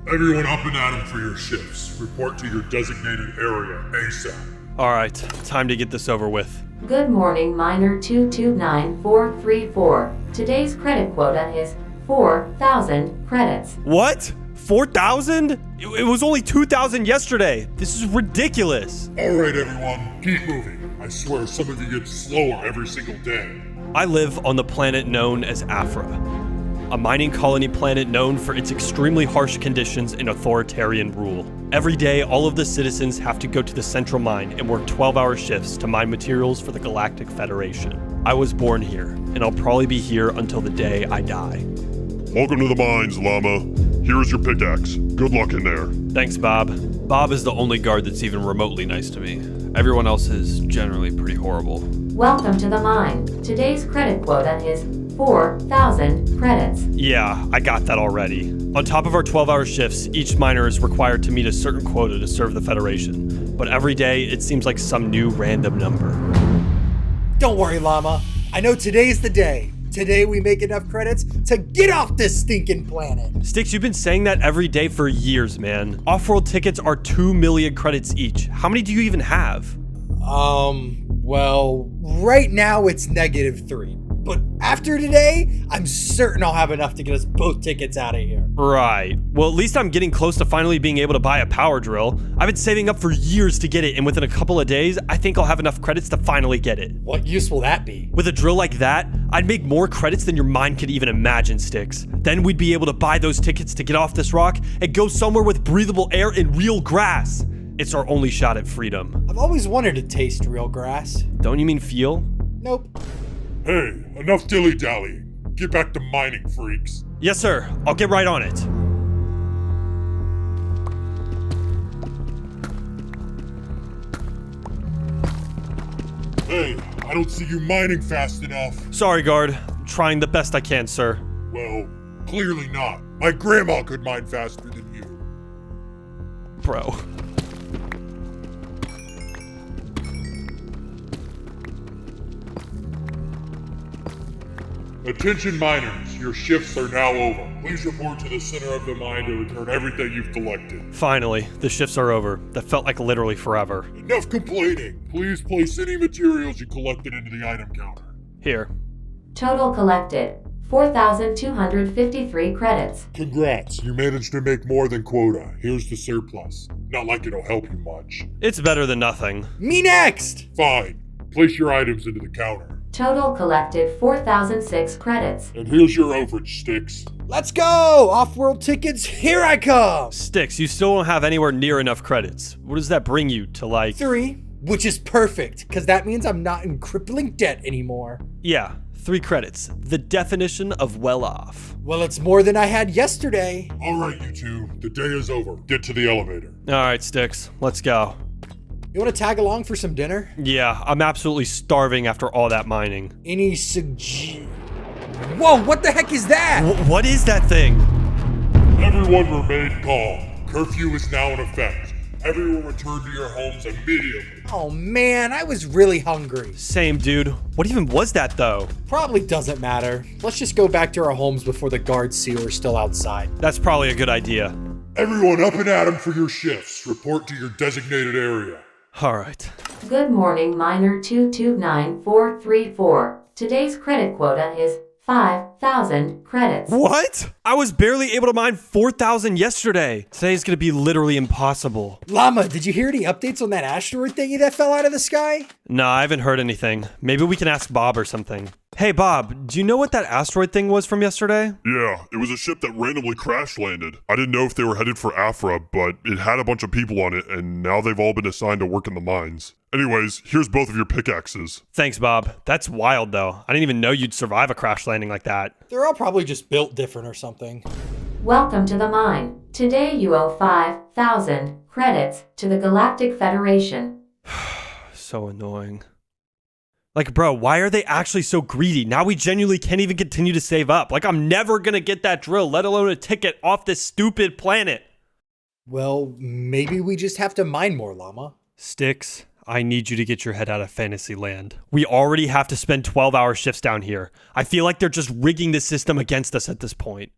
Everyone up and at 'em for your shifts. Report to your designated area ASAP. Alright, time to get this over with. Good morning, Miner 229434. Today's credit quota is 4,000 credits. What? 4,000? It was only 2,000 yesterday. This is ridiculous. Alright everyone, keep moving. I swear some of you get slower every single day. I live on the planet known as Afra, a mining colony planet known for its extremely harsh conditions and authoritarian rule. Every day, all of the citizens have to go to the central mine and work 12-hour shifts to mine materials for the Galactic Federation. I was born here, and I'll probably be here until the day I die. Welcome to the mines, Llama. Here is your pickaxe. Good luck in there. Thanks, Bob. Bob is the only guard that's even remotely nice to me. Everyone else is generally pretty horrible. Welcome to the mine. Today's credit quota is 4,000 credits. Yeah, I got that already. On top of our 12-hour shifts, each miner is required to meet a certain quota to serve the Federation. But every day, it seems like some new random number. Don't worry, Llama. I know today's the day. Today we make enough credits to get off this stinking planet. Sticks, you've been saying that every day for years, man. Off-world tickets are 2 million credits each. How many do you even have? Well, right now it's -3. But after today, I'm certain I'll have enough to get us both tickets out of here. Right. Well, at least I'm getting close to finally being able to buy a power drill. I've been saving up for years to get it, and within a couple of days, I think I'll have enough credits to finally get it. What use will that be? With a drill like that, I'd make more credits than your mind could even imagine, Sticks. Then we'd be able to buy those tickets to get off this rock and go somewhere with breathable air and real grass. It's our only shot at freedom. I've always wanted to taste real grass. Don't you mean feel? Nope. Hey, enough dilly-dallying. Get back to mining, freaks. Yes, sir. I'll get right on it. Hey, I don't see you mining fast enough. Sorry, guard. I'm trying the best I can, sir. Well, clearly not. My grandma could mine faster than you. Bro. Attention miners, your shifts are now over. Please report to the center of the mine to return everything you've collected. Finally, the shifts are over. That felt like literally forever. Enough complaining. Please place any materials you collected into the item counter. Here. Total collected 4,253 credits. Congrats, you managed to make more than quota. Here's the surplus. Not like it'll help you much. It's better than nothing. Me next! Fine. Place your items into the counter. Total collected 4,006 credits. And here's your overage, Sticks. Let's go! Off-world tickets, here I come! Sticks, you still don't have anywhere near enough credits. What does that bring you to, like... 3, which is perfect, because that means I'm not in crippling debt anymore. Yeah, 3 credits. The definition of well off. Well, it's more than I had yesterday. Alright, you two. The day is over. Get to the elevator. Alright, Sticks, let's go. You want to tag along for some dinner? Yeah, I'm absolutely starving after all that mining. Any Whoa, what the heck is that? What is that thing? Everyone remain calm. Curfew is now in effect. Everyone return to your homes immediately. Oh man, I was really hungry. Same, dude. What even was that, though? Probably doesn't matter. Let's just go back to our homes before the guards see we're still outside. That's probably a good idea. Everyone up and at 'em for your shifts. Report to your designated area. Alright. Good morning, Miner 229434. Today's credit quota is 5,000 credits. What? I was barely able to mine 4,000 yesterday. Today's gonna be literally impossible. Llama, did you hear any updates on that asteroid thingy that fell out of the sky? Nah, I haven't heard anything. Maybe we can ask Bob or something. Hey Bob, do you know what that asteroid thing was from yesterday? Yeah, it was a ship that randomly crash landed. I didn't know if they were headed for Afra, but it had a bunch of people on it, and now they've all been assigned to work in the mines. Anyways, here's both of your pickaxes. Thanks, Bob. That's wild, though. I didn't even know you'd survive a crash landing like that. They're all probably just built different or something. Welcome to the mine. Today you owe 5,000 credits to the Galactic Federation. So annoying. Like, bro, why are they actually so greedy? Now we genuinely can't even continue to save up. Like, I'm never gonna get that drill, let alone a ticket off this stupid planet. Well, maybe we just have to mine more, Llama. Sticks, I need you to get your head out of Fantasyland. We already have to spend 12-hour shifts down here. I feel like they're just rigging the system against us at this point.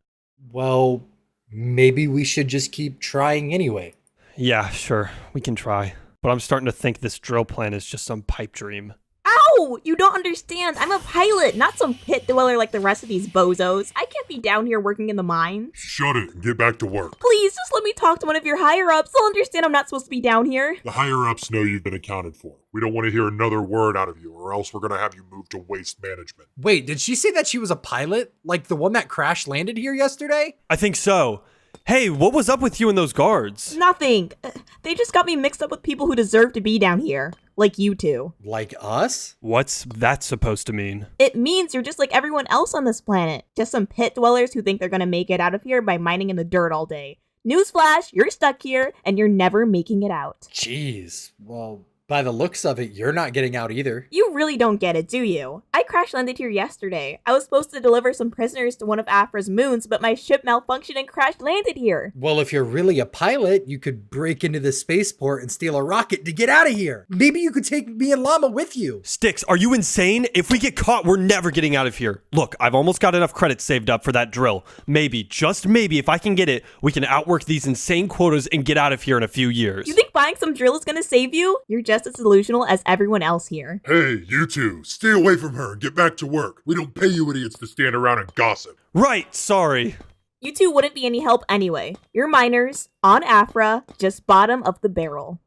Well, Maybe we should just keep trying anyway. Yeah, sure, we can try. But I'm starting to think this drill plan is just some pipe dream. Ow! You don't understand. I'm a pilot, not some pit dweller like the rest of these bozos. I can't be down here working in the mines. Shut it and get back to work. Please, just let me talk to one of your higher-ups. They'll understand I'm not supposed to be down here. The higher-ups know you've been accounted for. We don't want to hear another word out of you, or else we're going to have you moved to waste management. Wait, did she say that she was a pilot? Like the one that crash landed here yesterday? I think so. Hey, what was up with you and those guards? Nothing. They just got me mixed up with people who deserve to be down here. Like you two. Like us? What's that supposed to mean? It means you're just like everyone else on this planet. Just some pit dwellers who think they're gonna make it out of here by mining in the dirt all day. Newsflash, you're stuck here, and you're never making it out. Jeez. Well, by the looks of it, you're not getting out either. You really don't get it, do you? I crash landed here yesterday. I was supposed to deliver some prisoners to one of Afra's moons, but my ship malfunctioned and crash landed here. Well, if you're really a pilot, you could break into the spaceport and steal a rocket to get out of here. Maybe you could take me and Llama with you. Sticks, are you insane? If we get caught, we're never getting out of here. Look, I've almost got enough credits saved up for that drill. Maybe, just maybe, if I can get it, we can outwork these insane quotas and get out of here in a few years. You think buying some drill is gonna save you? You're just as delusional as everyone else here. Hey, you two, stay away from her and get back to work. We don't pay you idiots to stand around and gossip. Right, sorry. You two wouldn't be any help anyway. You're miners, on Afra, just bottom of the barrel.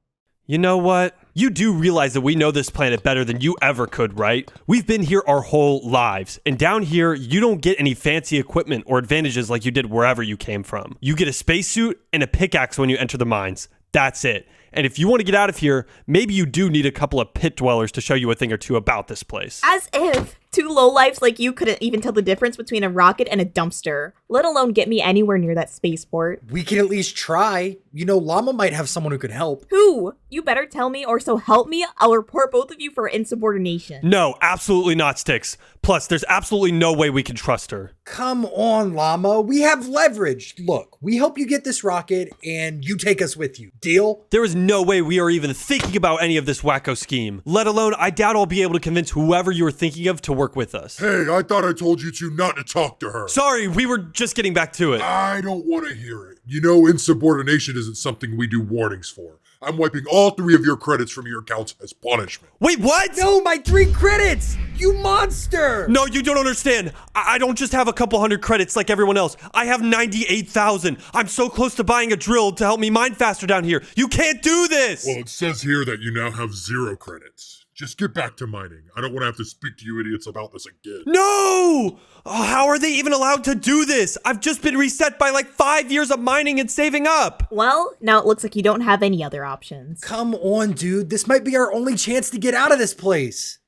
You know what? You do realize that we know this planet better than you ever could, right? We've been here our whole lives. And down here, you don't get any fancy equipment or advantages like you did wherever you came from. You get a spacesuit and a pickaxe when you enter the mines. That's it. And if you want to get out of here, maybe you do need a couple of pit dwellers to show you a thing or two about this place. As if two lowlifes like you couldn't even tell the difference between a rocket and a dumpster, let alone get me anywhere near that spaceport. We can at least try. You know, Llama might have someone who could help. Who? You better tell me, or so help me, I'll report both of you for insubordination. No, absolutely not, Sticks. Plus, there's absolutely no way we can trust her. Come on, Llama. We have leverage. Look, we help you get this rocket, and you take us with you. Deal? There is no way we are even thinking about any of this wacko scheme. Let alone, I doubt I'll be able to convince whoever you were thinking of to work with us. Hey, I thought I told you two not to talk to her. Sorry, we were just getting back to it. I don't want to hear it. You know, insubordination isn't something we do warnings for. I'm wiping all 3 of your credits from your accounts as punishment. Wait, what? No, my 3 credits! You monster! No, you don't understand. I don't just have a couple hundred credits like everyone else. I have 98,000. I'm so close to buying a drill to help me mine faster down here. You can't do this! Well, it says here that you now have 0 credits. Just get back to mining. I don't want to have to speak to you idiots about this again. No! Oh, how are they even allowed to do this? I've just been reset by like 5 years of mining and saving up. Well, now it looks like you don't have any other options. Come on, dude. This might be our only chance to get out of this place.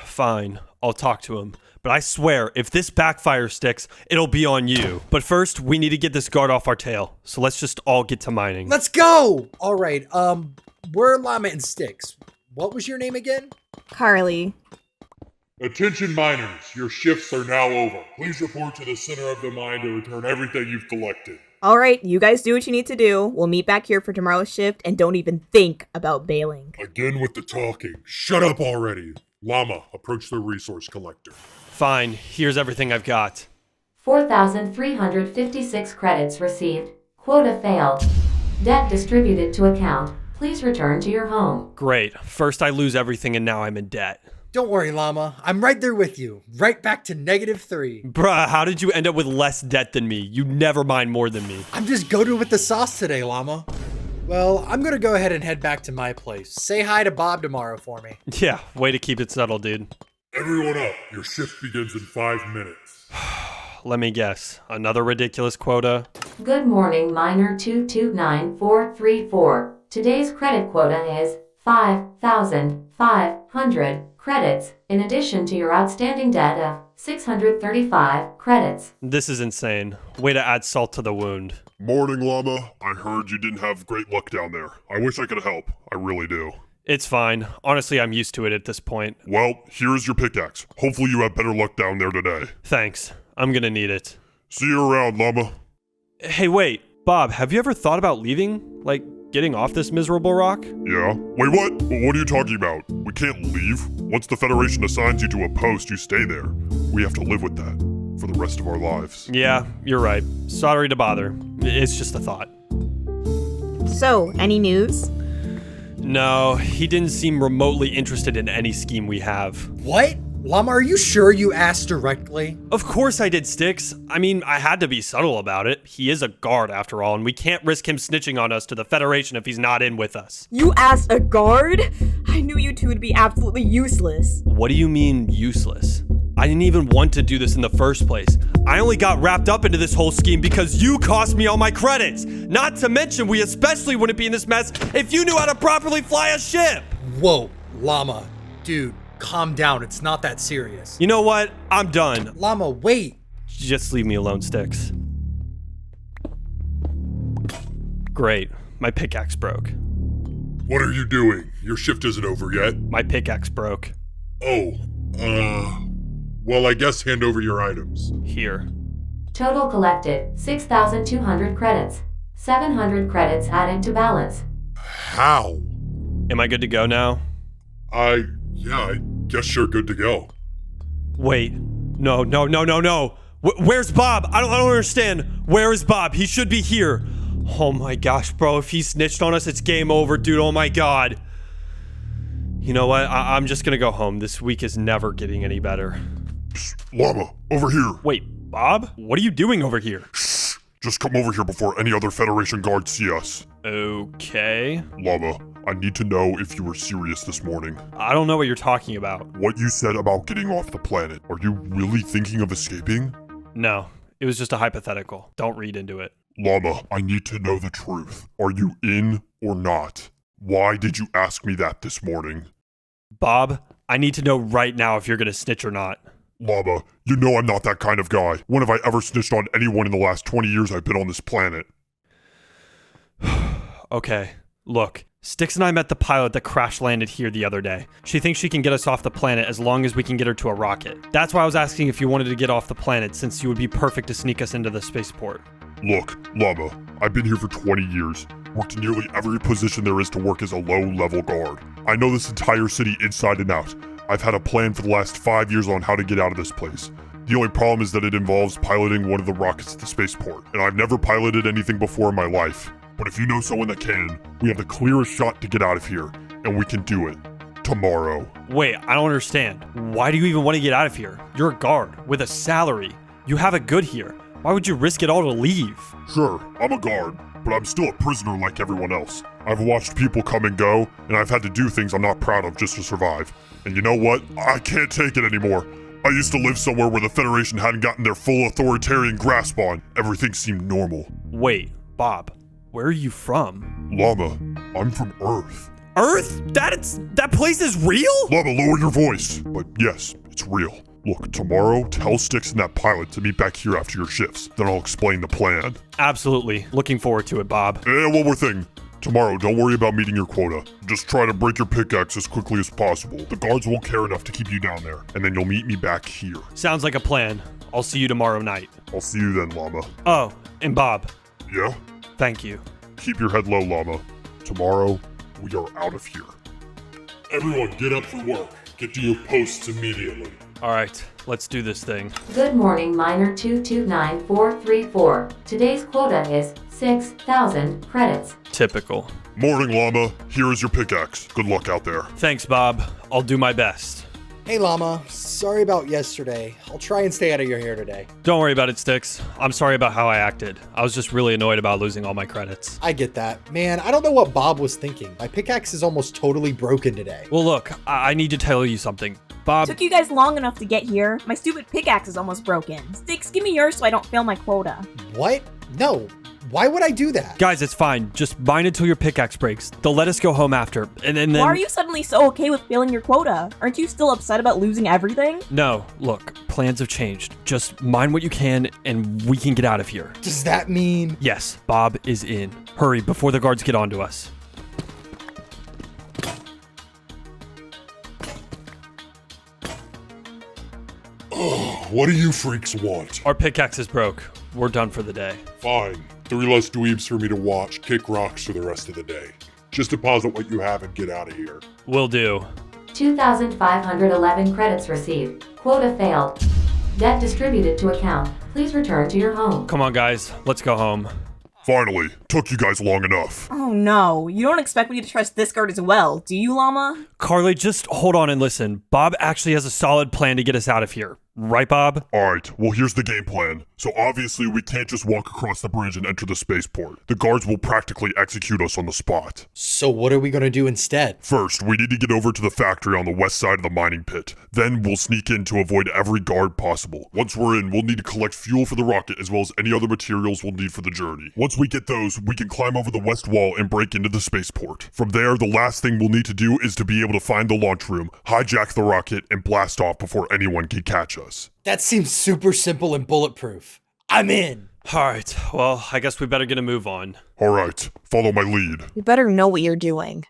Fine, I'll talk to him. But I swear, if this backfires, Sticks, it'll be on you. But first, we need to get this guard off our tail. So let's just all get to mining. Let's go! All right, we're Llama and Sticks. What was your name again? Carly. Attention miners, your shifts are now over. Please report to the center of the mine to return everything you've collected. Alright, you guys do what you need to do. We'll meet back here for tomorrow's shift, and don't even think about bailing. Again with the talking. Shut up already. Llama, approach the resource collector. Fine, here's everything I've got. 4,356 credits received. Quota failed. Debt distributed to account. Please return to your home. Great. First I lose everything and now I'm in debt. Don't worry, Llama. I'm right there with you. Right back to -3. Bruh, how did you end up with less debt than me? You never mind more than me. I'm just goated with the sauce today, Llama. Well, I'm gonna go ahead and head back to my place. Say hi to Bob tomorrow for me. Yeah, way to keep it subtle, dude. Everyone up. Your shift begins in 5 minutes. Let me guess. Another ridiculous quota? Good morning, Miner 229434. Today's credit quota is 5,500 credits, in addition to your outstanding debt of 635 credits. This is insane. Way to add salt to the wound. Morning, Llama. I heard you didn't have great luck down there. I wish I could help. I really do. It's fine. Honestly, I'm used to it at this point. Well, here's your pickaxe. Hopefully you have better luck down there today. Thanks. I'm gonna need it. See you around, Llama. Hey, wait. Bob, have you ever thought about leaving? Like, getting off this miserable rock? Yeah? Wait, what? What are you talking about? We can't leave. Once the Federation assigns you to a post, you stay there. We have to live with that. for the rest of our lives. Yeah, you're right. Sorry to bother. It's just a thought. So, any news? No, he didn't seem remotely interested in any scheme we have. What? Llama, are you sure you asked directly? Of course I did, Sticks. I mean, I had to be subtle about it. He is a guard after all, and we can't risk him snitching on us to the Federation if he's not in with us. You asked a guard? I knew you two would be absolutely useless. What do you mean, useless? I didn't even want to do this in the first place. I only got wrapped up into this whole scheme because you cost me all my credits. Not to mention, we especially wouldn't be in this mess if you knew how to properly fly a ship. Whoa, Llama. Dude, calm down. It's not that serious. You know what? I'm done. Llama, wait. Just leave me alone, Sticks. Great. My pickaxe broke. What are you doing? Your shift isn't over yet. My pickaxe broke. Oh, well, I guess hand over your items. Here. Total collected 6,200 credits. 700 credits added to balance. How? Am I good to go now? I guess you're good to go. Wait. No. Where's Bob? I don't understand. Where is Bob? He should be here. Oh my gosh, bro. If he snitched on us, it's game over, dude. Oh my god. You know what? I'm just gonna go home. This week is never getting any better. Psst, Llama, over here. Wait, Bob? What are you doing over here? Shh, just come over here before any other Federation guards see us. Okay. Llama, I need to know if you were serious this morning. I don't know what you're talking about. What you said about getting off the planet, are you really thinking of escaping? No, it was just a hypothetical. Don't read into it. Llama, I need to know the truth. Are you in or not? Why did you ask me that this morning? Bob, I need to know right now if you're gonna snitch or not. Llama, you know I'm not that kind of guy. When have I ever snitched on anyone in the last 20 years I've been on this planet? Okay, look. Sticks and I met the pilot that crash landed here the other day. She thinks she can get us off the planet as long as we can get her to a rocket. That's why I was asking if you wanted to get off the planet, since you would be perfect to sneak us into the spaceport. Look, Llama, I've been here for 20 years. Worked in nearly every position there is to work as a low-level guard. I know this entire city inside and out. I've had a plan for the last 5 years on how to get out of this place. The only problem is that it involves piloting one of the rockets to the spaceport, and I've never piloted anything before in my life. But if you know someone that can, we have the clearest shot to get out of here, and we can do it. Tomorrow. Wait, I don't understand. Why do you even want to get out of here? You're a guard with a salary. You have it good here. Why would you risk it all to leave? Sure, I'm a guard, but I'm still a prisoner like everyone else. I've watched people come and go, and I've had to do things I'm not proud of just to survive. And you know what? I can't take it anymore. I used to live somewhere where the Federation hadn't gotten their full authoritarian grasp on. Everything seemed normal. Wait, Bob, where are you from? Llama, I'm from Earth. Earth? That place is real? Llama, lower your voice. But yes, it's real. Look, tomorrow, tell Sticks and that pilot to meet back here after your shifts. Then I'll explain the plan. Absolutely. Looking forward to it, Bob. And one more thing. Tomorrow, don't worry about meeting your quota. Just try to break your pickaxe as quickly as possible. The guards won't care enough to keep you down there. And then you'll meet me back here. Sounds like a plan. I'll see you tomorrow night. I'll see you then, Llama. Oh, and Bob. Yeah? Thank you. Keep your head low, Llama. Tomorrow, we are out of here. Everyone, get up for work. Get to your posts immediately. All right, let's do this thing. Good morning, Miner 229434. Today's quota is 6,000 credits. Typical. Morning, Llama. Here is your pickaxe. Good luck out there. Thanks, Bob. I'll do my best. Hey, Llama. Sorry about yesterday. I'll try and stay out of your hair today. Don't worry about it, Sticks. I'm sorry about how I acted. I was just really annoyed about losing all my credits. I get that. Man, I don't know what Bob was thinking. My pickaxe is almost totally broken today. Well, look, I need to tell you something. Bob... Took you guys long enough to get here. My stupid pickaxe is almost broken. Sticks, give me yours so I don't fail my quota. What? No. Why would I do that? Guys, it's fine. Just mine until your pickaxe breaks. They'll let us go home after. And then... Why are you suddenly so okay with failing your quota? Aren't you still upset about losing everything? No, look, plans have changed. Just mine what you can and we can get out of here. Does that mean... Yes, Bob is in. Hurry before the guards get onto us. What do you freaks want? Our pickaxe is broke. We're done for the day. Fine. 3 less dweebs for me to watch kick rocks for the rest of the day. Just deposit what you have and get out of here. Will do. 2,511 credits received. Quota failed. Debt distributed to account. Please return to your home. Come on, guys. Let's go home. Finally, took you guys long enough. Oh no, you don't expect me to trust this guard as well, do you, Llama? Carly, just hold on and listen. Bob actually has a solid plan to get us out of here. Right, Bob? Alright, well here's the game plan. So obviously we can't just walk across the bridge and enter the spaceport. The guards will practically execute us on the spot. So what are we gonna do instead? First, we need to get over to the factory on the west side of the mining pit. Then we'll sneak in to avoid every guard possible. Once we're in, we'll need to collect fuel for the rocket as well as any other materials we'll need for the journey. Once we get those, we can climb over the west wall and break into the spaceport. From there, the last thing we'll need to do is to be able to find the launch room, hijack the rocket, and blast off before anyone can catch us. That seems super simple and bulletproof. I'm in. Alright, well, I guess we better get a move on. Alright, follow my lead. You better know what you're doing.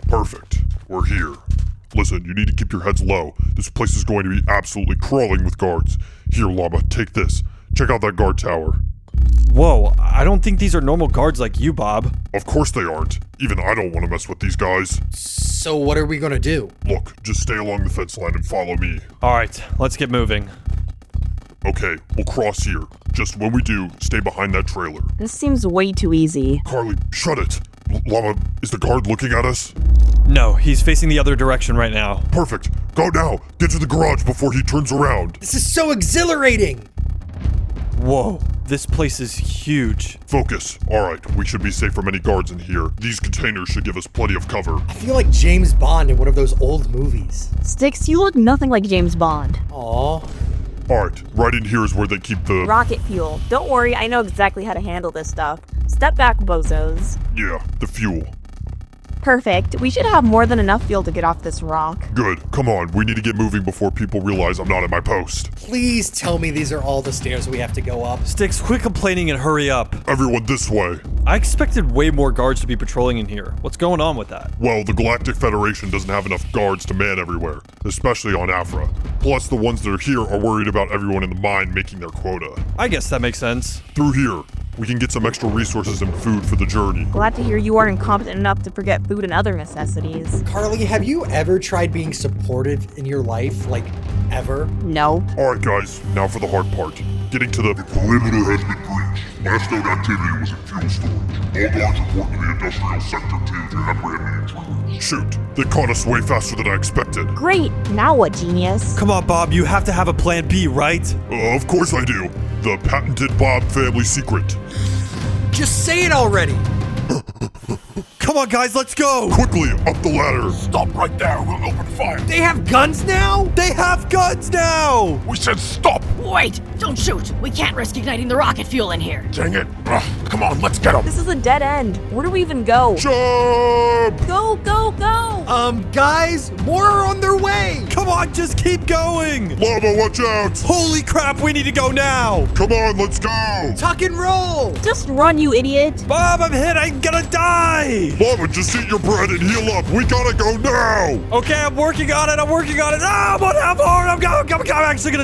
Perfect. We're here. Listen, you need to keep your heads low. This place is going to be absolutely crawling with guards. Here, Llama, take this. Check out that guard tower. Whoa, I don't think these are normal guards like you, Bob. Of course they aren't. Even I don't want to mess with these guys. So what are we gonna do? Look, just stay along the fence line and follow me. Alright, let's get moving. Okay, we'll cross here. Just when we do, stay behind that trailer. This seems way too easy. Carly, shut it. Llama, is the guard looking at us? No, he's facing the other direction right now. Perfect. Go now. Get to the garage before he turns around. This is so exhilarating! Whoa, this place is huge. Focus. Alright, we should be safe from any guards in here. These containers should give us plenty of cover. I feel like James Bond in one of those old movies. Sticks, you look nothing like James Bond. Aw. Alright, right in here is where they keep the... Rocket fuel. Don't worry, I know exactly how to handle this stuff. Step back, bozos. Yeah, the fuel. Perfect. We should have more than enough fuel to get off this rock. Good. Come on, we need to get moving before people realize I'm not at my post. Please tell me these are all the stairs we have to go up. Sticks, quit complaining and hurry up. Everyone this way. I expected way more guards to be patrolling in here. What's going on with that? Well, the Galactic Federation doesn't have enough guards to man everywhere, especially on Afra. Plus, the ones that are here are worried about everyone in the mine making their quota. I guess that makes sense. Through here, we can get some extra resources and food for the journey. Glad to hear you are incompetent enough to forget food and other necessities. Carly, have you ever tried being supportive in your life? Like, ever? No. Alright guys, now for the hard part. Getting to the... Perimeter has been breached. Last known activity was in fuel storage. All guards report to the industrial sector 2 to apprehend the intruders. Shoot, they caught us way faster than I expected. Great. Now what, genius? Come on, Bob, you have to have a plan B, right? Of course I do. The patented Bob family secret. Just say it already! Come on, guys, let's go! Quickly, up the ladder. Stop right there, we'll open fire. They have guns now? They have guns now! We said stop! Wait! Don't shoot! We can't risk igniting the rocket fuel in here. Dang it. Come on, let's get them. This is a dead end. Where do we even go? Jump! Go, go, go! Guys, more are on their way! Come on, just keep going! Lava, watch out! Holy crap, we need to go now! Come on, let's go! Tuck and roll! Just run, you idiot! Bob, I'm hit! I'm gonna die! Lava, just eat your bread and heal up. We gotta go now! Okay, I'm working on it. Ah, I'm on half hard. I'm actually gonna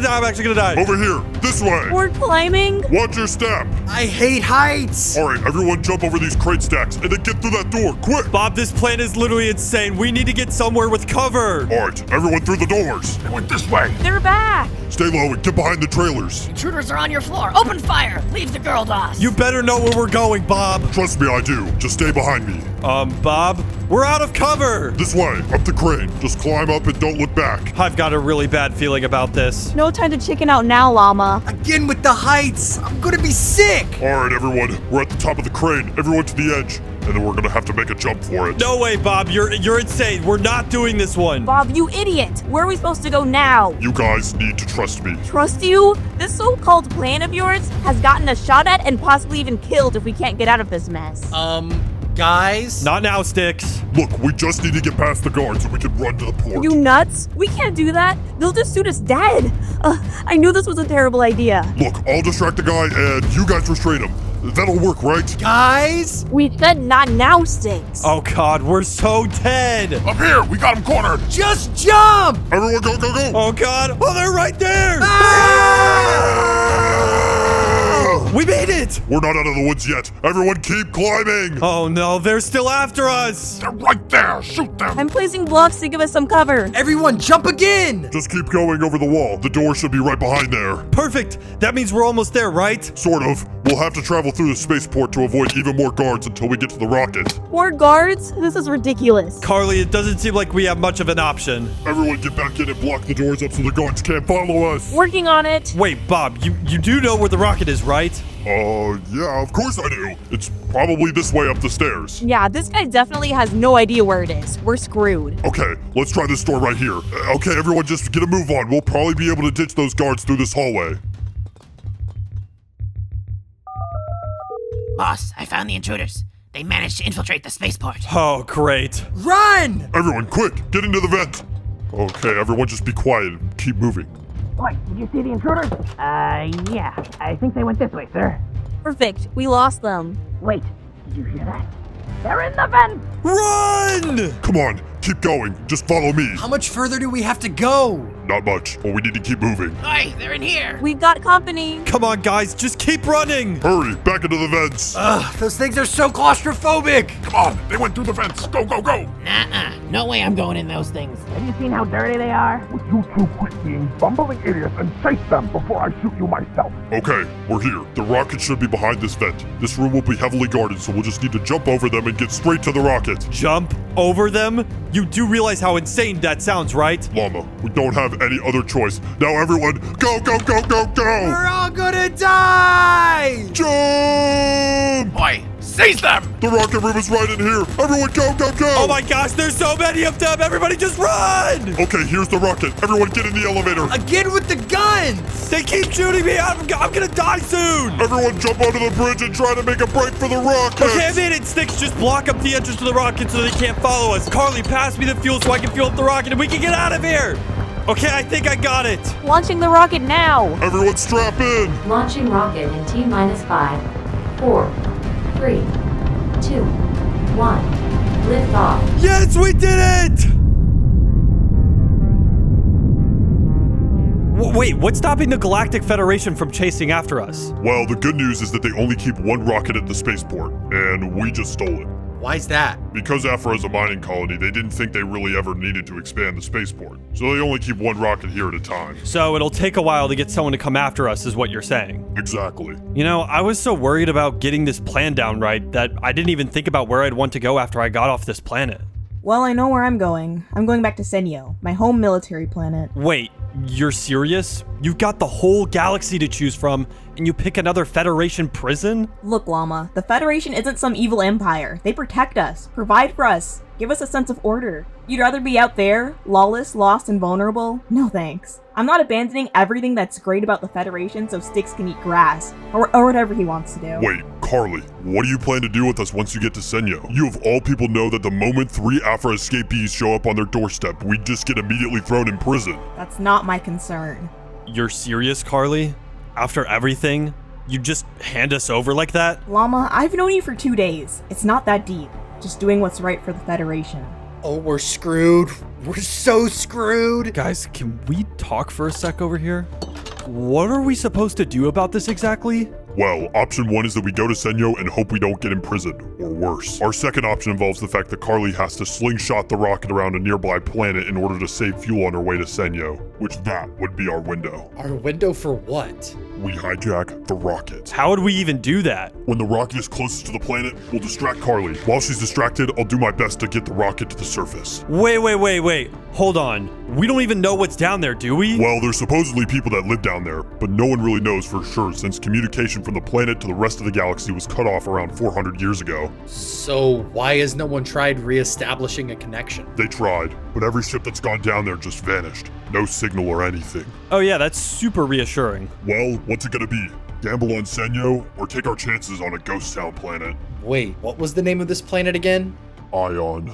die. Over here, this way. We're climbing? Watch your step. I hate heights! Alright, everyone jump over these crate stacks and then get through that door, quick! Bob, this plan is literally insane. We need to get somewhere with cover. Alright, everyone through the doors. They went this way. They're back! Stay low and get behind the trailers. Intruders are on your floor. Open fire! Leave the girl to us. You better know where we're going, Bob. Trust me, I do. Just stay behind me. Bob, we're out of cover. This way, up the crane. Just climb up and don't look back. I've got a really bad feeling about this. No time to chicken out now, Llama. Again with the heights! I'm gonna be sick! Alright, everyone. We're at the top of the crane. Everyone to the edge. And then we're gonna have to make a jump for it. No way, Bob. You're insane. We're not doing this one. Bob, you idiot! Where are we supposed to go now? You guys need to trust me. Trust you? This so-called plan of yours has gotten us shot at and possibly even killed if we can't get out of this mess. Guys? Not now, Sticks. Look, we just need to get past the guards so we can run to the port. You nuts? We can't do that. They'll just shoot us dead. I knew this was a terrible idea. Look, I'll distract the guy and you guys restrain him. That'll work, right? Guys? We said not now, Sticks. Oh, God, we're so dead. Up here, we got them cornered. Just jump! Everyone go, go, go! Oh, God. Oh, they're right there. We made it. rocket! We're not out of the woods yet. Everyone keep climbing! Oh no, they're still after us! They're right there! Shoot them! I'm placing blocks to give us some cover. Everyone, jump again! Just keep going over the wall. The door should be right behind there. Perfect! That means we're almost there, right? Sort of. We'll have to travel through the spaceport to avoid even more guards until we get to the rocket. More guards? This is ridiculous. Carly, it doesn't seem like we have much of an option. Everyone get back in and block the doors up so the guards can't follow us. Working on it. Wait, Bob, you do know where the rocket is, right? Yeah, of course I do. It's probably this way up the stairs. Yeah, this guy definitely has no idea where it is. We're screwed. Okay, let's try this door right here. Okay, everyone just get a move on. We'll probably be able to ditch those guards through this hallway. Boss, I found the intruders. They managed to infiltrate the spaceport. Oh, great. Run! Everyone, quick, get into the vent. Okay, everyone just be quiet and keep moving. Boy, did you see the intruders? Yeah. I think they went this way, sir. Perfect. We lost them. Wait, did you hear that? They're in the vent! Run! Come on, keep going. Just follow me. How much further do we have to go? Not much, but we need to keep moving. Oi, they're in here! We got company. Come on, guys, just keep running! Hurry, back into the vents. Ugh, those things are so claustrophobic! Come on! They went through the vents! Go, go, go! Nuh-uh. No way I'm going in those things. Have you seen how dirty they are? Would you two quit being bumbling idiots and chase them before I shoot you myself? Okay, we're here. The rocket should be behind this vent. This room will be heavily guarded, so we'll just need to jump over them and get straight to the rocket. Jump over them? You do realize how insane that sounds, right? Llama, we don't have any other choice. Now everyone, go, go, go, go, go! We're all gonna die! Jump! Boy, seize them! The rocket room is right in here. Everyone go, go, go! Oh my gosh, there's so many of them! Everybody just run! Okay, here's the rocket. Everyone get in the elevator. Again with the guns! They keep shooting me! I'm gonna die soon! Everyone jump onto the bridge and try to make a break for the rocket. Okay, I made it. Sticks, just block up the entrance to the rocket so they can't follow us. Carly, pass me the fuel so I can fuel up the rocket and we can get out of here! Okay, I think I got it. Launching the rocket now. Everyone strap in. Launching rocket in T-minus 5, 4, 3, 2, 1. Lift off. Yes, we did it! Wait, what's stopping the Galactic Federation from chasing after us? Well, the good news is that they only keep one rocket at the spaceport, and we just stole it. Why's that? Because Afra is a mining colony, they didn't think they really ever needed to expand the spaceport. So they only keep one rocket here at a time. So it'll take a while to get someone to come after us, is what you're saying. Exactly. You know, I was so worried about getting this plan down right that I didn't even think about where I'd want to go after I got off this planet. Well, I know where I'm going. I'm going back to Seno, my home military planet. Wait, you're serious? You've got the whole galaxy to choose from, and you pick another Federation prison? Look, Llama, the Federation isn't some evil empire. They protect us, provide for us, give us a sense of order. You'd rather be out there, lawless, lost, and vulnerable? No thanks. I'm not abandoning everything that's great about the Federation so Sticks can eat grass, or whatever he wants to do. Wait, Carly, what do you plan to do with us once you get to Seno? You of all people know that the moment 3 Afra escapees show up on their doorstep, we just get immediately thrown in prison. That's not my concern. You're serious, Carly? After everything, you just hand us over like that? Llama, I've known you for 2 days. It's not that deep. Just doing what's right for the Federation. Oh, we're screwed. We're so screwed. Guys, can we talk for a sec over here? What are we supposed to do about this exactly? Well, option 1 is that we go to Seno and hope we don't get imprisoned, or worse. Our second option involves the fact that Carly has to slingshot the rocket around a nearby planet in order to save fuel on her way to Seno, which that would be our window. Our window for what? We hijack the rocket. How would we even do that? When the rocket is closest to the planet, we'll distract Carly. While she's distracted, I'll do my best to get the rocket to the surface. Wait. Hold on. We don't even know what's down there, do we? Well, there's supposedly people that live down there, but no one really knows for sure since communication from the planet to the rest of the galaxy was cut off around 400 years ago. So why has no one tried re-establishing a connection? They tried, but every ship that's gone down there just vanished. No signal or anything. Oh yeah, that's super reassuring. Well, what's it gonna be? Gamble on Seno, or take our chances on a ghost town planet? Wait, what was the name of this planet again? Ion.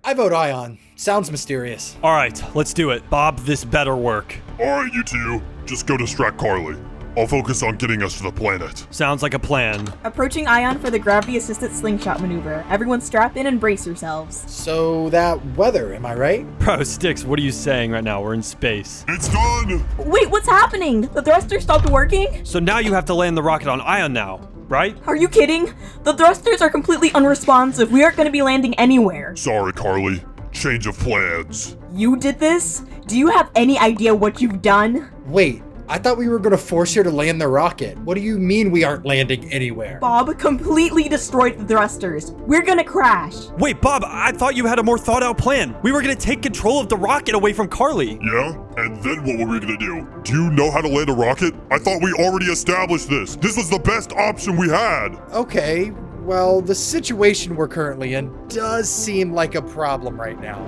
I vote Ion. Sounds mysterious. All right, let's do it. Bob, this better work. Alright, you two. Just go distract Carly. I'll focus on getting us to the planet. Sounds like a plan. Approaching Ion for the gravity-assisted slingshot maneuver. Everyone strap in and brace yourselves. So that weather, am I right? Bro, Sticks, what are you saying right now? We're in space. It's done! Wait, what's happening? The thruster stopped working? So now you have to land the rocket on Ion now, right? Are you kidding? The thrusters are completely unresponsive. We aren't going to be landing anywhere. Sorry, Carly. Change of plans. You did this? Do you have any idea what you've done? Wait, I thought we were gonna force you to land the rocket. What do you mean we aren't landing anywhere? Bob completely destroyed the thrusters. We're gonna crash. Wait, Bob, I thought you had a more thought out plan. We were gonna take control of the rocket away from Carly. Yeah? And then what were we gonna do? Do you know how to land a rocket? I thought we already established this. This was the best option we had. Okay, well, the situation we're currently in does seem like a problem right now.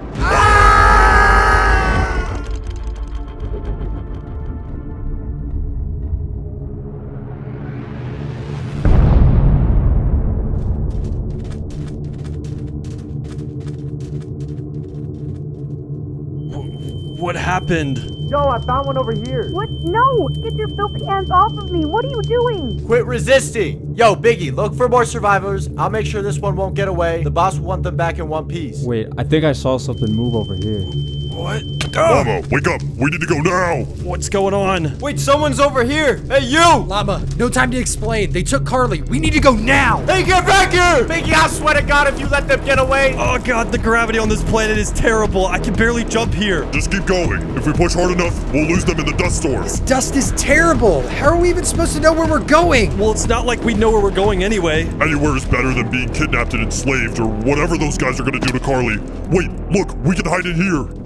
What happened? Yo, I found one over here. What? No! Get your filthy hands off of me! What are you doing? Quit resisting! Yo, Biggie, look for more survivors. I'll make sure this one won't get away. The boss will want them back in one piece. Wait, I think I saw something move over here. What? Llama, wake up! We need to go now! What's going on? Wait, someone's over here! Hey, you! Llama, no time to explain. They took Carly. We need to go now! Hey, get back here! Biggie, I swear to God, if you let them get away! Oh god, the gravity on this planet is terrible. I can barely jump here. Just keep going. If we push hard enough, we'll lose them in the dust storm. This dust is terrible. How are we even supposed to know where we're going? Well, it's not like we know where we're going anyway. Anywhere is better than being kidnapped and enslaved or whatever those guys are gonna do to Carly. Wait, look, we can hide in here.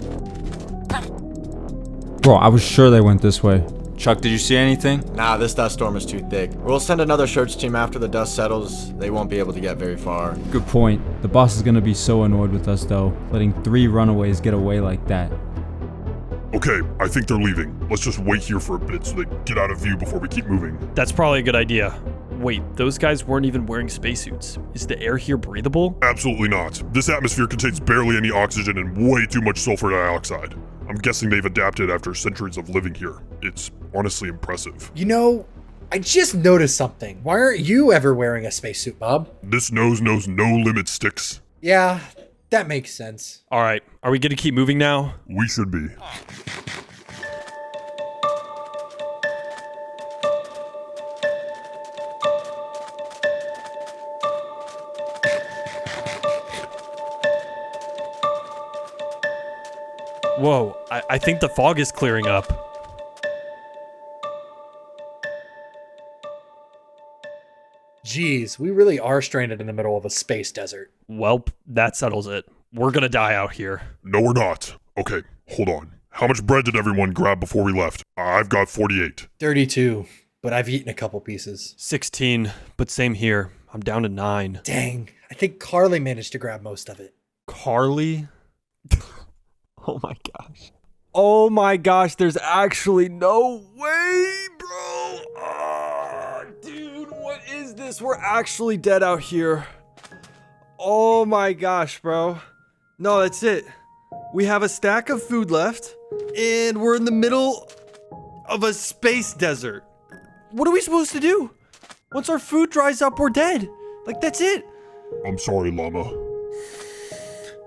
Bro, I was sure they went this way. Chuck, did you see anything? Nah, this dust storm is too thick. We'll send another search team after the dust settles. They won't be able to get very far. Good point. The boss is gonna be so annoyed with us though, letting 3 runaways get away like that. Okay, I think they're leaving. Let's just wait here for a bit so they get out of view before we keep moving. That's probably a good idea. Wait, those guys weren't even wearing spacesuits. Is the air here breathable? Absolutely not. This atmosphere contains barely any oxygen and way too much sulfur dioxide. I'm guessing they've adapted after centuries of living here. It's honestly impressive. You know, I just noticed something. Why aren't you ever wearing a spacesuit, Bob? This nose knows no limit, Sticks. Yeah, that makes sense. All right, are we gonna keep moving now? We should be. Whoa, I think the fog is clearing up. Jeez, we really are stranded in the middle of a space desert. Welp, that settles it. We're gonna die out here. No, we're not. Okay, hold on. How much bread did everyone grab before we left? I've got 48. 32, but I've eaten a couple pieces. 16, but same here. I'm down to 9. Dang, I think Carly managed to grab most of it. Carly? Oh my gosh. Oh my gosh, there's actually no way, bro. Dude, what is this? We're actually dead out here. Oh my gosh, bro. No, that's it. We have a stack of food left, and we're in the middle of a space desert. What are we supposed to do? Once our food dries up, we're dead. Like, that's it. I'm sorry, Llama.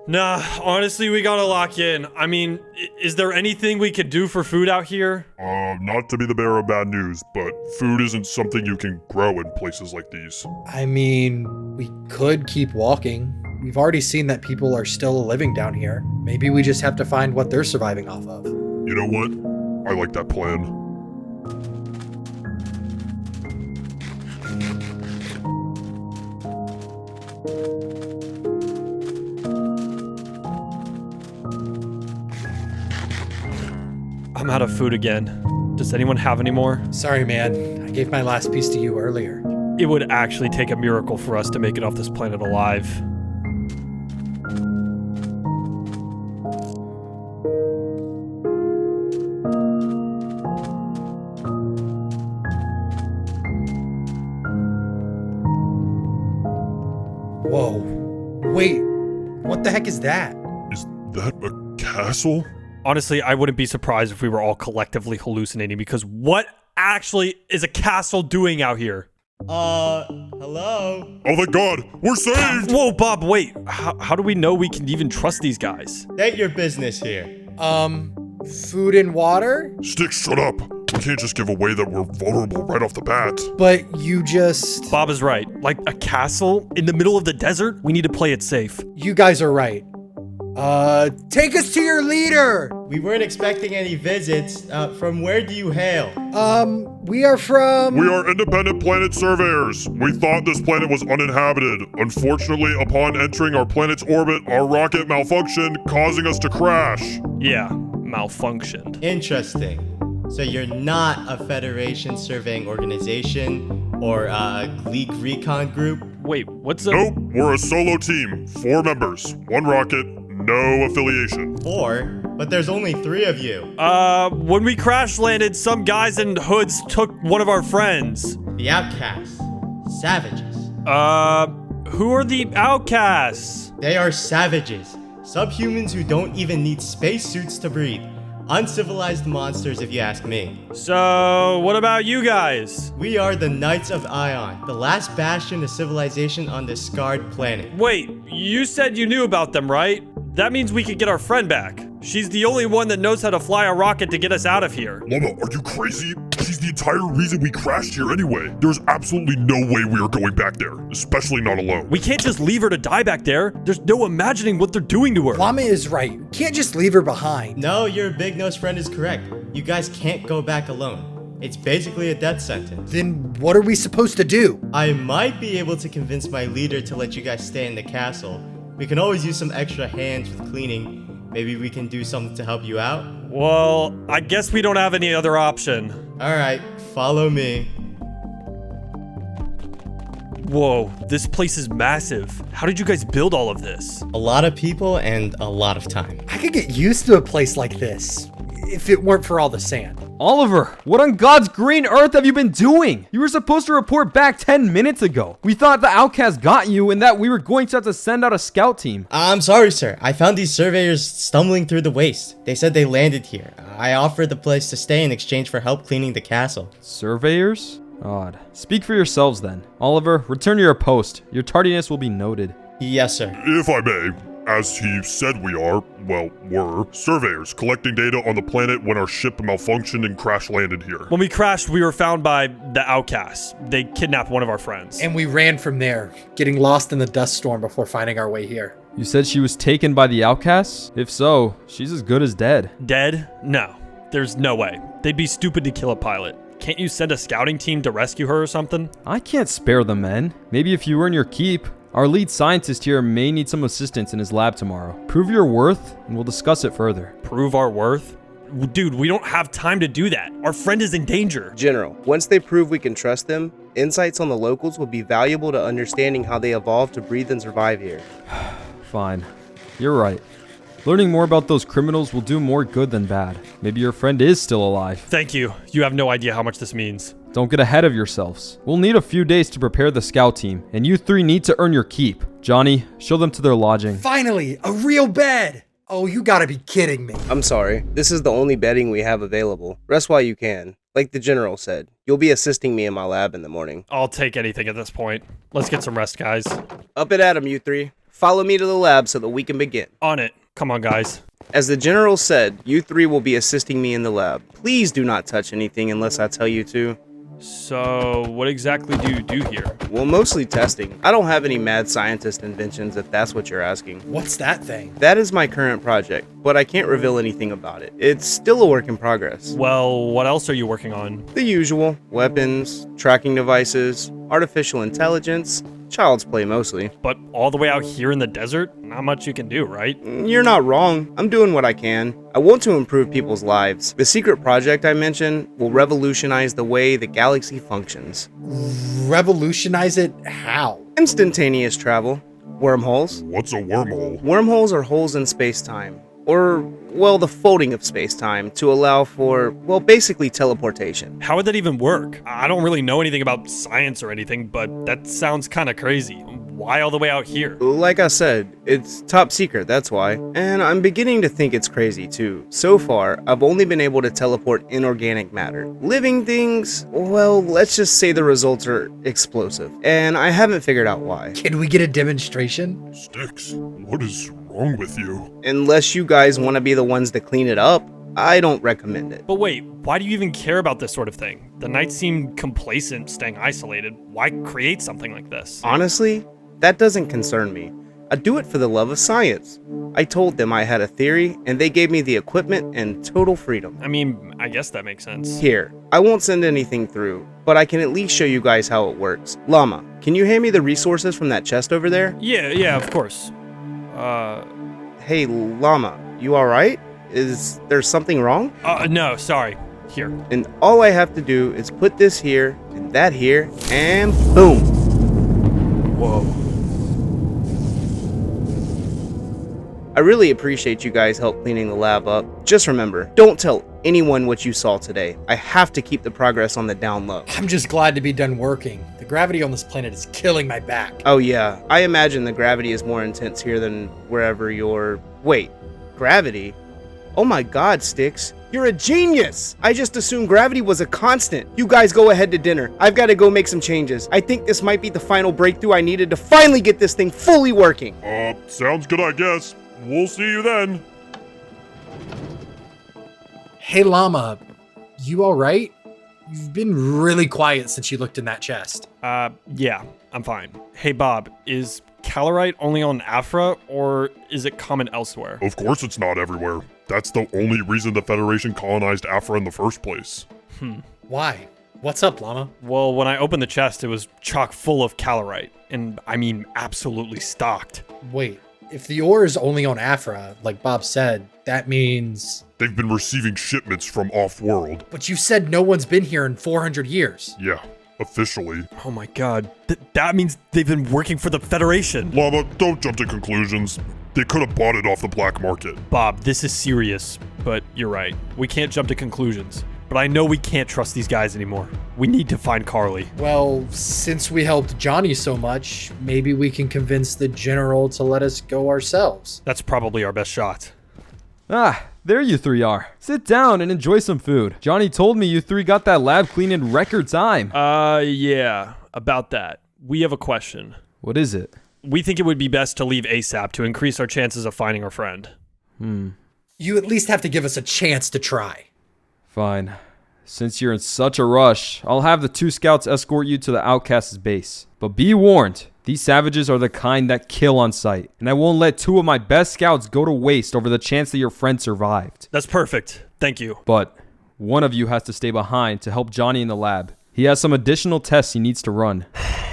Nah, honestly, we gotta lock in. I mean, is there anything we could do for food out here? Not to be the bearer of bad news, but food isn't something you can grow in places like these. I mean, we could keep walking. We've already seen that people are still living down here. Maybe we just have to find what they're surviving off of. You know what? I like that plan. I'm out of food again. Does anyone have any more? Sorry, man. I gave my last piece to you earlier. It would actually take a miracle for us to make it off this planet alive. Whoa. Wait, what the heck is that? Is that a castle? Honestly, I wouldn't be surprised if we were all collectively hallucinating, because what actually is a castle doing out here? Hello? Oh, thank God, we're saved! Whoa, Bob, wait. How do we know we can even trust these guys? State your business here. Food and water? Sticks, shut up. We can't just give away that we're vulnerable right off the bat. But you just... Bob is right. Like a castle in the middle of the desert? We need to play it safe. You guys are right. Take us to your leader! We weren't expecting any visits. From where do you hail? We are from... We are independent planet surveyors. We thought this planet was uninhabited. Unfortunately, upon entering our planet's orbit, our rocket malfunctioned, causing us to crash. Yeah, malfunctioned. Interesting. So you're not a Federation surveying organization or a Gleek recon group? Wait, what's a... Nope, we're a solo team. 4 members, 1 rocket, no affiliation. 4? But there's only 3 of you. When we crash landed, some guys in hoods took one of our friends. The Outcasts. Savages. Who are the Outcasts? They are savages. Subhumans who don't even need spacesuits to breathe. Uncivilized monsters, if you ask me. So, what about you guys? We are the Knights of Ion, the last bastion of civilization on this scarred planet. Wait, you said you knew about them, right? That means we could get our friend back. She's the only one that knows how to fly a rocket to get us out of here. Llama, are you crazy? She's the entire reason we crashed here anyway. There's absolutely no way we are going back there, especially not alone. We can't just leave her to die back there. There's no imagining what they're doing to her. Llama is right. You can't just leave her behind. No, your big-nosed friend is correct. You guys can't go back alone. It's basically a death sentence. Then what are we supposed to do? I might be able to convince my leader to let you guys stay in the castle. We can always use some extra hands with cleaning. Maybe we can do something to help you out? Well, I guess we don't have any other option. Alright, follow me. Whoa, this place is massive. How did you guys build all of this? A lot of people and a lot of time. I could get used to a place like this, if it weren't for all the sand. Oliver, what on God's green earth have you been doing? You were supposed to report back 10 minutes ago. We thought the Outcast got you and that we were going to have to send out a scout team. I'm sorry, sir. I found these surveyors stumbling through the waste. They said they landed here. I offered the place to stay in exchange for help cleaning the castle. Surveyors? Odd. Speak for yourselves then. Oliver, return to your post. Your tardiness will be noted. Yes, sir. If I may, as he said we are, well, were, surveyors collecting data on the planet when our ship malfunctioned and crash landed here. When we crashed, we were found by the Outcasts. They kidnapped one of our friends. And we ran from there, getting lost in the dust storm before finding our way here. You said she was taken by the Outcasts? If so, she's as good as dead. Dead? No. There's no way. They'd be stupid to kill a pilot. Can't you send a scouting team to rescue her or something? I can't spare the men. Maybe if you earn your keep. Our lead scientist here may need some assistance in his lab tomorrow. Prove your worth, and we'll discuss it further. Prove our worth? Dude, we don't have time to do that. Our friend is in danger. General, once they prove we can trust them, insights on the locals will be valuable to understanding how they evolved to breathe and survive here. Fine. You're right. Learning more about those criminals will do more good than bad. Maybe your friend is still alive. Thank you. You have no idea how much this means. Don't get ahead of yourselves. We'll need a few days to prepare the scout team, and you 3 need to earn your keep. Johnny, show them to their lodging. Finally, a real bed! Oh, you gotta be kidding me. I'm sorry. This is the only bedding we have available. Rest while you can. Like the general said, you'll be assisting me in my lab in the morning. I'll take anything at this point. Let's get some rest, guys. Up and at 'em, you 3. Follow me to the lab so that we can begin. On it. Come on, guys. As the general said, you 3 will be assisting me in the lab. Please do not touch anything unless I tell you to. So, what exactly do you do here? Well, mostly testing. I don't have any mad scientist inventions if that's what you're asking. What's that thing? That is my current project, but I can't reveal anything about it. It's still a work in progress. Well, what else are you working on? The usual. Weapons, tracking devices, artificial intelligence, child's play mostly. But all the way out here in the desert? Not much you can do, right? You're not wrong. I'm doing what I can. I want to improve people's lives. The secret project I mentioned will revolutionize the way the galaxy functions. Revolutionize it? How? Instantaneous travel. Wormholes. What's a wormhole? Wormholes are holes in space-time. Or, well, the folding of space-time to allow for, well, basically teleportation. How would that even work? I don't really know anything about science or anything, but that sounds kind of crazy. why all the way out here? Like I said, it's top secret, that's why. And I'm beginning to think it's crazy too. So far, I've only been able to teleport inorganic matter. Living things, well, let's just say the results are explosive. And I haven't figured out why. Can we get a demonstration? Sticks, what is wrong with you? Unless you guys want to be the ones to clean it up, I don't recommend it. But wait, why do you even care about this sort of thing? The Knights seem complacent staying isolated. Why create something like this? Honestly, that doesn't concern me. I do it for the love of science. I told them I had a theory, and they gave me the equipment and total freedom. I mean, I guess that makes sense. Here, I won't send anything through, but I can at least show you guys how it works. Llama, can you hand me the resources from that chest over there? Yeah, of course. Hey, Llama, you alright? Is there something wrong? No, sorry. Here. And all I have to do is put this here, and that here, and boom! Whoa. I really appreciate you guys help cleaning the lab up. Just remember, don't tell anyone what you saw today. I have to keep the progress on the down low. I'm just glad to be done working. The gravity on this planet is killing my back. Oh yeah, I imagine the gravity is more intense here than wherever you're... Wait, gravity? Oh my god, Sticks. You're a genius! I just assumed gravity was a constant. You guys go ahead to dinner. I've got to go make some changes. I think this might be the final breakthrough I needed to finally get this thing fully working. Sounds good, I guess. We'll see you then. Hey, Llama. You alright? You've been really quiet since you looked in that chest. Yeah, I'm fine. Hey, Bob, is calorite only on Afra, or is it common elsewhere? Of course it's not everywhere. That's the only reason the Federation colonized Afra in the first place. Why? What's up, Llama? Well, when I opened the chest, it was chock full of calorite, and I mean absolutely stocked. Wait, if the ore is only on Afra, like Bob said, that means... They've been receiving shipments from off-world. But you said no one's been here in 400 years. Yeah, officially. Oh my god, that means they've been working for the Federation. Llama, don't jump to conclusions. They could have bought it off the black market. Bob, this is serious, but you're right. We can't jump to conclusions. But I know we can't trust these guys anymore. We need to find Carly. Well, since we helped Johnny so much, maybe we can convince the General to let us go ourselves. That's probably our best shot. Ah, there you three are. Sit down and enjoy some food. Johnny told me you three got that lab clean in record time. Yeah, about that. We have a question. What is it? We think it would be best to leave ASAP to increase our chances of finding our friend. You at least have to give us a chance to try. Fine. Since you're in such a rush, I'll have the 2 scouts escort you to the Outcast's base. But be warned, these savages are the kind that kill on sight, and I won't let 2 of my best scouts go to waste over the chance that your friend survived. That's perfect. Thank you. But one of you has to stay behind to help Johnny in the lab. He has some additional tests he needs to run.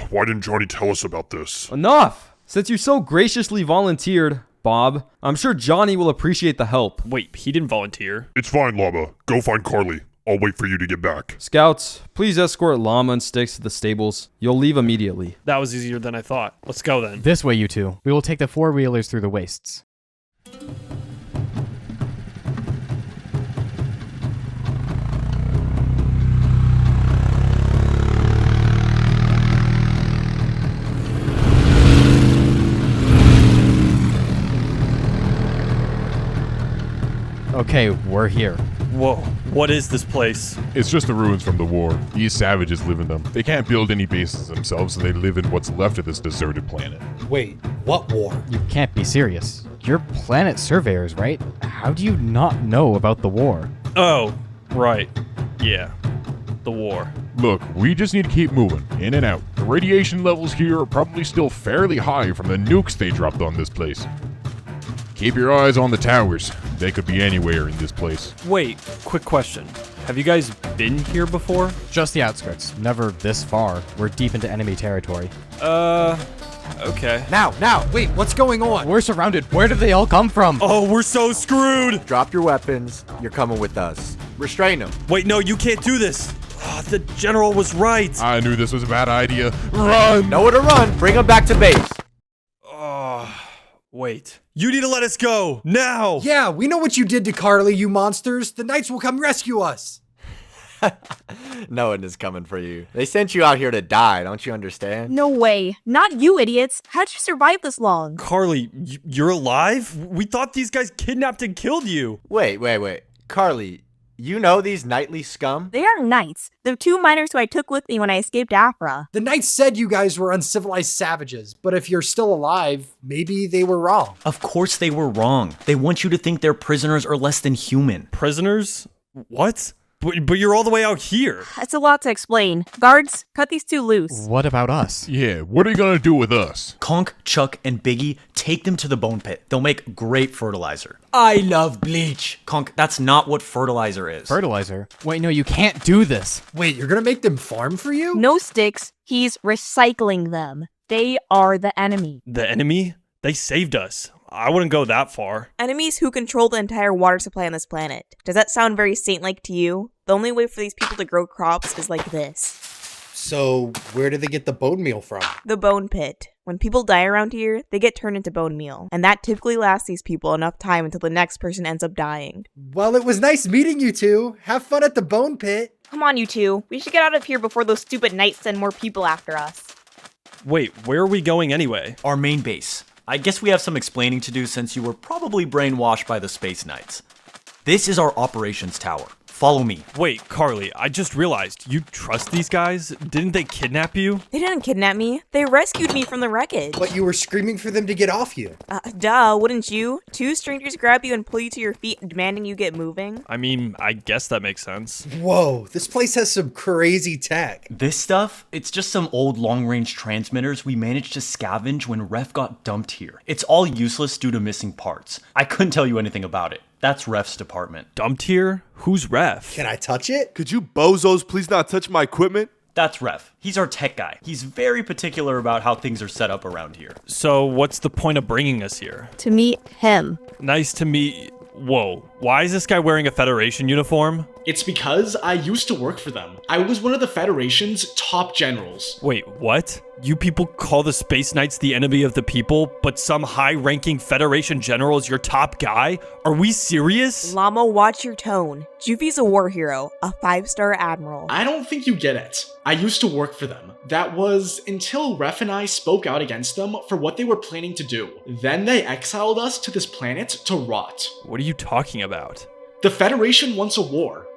Why didn't Johnny tell us about this? Enough! Since you so graciously volunteered, Bob, I'm sure Johnny will appreciate the help. Wait, he didn't volunteer. It's fine, Llama. Go find Carly. I'll wait for you to get back. Scouts, please escort Llama and Sticks to the stables. You'll leave immediately. That was easier than I thought. Let's go then. This way, you two. We will take the 4-wheelers through the wastes. Okay, we're here. Whoa, what is this place? It's just the ruins from the war. These savages live in them. They can't build any bases themselves, so they live in what's left of this deserted planet. Wait, what war? You can't be serious. You're planet surveyors, right? How do you not know about the war? Oh, right. Yeah, the war. Look, we just need to keep moving, in and out. The radiation levels here are probably still fairly high from the nukes they dropped on this place. Keep your eyes on the towers. They could be anywhere in this place. Wait, quick question. Have you guys been here before? Just the outskirts. Never this far. We're deep into enemy territory. Okay. Now! Wait, what's going on? We're surrounded. Where did they all come from? Oh, we're so screwed! Drop your weapons. You're coming with us. Restrain them. Wait, no, you can't do this. Oh, the General was right. I knew this was a bad idea. Run! Nowhere to run. Bring them back to base. Wait. You need to let us go! Now! Yeah, we know what you did to Carly, you monsters. The Knights will come rescue us. No one is coming for you. They sent you out here to die, don't you understand? No way. Not you, idiots. How'd you survive this long? Carly, you're alive? We thought these guys kidnapped and killed you. Wait. Carly, you know these knightly scum? They aren't knights. They're 2 miners who I took with me when I escaped Afra. The knights said you guys were uncivilized savages, but if you're still alive, maybe they were wrong. Of course they were wrong. They want you to think their prisoners are less than human. Prisoners? What? But you're all the way out here. That's a lot to explain. Guards, cut these 2 loose. What about us? Yeah, what are you gonna do with us? Conk, Chuck, and Biggie, take them to the bone pit. They'll make great fertilizer. I love bleach. Conk, that's not what fertilizer is. Fertilizer? Wait, no, you can't do this. Wait, you're gonna make them farm for you? No, Sticks. He's recycling them. They are the enemy. The enemy? They saved us. I wouldn't go that far. Enemies who control the entire water supply on this planet. Does that sound very saint-like to you? The only way for these people to grow crops is like this. So, where do they get the bone meal from? The bone pit. When people die around here, they get turned into bone meal. And that typically lasts these people enough time until the next person ends up dying. Well, it was nice meeting you two. Have fun at the bone pit. Come on, you two. We should get out of here before those stupid knights send more people after us. Wait, where are we going anyway? Our main base. I guess we have some explaining to do since you were probably brainwashed by the Space Knights. This is our operations tower. Follow me. Wait, Carly, I just realized, you trust these guys? Didn't they kidnap you? They didn't kidnap me. They rescued me from the wreckage. But you were screaming for them to get off you. Duh, wouldn't you? 2 strangers grab you and pull you to your feet, demanding you get moving? I mean, I guess that makes sense. Whoa, this place has some crazy tech. This stuff, it's just some old long-range transmitters we managed to scavenge when Ref got dumped here. It's all useless due to missing parts. I couldn't tell you anything about it. That's Ref's department. Dumped here? Who's Ref? Can I touch it? Could you bozos please not touch my equipment? That's Ref. He's our tech guy. He's very particular about how things are set up around here. So what's the point of bringing us here? To meet him. Nice to meet... Whoa, why is this guy wearing a Federation uniform? It's because I used to work for them. I was one of the Federation's top generals. Wait, what? You people call the Space Knights the enemy of the people, but some high-ranking Federation general is your top guy? Are we serious? Llama, watch your tone. Jufy's a war hero, a 5-star admiral. I don't think you get it. I used to work for them. That was until Ref and I spoke out against them for what they were planning to do. Then they exiled us to this planet to rot. What are you talking about? The Federation wants a war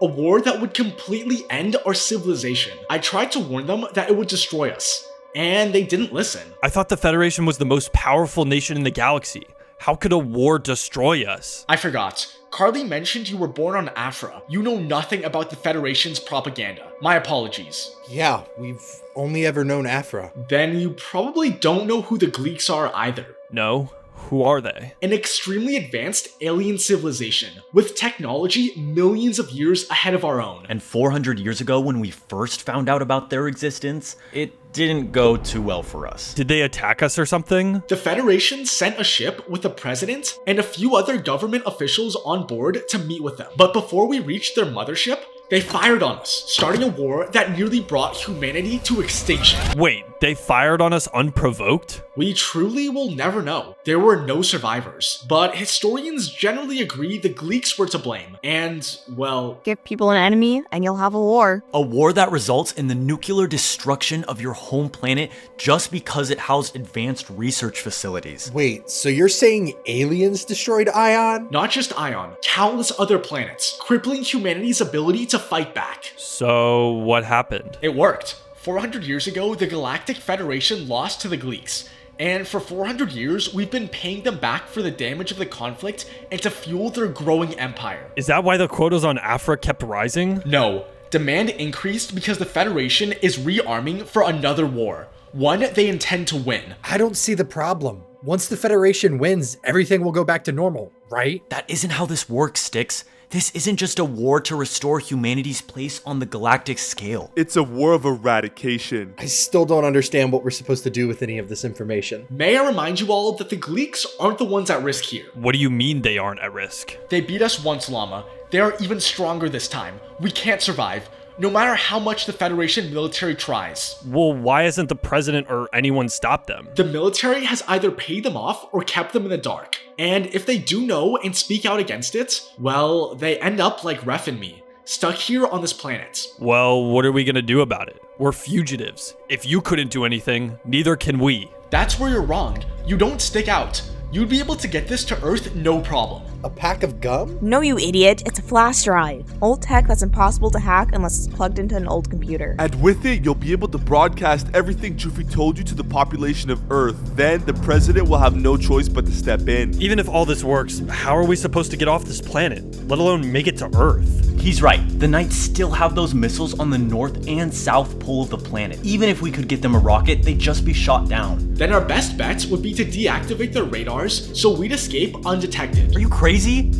that would completely end our civilization. I tried to warn them that it would destroy us, and they didn't listen. I thought the Federation was the most powerful nation in the galaxy. How could a war destroy us? I forgot. Carly mentioned you were born on Afra. You know nothing about the Federation's propaganda. My apologies. Yeah, we've only ever known Afra. Then you probably don't know who the Gleeks are either. No. Who are they? An extremely advanced alien civilization, with technology millions of years ahead of our own. And 400 years ago, when we first found out about their existence, it didn't go too well for us. Did they attack us or something? The Federation sent a ship with the president and a few other government officials on board to meet with them. But before we reached their mothership, they fired on us, starting a war that nearly brought humanity to extinction. Wait, they fired on us unprovoked? We truly will never know. There were no survivors, but historians generally agree the Gleeks were to blame. And, well... Give people an enemy and you'll have a war. A war that results in the nuclear destruction of your home planet just because it housed advanced research facilities. Wait, so you're saying aliens destroyed Ion? Not just Ion, countless other planets, crippling humanity's ability to fight back. So, what happened? It worked. 400 years ago, the Galactic Federation lost to the Gleeks. And for 400 years, we've been paying them back for the damage of the conflict and to fuel their growing empire. Is that why the quotas on Afra kept rising? No. Demand increased because the Federation is rearming for another war. One they intend to win. I don't see the problem. Once the Federation wins, everything will go back to normal, right? That isn't how this works, Sticks. This isn't just a war to restore humanity's place on the galactic scale. It's a war of eradication. I still don't understand what we're supposed to do with any of this information. May I remind you all that the Gleeks aren't the ones at risk here. What do you mean they aren't at risk? They beat us once, Llama. They are even stronger this time. We can't survive, no matter how much the Federation military tries. Well, why hasn't the president or anyone stopped them? The military has either paid them off or kept them in the dark. And if they do know and speak out against it, well, they end up like Ref and me, stuck here on this planet. Well, what are we gonna do about it? We're fugitives. If you couldn't do anything, neither can we. That's where you're wrong. You don't stick out. You'd be able to get this to Earth no problem. A pack of gum? No, you idiot. It's a flash drive. Old tech that's impossible to hack unless it's plugged into an old computer. And with it, you'll be able to broadcast everything Juffy told you to the population of Earth. Then the president will have no choice but to step in. Even if all this works, how are we supposed to get off this planet, let alone make it to Earth? He's right. The Knights still have those missiles on the north and south pole of the planet. Even if we could get them a rocket, they'd just be shot down. Then our best bet would be to deactivate their radars so we'd escape undetected. Are you crazy?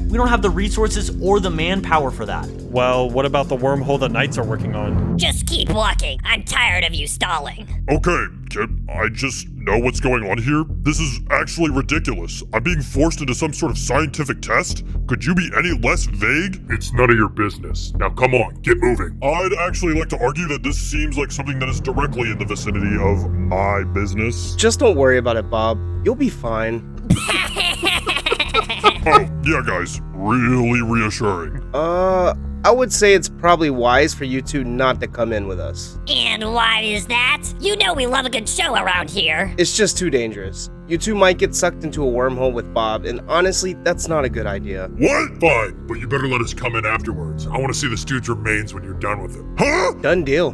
We don't have the resources or the manpower for that. Well, what about the wormhole the Knights are working on? Just keep walking. I'm tired of you stalling. Okay, kid, I just know what's going on here. This is actually ridiculous. I'm being forced into some sort of scientific test? Could you be any less vague? It's none of your business. Now come on, get moving. I'd actually like to argue that this seems like something that is directly in the vicinity of my business. Just don't worry about it, Bob. You'll be fine. Oh, yeah, guys. Really reassuring. I would say it's probably wise for you two not to come in with us. And why is that? You know we love a good show around here. It's just too dangerous. You two might get sucked into a wormhole with Bob, and honestly, that's not a good idea. What? Fine, but you better let us come in afterwards. I want to see this dude's remains when you're done with him. Huh? Done deal.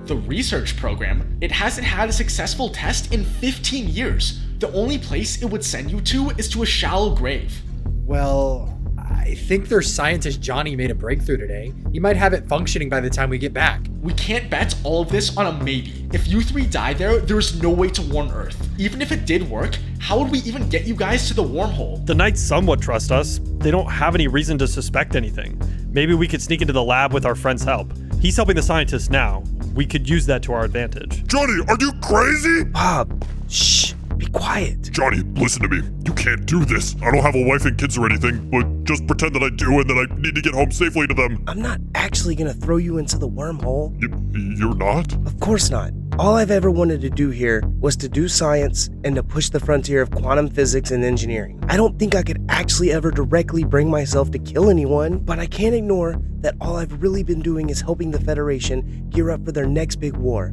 The research program, it hasn't had a successful test in 15 years. The only place it would send you to is to a shallow grave. Well, I think their scientist Johnny made a breakthrough today. He might have it functioning by the time we get back. We can't bet all of this on a maybe. If you three die there's no way to warn Earth. Even if it did work, how would we even get you guys to the wormhole? The Knights somewhat trust us. They don't have any reason to suspect anything. Maybe we could sneak into the lab with our friend's help. He's helping the scientists now. We could use that to our advantage. Johnny, are you crazy? Bob, shh. Be quiet. Johnny, listen to me. You can't do this. I don't have a wife and kids or anything, but just pretend that I do and that I need to get home safely to them. I'm not actually gonna throw you into the wormhole. You're not? Of course not. All I've ever wanted to do here was to do science and to push the frontier of quantum physics and engineering. I don't think I could actually ever directly bring myself to kill anyone, but I can't ignore that all I've really been doing is helping the Federation gear up for their next big war.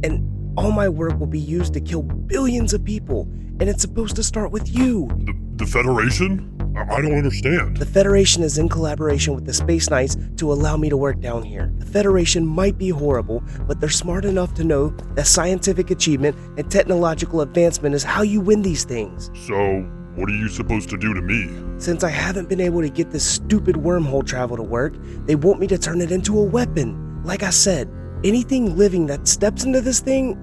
And all my work will be used to kill billions of people, and it's supposed to start with you. The Federation? I don't understand. The Federation is in collaboration with the Space Knights to allow me to work down here. The Federation might be horrible, but they're smart enough to know that scientific achievement and technological advancement is how you win these things. So, what are you supposed to do to me? Since I haven't been able to get this stupid wormhole travel to work, they want me to turn it into a weapon. Like I said, anything living that steps into this thing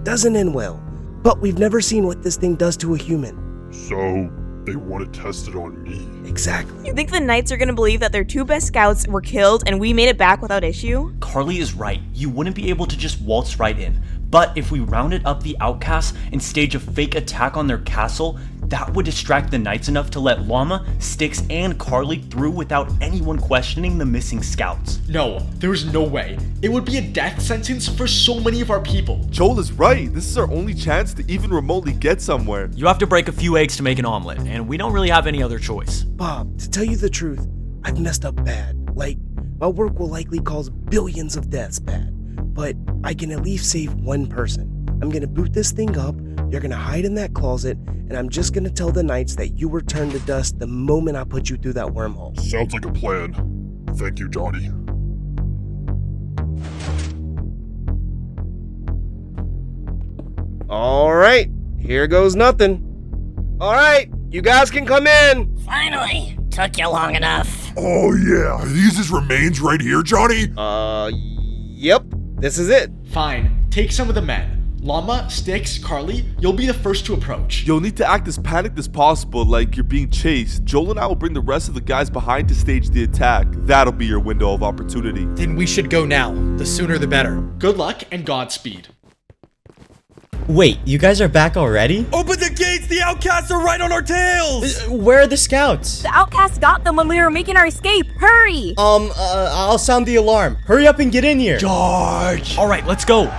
doesn't end well. But we've never seen what this thing does to a human. So, they want to test it on me. Exactly. You think the Knights are gonna believe that their two best scouts were killed and we made it back without issue? Carly is right. You wouldn't be able to just waltz right in. But if we rounded up the Outcasts and stage a fake attack on their castle, that would distract the Knights enough to let Llama, Sticks, and Carly through without anyone questioning the missing scouts. No, there's no way. It would be a death sentence for so many of our people. Joel is right. This is our only chance to even remotely get somewhere. You have to break a few eggs to make an omelet, and we don't really have any other choice. Bob, to tell you the truth, I've messed up bad. Like, my work will likely cause billions of deaths bad, but I can at least save one person. I'm gonna boot this thing up, you're gonna hide in that closet, and I'm just gonna tell the Knights that you were turned to dust the moment I put you through that wormhole. Sounds like a plan. Thank you, Johnny. Alright, here goes nothing. Alright, you guys can come in. Finally, took you long enough. Oh yeah, are these his remains right here, Johnny? Yep, this is it. Fine, take some of the men. Llama, Sticks, Carly, you'll be the first to approach. You'll need to act as panicked as possible, like you're being chased. Joel and I will bring the rest of the guys behind to stage the attack. That'll be your window of opportunity. Then we should go now. The sooner the better. Good luck and Godspeed. Wait, you guys are back already? Open the gates! The Outcasts are right on our tails! Where are the scouts? The Outcasts got them when we were making our escape. Hurry! I'll sound the alarm. Hurry up and get in here. George! Alright, let's go.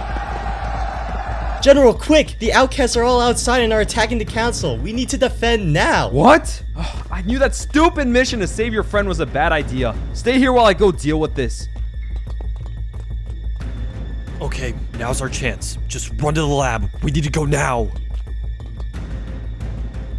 General, quick! The outcasts are all outside and are attacking the council. We need to defend now. What? Oh, I knew that stupid mission to save your friend was a bad idea. Stay here while I go deal with this. Okay, now's our chance. Just run to the lab. We need to go now.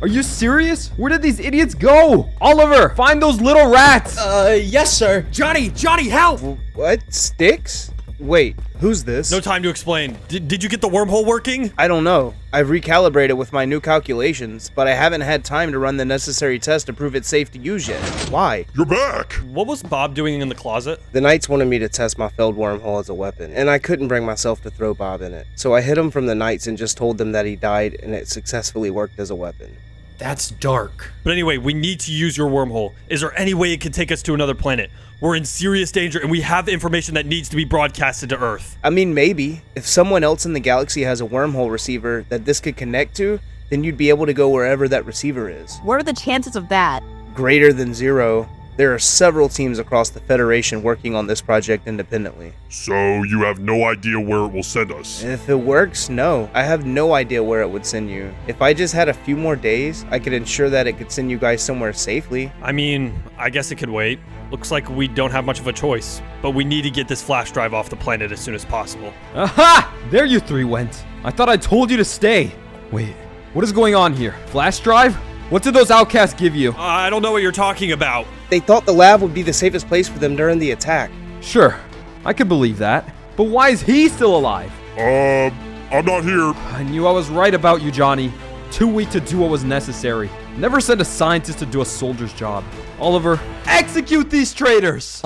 Are you serious? Where did these idiots go? Oliver, find those little rats! Yes, sir. Johnny, help! What? Sticks? Wait, who's this? No time to explain. Did you get the wormhole working? I don't know. I've recalibrated with my new calculations, but I haven't had time to run the necessary test to prove it's safe to use yet. Why? You're back! What was Bob doing in the closet? The Knights wanted me to test my failed wormhole as a weapon, and I couldn't bring myself to throw Bob in it. So I hid him from the Knights and just told them that he died and it successfully worked as a weapon. That's dark. But anyway, we need to use your wormhole. Is there any way it can take us to another planet? We're in serious danger and we have information that needs to be broadcasted to Earth. I mean, maybe. If someone else in the galaxy has a wormhole receiver that this could connect to, then you'd be able to go wherever that receiver is. What are the chances of that? Greater than 0. There are several teams across the Federation working on this project independently. So you have no idea where it will send us? If it works, no. I have no idea where it would send you. If I just had a few more days, I could ensure that it could send you guys somewhere safely. I mean, I guess it could wait. Looks like we don't have much of a choice, but we need to get this flash drive off the planet as soon as possible. Aha! There you three went. I thought I told you to stay. Wait, what is going on here? Flash drive? What did those outcasts give you? I don't know what you're talking about. They thought the lab would be the safest place for them during the attack. Sure, I could believe that. But why is he still alive? I'm not here. I knew I was right about you, Johnny. Too weak to do what was necessary. Never send a scientist to do a soldier's job. Oliver, execute these traitors!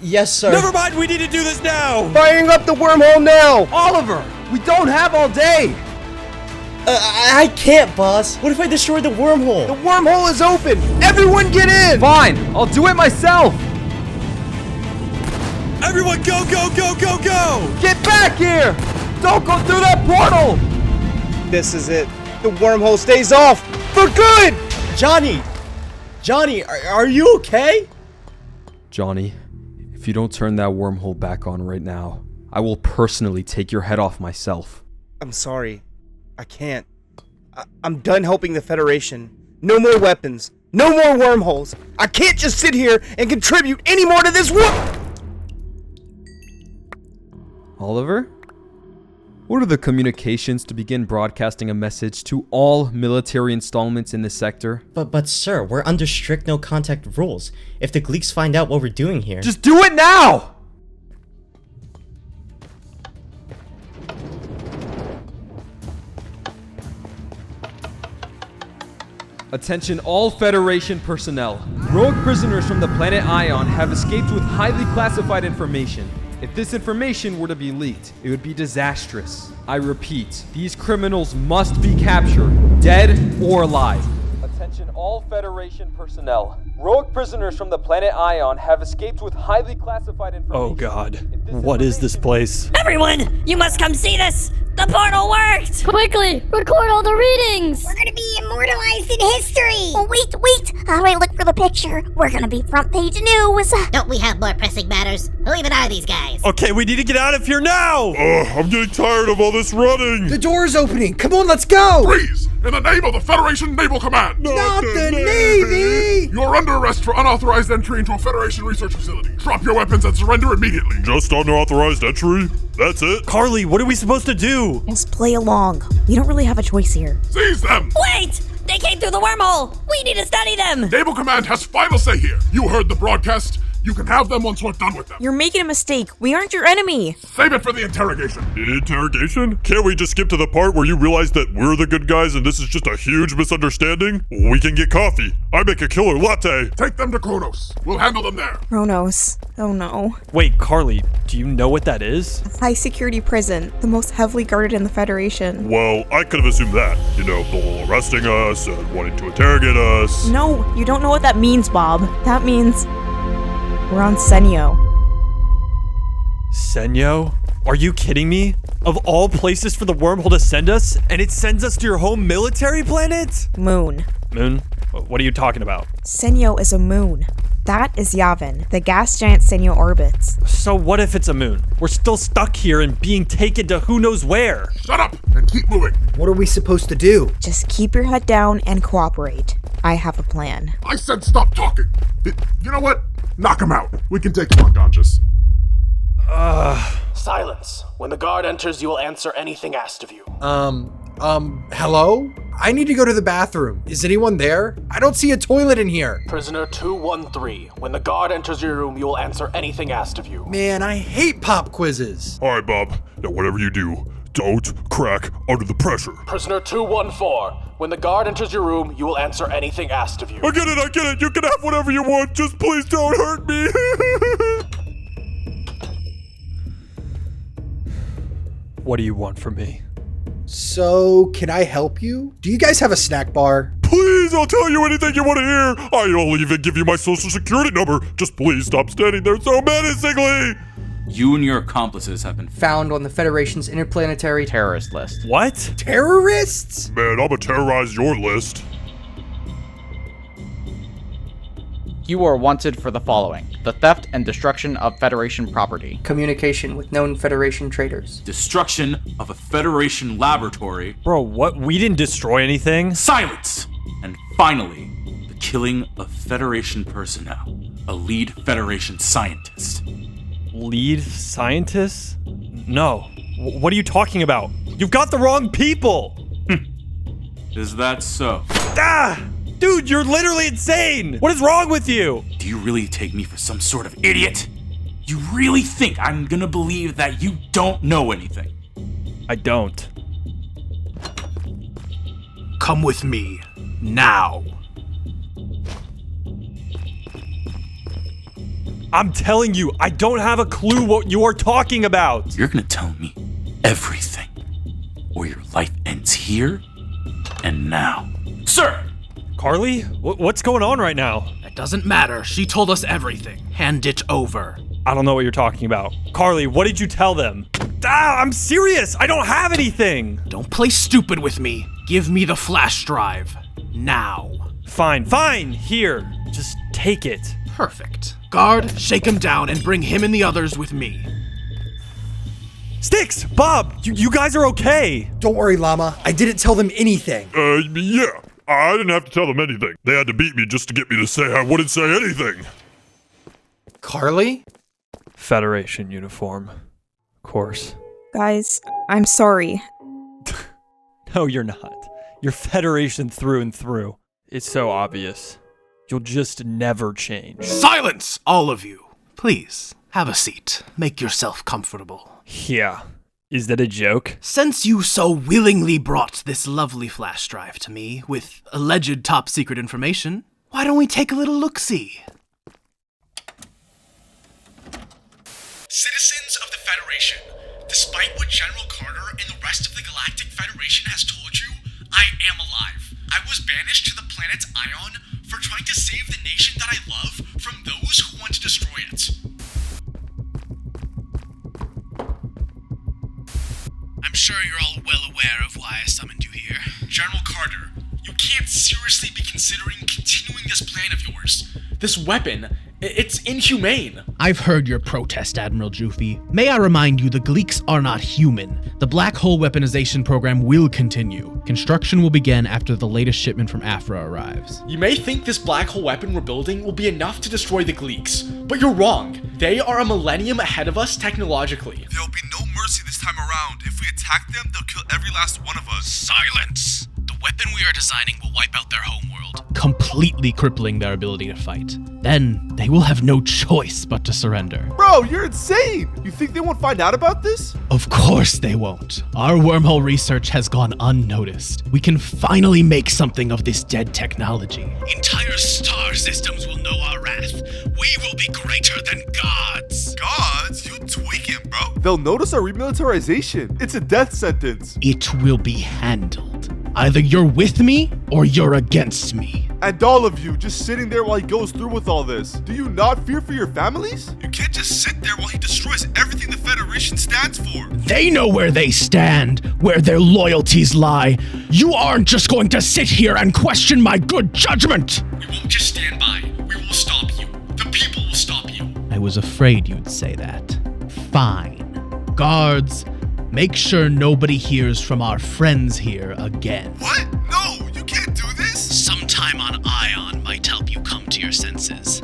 Yes, sir. Never mind, we need to do this now! Firing up the wormhole now! Oliver, we don't have all day! I can't, boss. What if I destroy the wormhole? The wormhole is open! Everyone get in! Fine, I'll do it myself! Everyone go, go, go, go, go! Get back here! Don't go through that portal! This is it. The wormhole stays off! For good! Johnny, are you okay? Johnny, if you don't turn that wormhole back on right now, I will personally take your head off myself. I'm sorry. I can't. I'm done helping the Federation. No more weapons. No more wormholes. I can't just sit here and contribute any more to this war. Oliver? What are the communications to begin broadcasting a message to all military installments in this sector? But sir, we're under strict no contact rules. If the Gleeks find out what we're doing here... Just do it now! Attention all Federation personnel. Rogue prisoners from the planet Ion have escaped with highly classified information. If this information were to be leaked, it would be disastrous. I repeat, these criminals must be captured, dead or alive. Attention all Federation personnel. Rogue prisoners from the planet Ion have escaped with highly classified information. Oh god, what is this place? Everyone, you must come see this! The portal worked! Quickly, record all the readings! We're gonna be immortalized in history! Oh, wait! How do I look for the picture? We're gonna be front page news! Don't we have more pressing matters? Who even are these guys? Okay, we need to get out of here now! I'm getting tired of all this running! The door's opening! Come on, let's go! Freeze! In the name of the Federation Naval Command! Not the Navy! You're under arrest for unauthorized entry into a Federation research facility. Drop your weapons and surrender immediately. Just unauthorized entry? That's it? Carly, what are we supposed to do? Just play along. We don't really have a choice here. Seize them! Wait! They came through the wormhole! We need to study them! Naval Command has final say here. You heard the broadcast. You can have them once we're done with them. You're making a mistake. We aren't your enemy. Save it for the interrogation. Interrogation? Can't we just skip to the part where you realize that we're the good guys and this is just a huge misunderstanding? We can get coffee. I make a killer latte. Take them to Kronos. We'll handle them there. Kronos. Oh no. Wait, Carly, do you know what that is? A high security prison, the most heavily guarded in the Federation. Well, I could have assumed that. You know, the whole arresting us and wanting to interrogate us. No, you don't know what that means, Bob. That means we're on Seno. Seno? Are you kidding me? Of all places for the wormhole to send us, and it sends us to your home military planet? Moon. Moon? What are you talking about? Seno is a moon. That is Yavin, the gas giant Seno orbits. So what if it's a moon? We're still stuck here and being taken to who knows where. Shut up and keep moving. What are we supposed to do? Just keep your head down and cooperate. I have a plan. I said stop talking. You know what? Knock him out. We can take him unconscious. Silence. When the guard enters, you will answer anything asked of you. Hello? I need to go to the bathroom. Is anyone there? I don't see a toilet in here. Prisoner 213. When the guard enters your room, you will answer anything asked of you. Man, I hate pop quizzes. All right, Bob. Now, whatever you do, don't crack under the pressure. Prisoner 214. When the guard enters your room, you will answer anything asked of you. I get it. You can have whatever you want. Just please don't hurt me. What do you want from me? So, can I help you? Do you guys have a snack bar? Please, I'll tell you anything you want to hear. I'll even give you my social security number. Just please stop standing there so menacingly. You and your accomplices have been found on the Federation's interplanetary terrorist list. What? Terrorists? Man, I'ma terrorize your list. You are wanted for the following: the theft and destruction of Federation property, communication with known Federation traitors, destruction of a Federation laboratory. Bro, what? We didn't destroy anything. Silence! And finally, the killing of Federation personnel, a lead Federation scientist. Lead scientist? No. What are you talking about? You've got the wrong people! Is that so? Ah! Dude, you're literally insane! What is wrong with you? Do you really take me for some sort of idiot? You really think I'm gonna believe that you don't know anything? I don't. Come with me, now. I'm telling you, I don't have a clue what you are talking about! You're gonna tell me everything, or your life ends here and now. Sir! Carly? What's going on right now? It doesn't matter. She told us everything. Hand it over. I don't know what you're talking about. Carly, what did you tell them? I'm serious! I don't have anything! Don't play stupid with me. Give me the flash drive. Now. Fine. Here. Just take it. Perfect. Guard, shake him down and bring him and the others with me. Sticks! Bob! You guys are okay! Don't worry, Llama. I didn't tell them anything. Yeah. I didn't have to tell them anything. They had to beat me just to get me to say I wouldn't say anything. Carly? Federation uniform. Of course. Guys, I'm sorry. No, you're not. You're Federation through and through. It's so obvious. You'll just never change. Silence, all of you. Please, have a seat. Make yourself comfortable. Yeah. Is that a joke? Since you so willingly brought this lovely flash drive to me with alleged top secret information, why don't we take a little look-see? Citizens of the Federation, despite what General Carter and the rest of the Galactic Federation has told you, I am alive. I was banished to the planet Ion for trying to save the nation that I love from those who want to destroy it. I'm sure you're all well aware of why I summoned you here. General Carter, you can't seriously be considering continuing this plan of yours. This weapon, it's inhumane. I've heard your protest, Admiral Jufy. May I remind you, the Gleeks are not human. The black hole weaponization program will continue. Construction will begin after the latest shipment from Afra arrives. You may think this black hole weapon we're building will be enough to destroy the Gleeks, but you're wrong. They are a millennium ahead of us technologically. There'll be no mercy this time around. If we attack them, they'll kill every last one of us. Silence! The weapon we are designing will wipe out their homeworld, completely crippling their ability to fight. Then, they will have no choice but to surrender. Bro, you're insane! You think they won't find out about this? Of course they won't. Our wormhole research has gone unnoticed. We can finally make something of this dead technology. Entire star systems will know our wrath. We will be greater than gods. Gods? You tweaking, bro. They'll notice our remilitarization. It's a death sentence. It will be handled. Either you're with me or you're against me. And all of you just sitting there while he goes through with all this. Do you not fear for your families? You can't just sit there while he destroys everything the Federation stands for. They know where they stand, where their loyalties lie. You aren't just going to sit here and question my good judgment. We won't just stand by. We will stop you. The people will stop you. I was afraid you'd say that. Fine. Guards, Make sure nobody hears from our friends here again. What? No, you can't do this! Sometime on Ion might help you come to your senses.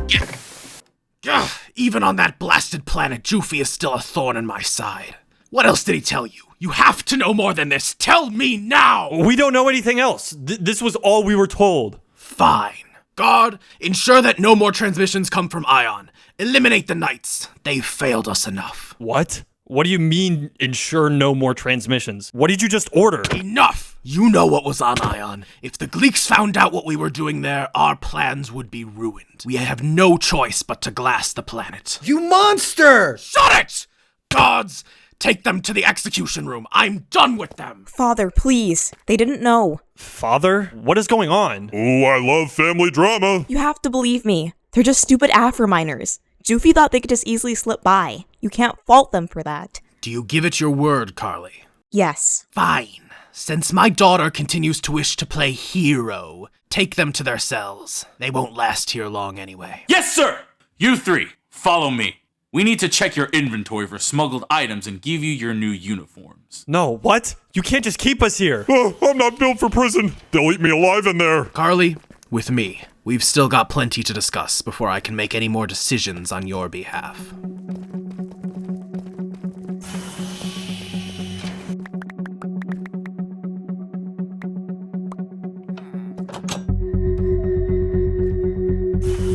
Ugh, even on that blasted planet, Joofy is still a thorn in my side. What else did he tell you? You have to know more than this. Tell me now! We don't know anything else. This was all we were told. Fine. God, ensure that no more transmissions come from Ion. Eliminate the Knights. They've failed us enough. What? What do you mean, ensure no more transmissions? What did you just order? Enough! You know what was on Ion. If the Gleeks found out what we were doing there, our plans would be ruined. We have no choice but to glass the planet. You monster! Shut it! Gods, take them to the execution room. I'm done with them. Father, please. They didn't know. Father? What is going on? Oh, I love family drama. You have to believe me. They're just stupid Afro miners. Joofy thought they could just easily slip by. You can't fault them for that. Do you give it your word, Carly? Yes. Fine. Since my daughter continues to wish to play hero, take them to their cells. They won't last here long anyway. Yes, sir! You three, follow me. We need to check your inventory for smuggled items and give you your new uniforms. No, what? You can't just keep us here. Oh, I'm not built for prison. They'll eat me alive in there. Carly, with me. We've still got plenty to discuss before I can make any more decisions on your behalf.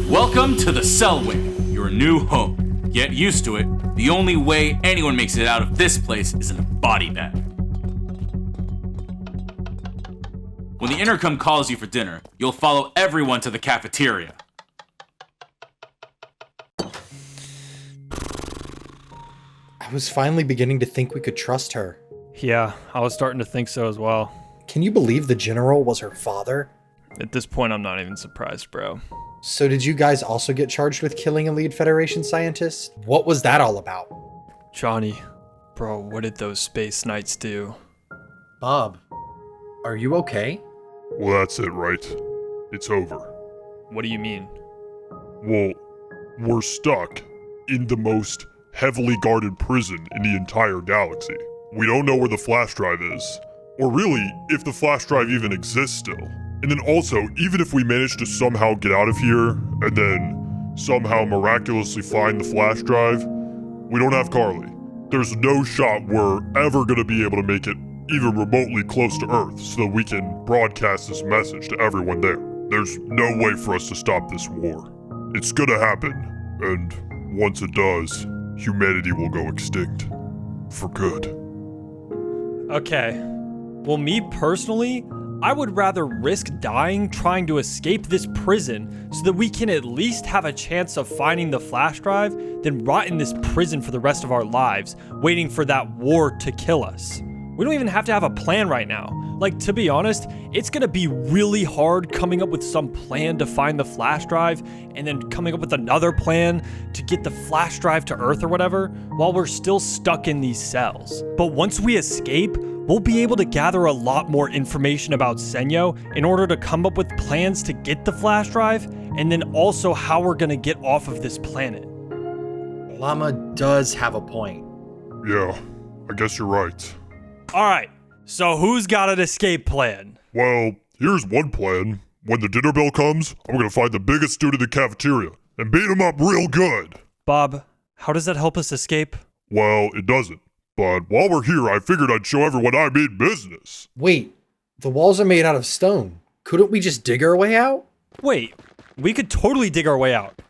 Welcome to the Cell Wing, your new home. Get used to it. The only way anyone makes it out of this place is in a body bag. When the intercom calls you for dinner, you'll follow everyone to the cafeteria. I was finally beginning to think we could trust her. Yeah, I was starting to think so as well. Can you believe the general was her father? At this point, I'm not even surprised, bro. So did you guys also get charged with killing a lead Federation scientist? What was that all about? Johnny, bro, what did those Space Knights do? Bob, are you okay? Well, that's it, right? It's over. What do you mean? Well, we're stuck in the most heavily guarded prison in the entire galaxy. We don't know where the flash drive is, or really, if the flash drive even exists still. And then also, even if we manage to somehow get out of here, and then somehow miraculously find the flash drive, we don't have Carly. There's no shot we're ever gonna be able to make it even remotely close to Earth so that we can broadcast this message to everyone there. There's no way for us to stop this war. It's gonna happen, and once it does, humanity will go extinct. For good. Okay. Well, me personally, I would rather risk dying trying to escape this prison so that we can at least have a chance of finding the flash drive than rot in this prison for the rest of our lives, waiting for that war to kill us. We don't even have to have a plan right now. Like, to be honest, it's gonna be really hard coming up with some plan to find the flash drive and then coming up with another plan to get the flash drive to Earth or whatever while we're still stuck in these cells. But once we escape, we'll be able to gather a lot more information about Seno in order to come up with plans to get the flash drive and then also how we're gonna get off of this planet. Llama does have a point. Yeah, I guess you're right. Alright, so who's got an escape plan? Well, here's one plan. When the dinner bell comes, I'm gonna find the biggest dude in the cafeteria and beat him up real good. Bob, how does that help us escape? Well, it doesn't. But while we're here, I figured I'd show everyone I mean business. Wait, the walls are made out of stone. Couldn't we just dig our way out? Wait, we could totally dig our way out.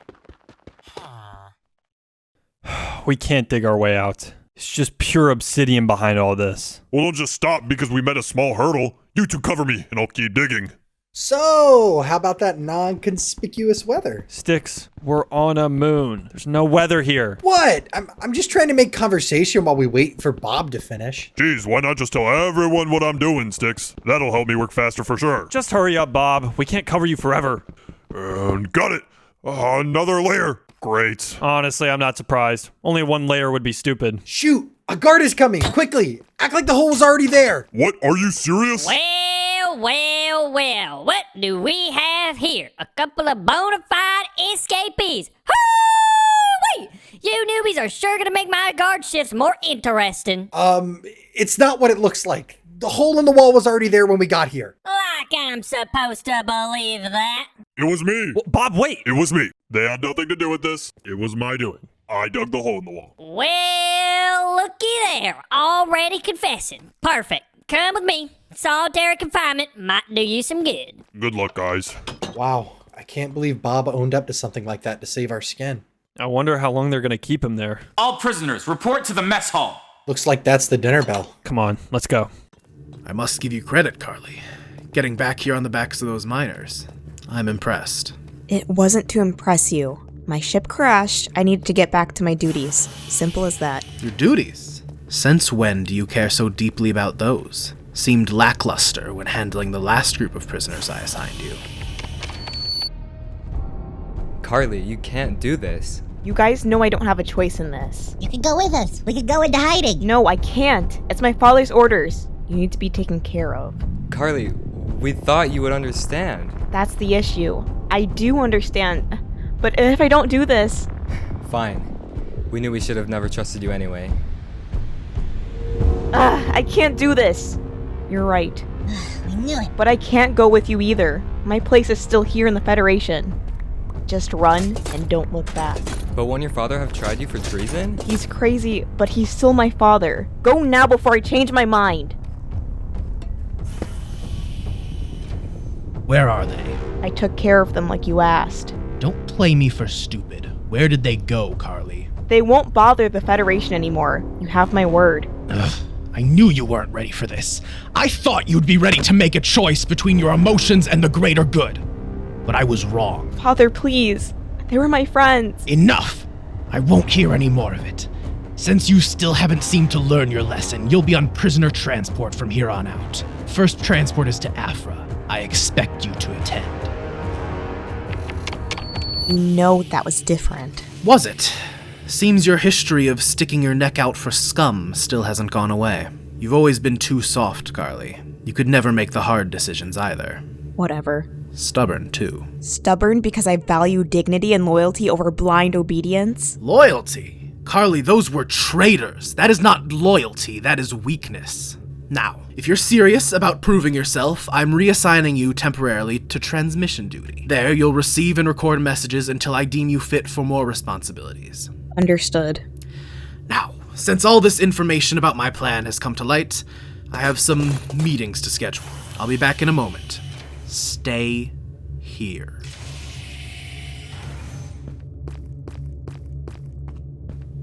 We can't dig our way out. It's just pure obsidian behind all this. Well, don't just stop because we met a small hurdle. You two cover me and I'll keep digging. So, how about that non-conspicuous weather? Sticks, we're on a moon. There's no weather here. What? I'm just trying to make conversation while we wait for Bob to finish. Geez, why not just tell everyone what I'm doing, Sticks? That'll help me work faster for sure. Just hurry up, Bob. We can't cover you forever. Got it. Another layer. Great. Honestly, I'm not surprised. Only one layer would be stupid. Shoot! A guard is coming! Quickly! Act like the hole's already there! What? Are you serious? Well, what do we have here? A couple of bona fide escapees. Hoo-wee! You newbies are sure gonna make my guard shifts more interesting. It's not what it looks like. The hole in the wall was already there when we got here. Like I'm supposed to believe that. It was me. Well, Bob, wait. It was me. They had nothing to do with this. It was my doing. I dug the hole in the wall. Well, looky there. Already confessing. Perfect. Come with me. Solitary confinement might do you some good. Good luck, guys. Wow, I can't believe Bob owned up to something like that to save our skin. I wonder how long they're gonna keep him there. All prisoners, report to the mess hall. Looks like that's the dinner bell. Come on, let's go. I must give you credit, Carly. Getting back here on the backs of those miners. I'm impressed. It wasn't to impress you. My ship crashed. I needed to get back to my duties. Simple as that. Your duties? Since when do you care so deeply about those? Seemed lackluster when handling the last group of prisoners I assigned you. Carly, you can't do this. You guys know I don't have a choice in this. You can go with us. We could go into hiding. No, I can't. It's my father's orders. You need to be taken care of. Carly, we thought you would understand. That's the issue. I do understand. But if I don't do this... Fine. We knew we should have never trusted you anyway. I can't do this. You're right. We knew it. But I can't go with you either. My place is still here in the Federation. Just run and don't look back. But won't your father have tried you for treason? He's crazy, but he's still my father. Go now before I change my mind. Where are they? I took care of them like you asked. Don't play me for stupid. Where did they go, Carly? They won't bother the Federation anymore. You have my word. Ugh, I knew you weren't ready for this. I thought you'd be ready to make a choice between your emotions and the greater good. But I was wrong. Father, please. They were my friends. Enough! I won't hear any more of it. Since you still haven't seemed to learn your lesson, you'll be on prisoner transport from here on out. First transport is to Afra. I expect you to attend. You know that was different. Was it? Seems your history of sticking your neck out for scum still hasn't gone away. You've always been too soft, Carly. You could never make the hard decisions either. Whatever. Stubborn, too. Stubborn because I value dignity and loyalty over blind obedience? Loyalty? Carly, those were traitors. That is not loyalty, that is weakness. Now, if you're serious about proving yourself, I'm reassigning you temporarily to transmission duty. There, you'll receive and record messages until I deem you fit for more responsibilities. Understood. Now, since all this information about my plan has come to light, I have some meetings to schedule. I'll be back in a moment. Stay here.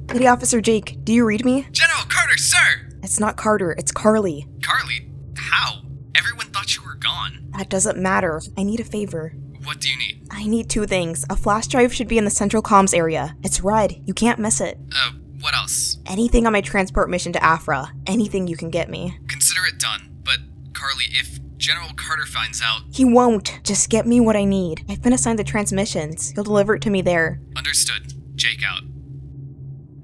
Petty Officer Jake, do you read me? General Carter, sir! It's not Carter, it's Carly. Carly? How? Everyone thought you were gone. That doesn't matter. I need a favor. What do you need? I need two things. A flash drive should be in the central comms area. It's red. You can't miss it. What else? Anything on my transport mission to Afra. Anything you can get me. Consider it done, but Carly, if General Carter finds out... He won't. Just get me what I need. I've been assigned the transmissions. He'll deliver it to me there. Understood. Jake out.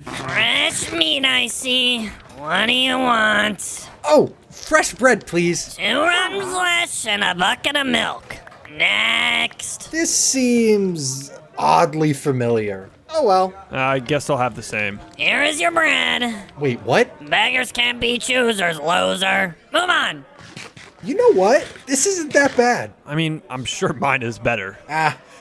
Fresh meat, I see. What do you want? Oh, fresh bread, please. 2 rotten flesh and a bucket of milk. Next. This seems oddly familiar. Oh well. I guess I'll have the same. Here is your bread. Wait, what? Beggars can't be choosers, loser. Move on. You know what? This isn't that bad. I mean, I'm sure mine is better.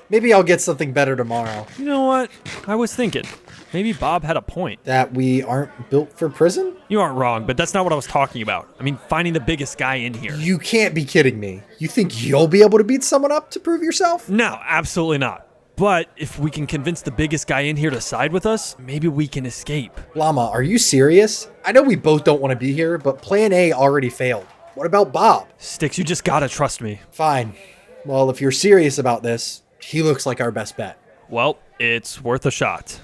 Maybe I'll get something better tomorrow. You know what? I was thinking. Maybe Bob had a point. That we aren't built for prison? You aren't wrong, but that's not what I was talking about. I mean, finding the biggest guy in here. You can't be kidding me. You think you'll be able to beat someone up to prove yourself? No, absolutely not. But if we can convince the biggest guy in here to side with us, maybe we can escape. Llama, are you serious? I know we both don't want to be here, but plan A already failed. What about Bob? Sticks, you just gotta trust me. Fine. Well, if you're serious about this, he looks like our best bet. Well, it's worth a shot.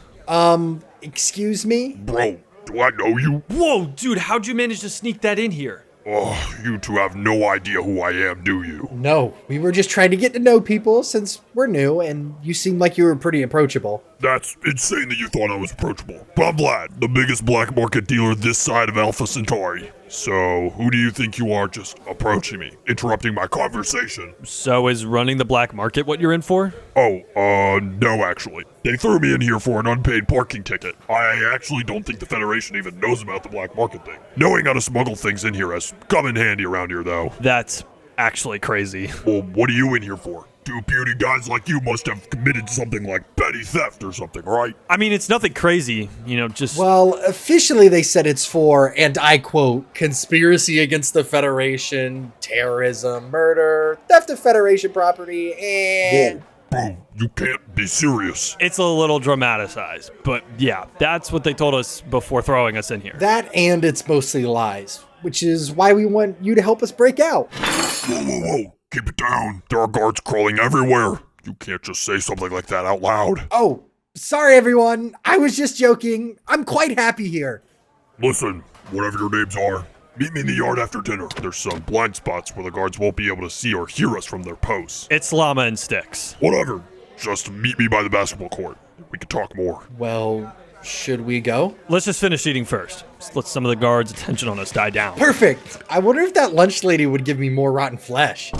Excuse me? Bro, do I know you? Whoa, dude, how'd you manage to sneak that in here? Oh, you two have no idea who I am, do you? No, we were just trying to get to know people since we're new, and you seemed like you were pretty approachable. That's insane that you thought I was approachable. But I'm glad. The biggest black market dealer this side of Alpha Centauri. So, who do you think you are just approaching me, interrupting my conversation? So is running the black market what you're in for? No actually. They threw me in here for an unpaid parking ticket. I actually don't think the Federation even knows about the black market thing. Knowing how to smuggle things in here has come in handy around here though. That's actually crazy. Well, what are you in here for? Two puny guys like you must have committed something like petty theft or something, right? I mean, it's nothing crazy, just... Well, officially they said it's for, and I quote, conspiracy against the Federation, terrorism, murder, theft of Federation property, and... Whoa, bro, you can't be serious. It's a little dramatized, but yeah, that's what they told us before throwing us in here. That and it's mostly lies, which is why we want you to help us break out. Whoa. Keep it down. There are guards crawling everywhere. You can't just say something like that out loud. Oh, sorry everyone. I was just joking. I'm quite happy here. Listen, whatever your names are, meet me in the yard after dinner. There's some blind spots where the guards won't be able to see or hear us from their posts. It's Llama and Sticks. Whatever. Just meet me by the basketball court. We can talk more. Well, should we go? Let's just finish eating first. Just let some of the guards' attention on us die down. Perfect. I wonder if that lunch lady would give me more rotten flesh.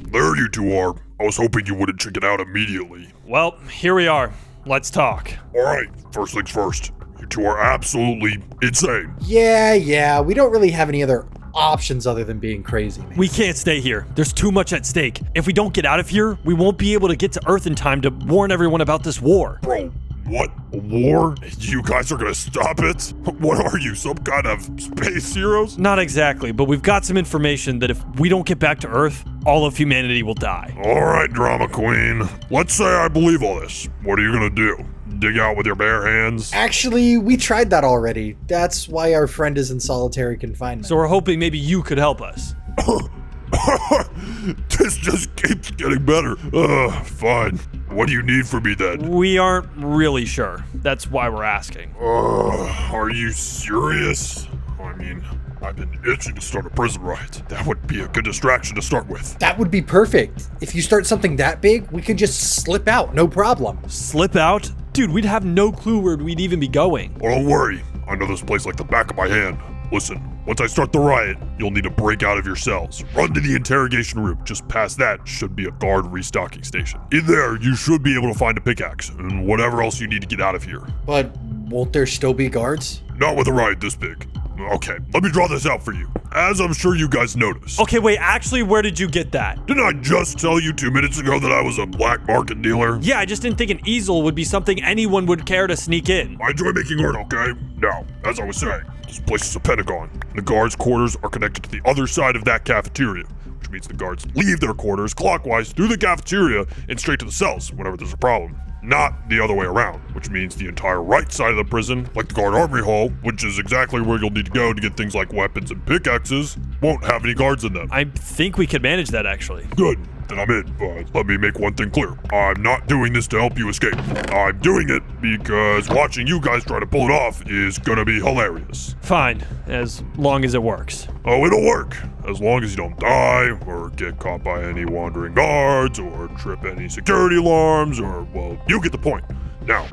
There you two are. I was hoping you wouldn't check it out immediately. Well, here we are. Let's talk. Alright, first things first. You two are absolutely insane. Yeah. We don't really have any other options other than being crazy, man. We can't stay here. There's too much at stake. If we don't get out of here, we won't be able to get to Earth in time to warn everyone about this war. Bro, what? A war? You guys are gonna stop it? What are you, some kind of space heroes? Not exactly, but we've got some information that if we don't get back to Earth, all of humanity will die. Alright, drama queen. Let's say I believe all this. What are you gonna do? Dig out with your bare hands? Actually, we tried that already. That's why our friend is in solitary confinement. So we're hoping maybe you could help us. This just keeps getting better. Fine. What do you need from me then? We aren't really sure. That's why we're asking. Are you serious? I mean, I've been itching to start a prison riot. That would be a good distraction to start with. That would be perfect. If you start something that big, we can just slip out, no problem. Slip out? Dude, we'd have no clue where we'd even be going. Well, don't worry. I know this place like the back of my hand. Listen, once I start the riot, you'll need to break out of your cells. Run to the interrogation room. Just past that should be a guard restocking station. In there, you should be able to find a pickaxe and whatever else you need to get out of here. But won't there still be guards? Not with a riot this big. Okay, let me draw this out for you. As I'm sure you guys noticed. Okay, wait, actually, where did you get that? Didn't I just tell you 2 minutes ago that I was a black market dealer? Yeah, I just didn't think an easel would be something anyone would care to sneak in. I enjoy making art, okay? Now, as I was saying, this place is a pentagon. The guards' quarters are connected to the other side of that cafeteria, which means the guards leave their quarters clockwise through the cafeteria and straight to the cells whenever there's a problem. Not the other way around, which means the entire right side of the prison, like the guard armory hall, which is exactly where you'll need to go to get things like weapons and pickaxes, won't have any guards in them. I think we could manage that, actually. Good. Then I'm in, but let me make one thing clear. I'm not doing this to help you escape. I'm doing it because watching you guys try to pull it off is gonna be hilarious. Fine, as long as it works. Oh, it'll work. As long as you don't die, or get caught by any wandering guards, or trip any security alarms, or, well, you get the point. Now,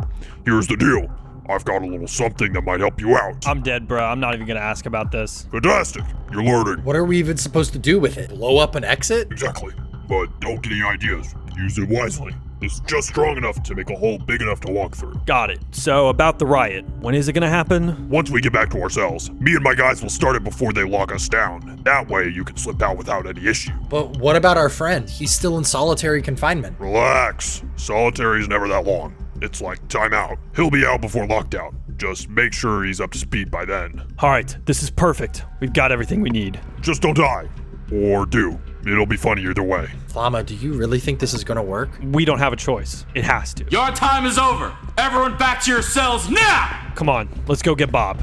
here's the deal. I've got a little something that might help you out. I'm dead, bro. I'm not even gonna ask about this. Fantastic. You're learning. What are we even supposed to do with it? Blow up an exit? Exactly. But don't get any ideas. Use it wisely. It's just strong enough to make a hole big enough to walk through. Got it. So, about the riot. When is it gonna happen? Once we get back to our cells. Me and my guys will start it before they lock us down. That way, you can slip out without any issue. But what about our friend? He's still in solitary confinement. Relax. Solitary is never that long. It's like timeout. He'll be out before lockdown. Just make sure he's up to speed by then. Alright, this is perfect. We've got everything we need. Just don't die. Or do. It'll be funny either way. Llama, do you really think this is gonna work? We don't have a choice. It has to. Your time is over. Everyone back to your cells now! Come on, let's go get Bob.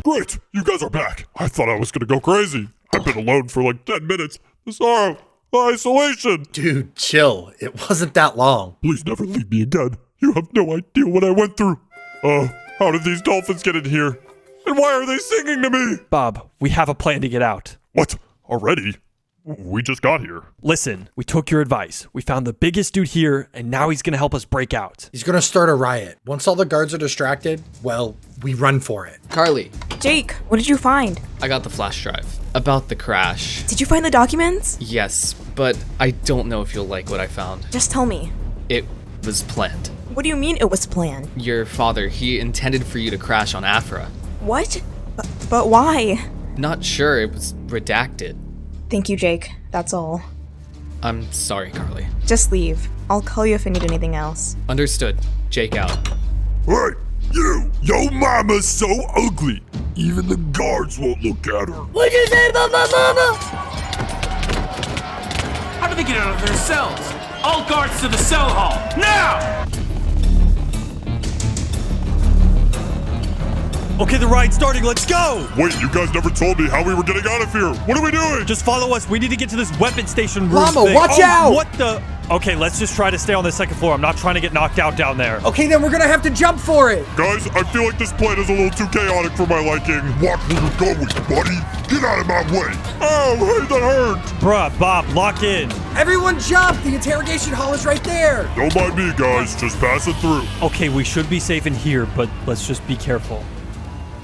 Great, you guys are back. I thought I was gonna go crazy. I've been alone for like 10 minutes. The sorrow, the isolation. Dude, chill. It wasn't that long. Please never leave me again. You have no idea what I went through. How did these dolphins get in here? And why are they singing to me? Bob, we have a plan to get out. What? Already? We just got here. Listen, we took your advice. We found the biggest dude here, and now he's gonna help us break out. He's gonna start a riot. Once all the guards are distracted, well, we run for it. Carly, Jake, what did you find? I got the flash drive. About the crash. Did you find the documents? Yes, but I don't know if you'll like what I found. Just tell me. It was planned. What do you mean it was planned? Your father, he intended for you to crash on Afra. What? But why? Not sure, it was redacted. Thank you, Jake. That's all. I'm sorry, Carly. Just leave. I'll call you if I need anything else. Understood. Jake out. Hey, you! Yo mama's so ugly! Even the guards won't look at her. What'd you say about my mama? How do they get out of their cells? All guards to the cell hall, now! Okay, the ride's starting, let's go! Wait, you guys never told me how we were getting out of here. What are we doing? Just follow us, we need to get to this weapon station room Llama, thing. watch out! What the? Okay, let's just try to stay on the second floor. I'm not trying to get knocked out down there. Okay, then we're gonna have to jump for it. Guys, I feel like this plan is a little too chaotic for my liking. Watch where you're going, buddy. Get out of my way. Oh, hey, that hurt. Bruh, Bob, lock in. Everyone jump! The interrogation hall is right there. Don't mind me, guys. Just pass it through. Okay, we should be safe in here, but let's just be careful.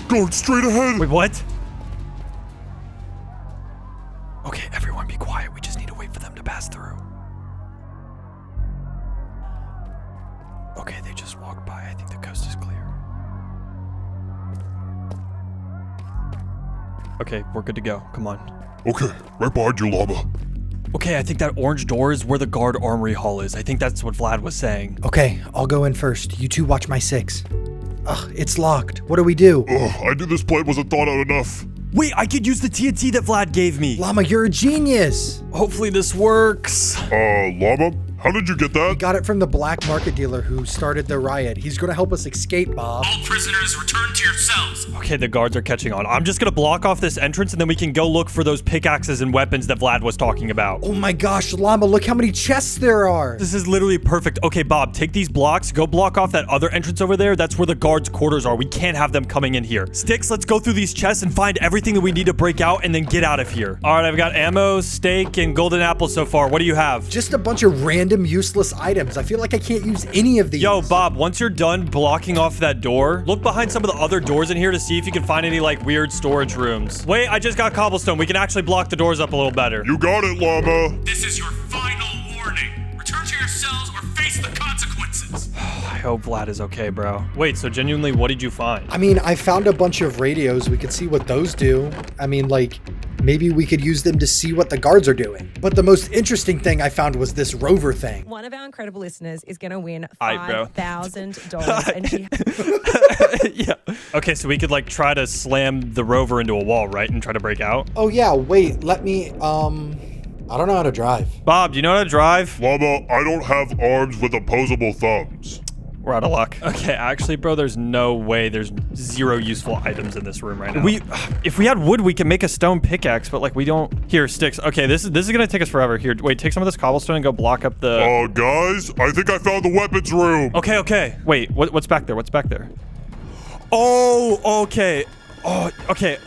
Go straight ahead. Wait, what? Okay, everyone be quiet. We just need to wait for them to pass through. Okay, they just walked by. I think the coast is clear. Okay, we're good to go. Come on. Okay, right behind you, Llama. Okay, I think that orange door is where the guard armory hall is. I think that's what Vlad was saying. Okay, I'll go in first. You two watch my 6. Ugh, it's locked. What do we do? I knew this plan wasn't thought out enough. Wait, I could use the TNT that Vlad gave me. Llama, you're a genius. Hopefully this works. Llama? How did you get that? We got it from the black market dealer who started the riot. He's gonna help us escape, Bob. All prisoners return to your cells. Okay, the guards are catching on. I'm just gonna block off this entrance and then we can go look for those pickaxes and weapons that Vlad was talking about. Oh my gosh, Llama, look how many chests there are. This is literally perfect. Okay, Bob, take these blocks, go block off that other entrance over there. That's where the guards' quarters are. We can't have them coming in here. Sticks, let's go through these chests and find everything that we need to break out and then get out of here. All right, I've got ammo, steak, and golden apples so far. What do you have? Just a bunch of random useless items. I feel like I can't use any of these. Yo, Bob, once you're done blocking off that door, look behind some of the other doors in here to see if you can find any, like, weird storage rooms. Wait, I just got cobblestone. We can actually block the doors up a little better. You got it, Llama. This is your final warning. Return to your cells or face the consequences. I hope Vlad is okay, bro. Wait, so genuinely, what did you find? I mean, I found a bunch of radios. We could see what those do. I mean, like, maybe we could use them to see what the guards are doing. But the most interesting thing I found was this rover thing. One of our incredible listeners is going to win Aight, $5,000 and she yeah. Okay, so we could, like, try to slam the rover into a wall, right? And try to break out? Oh, yeah, wait, let me, I don't know how to drive. Bob, do you know how to drive? Llama, I don't have arms with opposable thumbs. We're out of luck. Okay, actually, bro, there's no way there's 0 useful items in this room right now. If we had wood, we can make a stone pickaxe, but, like, we don't. Here, sticks. Okay, this is gonna take us forever. Here, wait, take some of this cobblestone and go block up the... guys, I think I found the weapons room. Okay. Wait, what's back there? What's back there? Oh, okay. Oh, okay,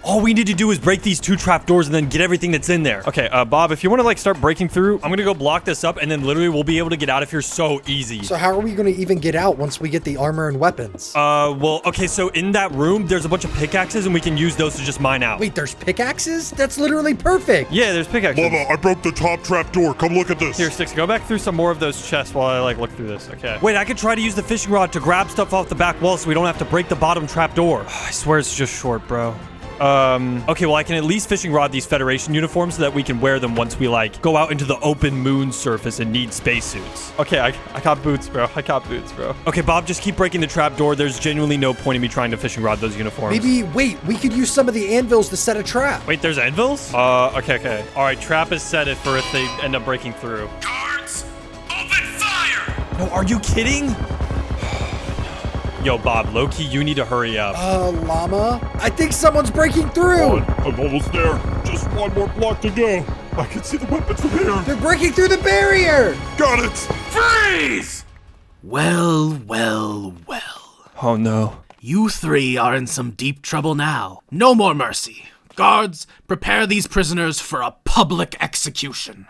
all we need to do is break these 2 trap doors and then get everything that's in there. Okay, Bob, if you want to, like, start breaking through, I'm gonna go block this up and then literally we'll be able to get out of here so easy. So how are we gonna even get out once we get the armor and weapons? Well, okay, so in that room, there's a bunch of pickaxes and we can use those to just mine out. Wait, there's pickaxes? That's literally perfect. Yeah, there's pickaxes. Llama, I broke the top trap door. Come look at this. Here, Sticks, go back through some more of those chests while I, like, look through this. Okay. Wait, I could try to use the fishing rod to grab stuff off the back wall so we don't have to break the bottom trap door. I swear it's just short, bro. Okay, well, I can at least fishing rod these Federation uniforms so that we can wear them once we, like, go out into the open moon surface and need spacesuits. Okay, I got boots, bro. Okay, Bob, just keep breaking the trap door. There's genuinely no point in me trying to fishing rod those uniforms. Maybe, wait, we could use some of the anvils to set a trap. Wait, there's anvils? Okay. All right, trap is set if they end up breaking through. Guards, open fire! No, are you kidding? Yo, Bob, low-key, you need to hurry up. Llama? I think someone's breaking through. I'm almost there. Just one more block to go. I can see the weapons from here. They're breaking through the barrier. Got it. Freeze! Well. Oh, no. You 3 are in some deep trouble now. No more mercy. Guards, prepare these prisoners for a public execution.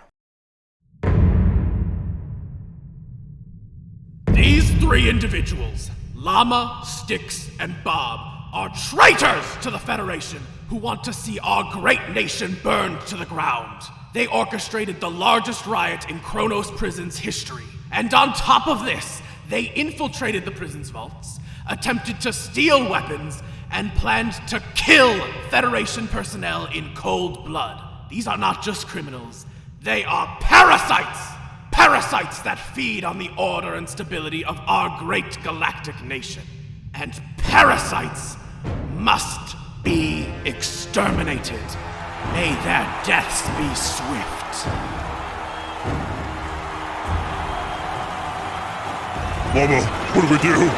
These three individuals, Llama, Sticks, and Bob, are traitors to the Federation who want to see our great nation burned to the ground. They orchestrated the largest riot in Kronos Prison's history. And on top of this, they infiltrated the prison's vaults, attempted to steal weapons, and planned to kill Federation personnel in cold blood. These are not just criminals, they are parasites! Parasites that feed on the order and stability of our great galactic nation. And parasites must be exterminated. May their deaths be swift. Llama, what do we do?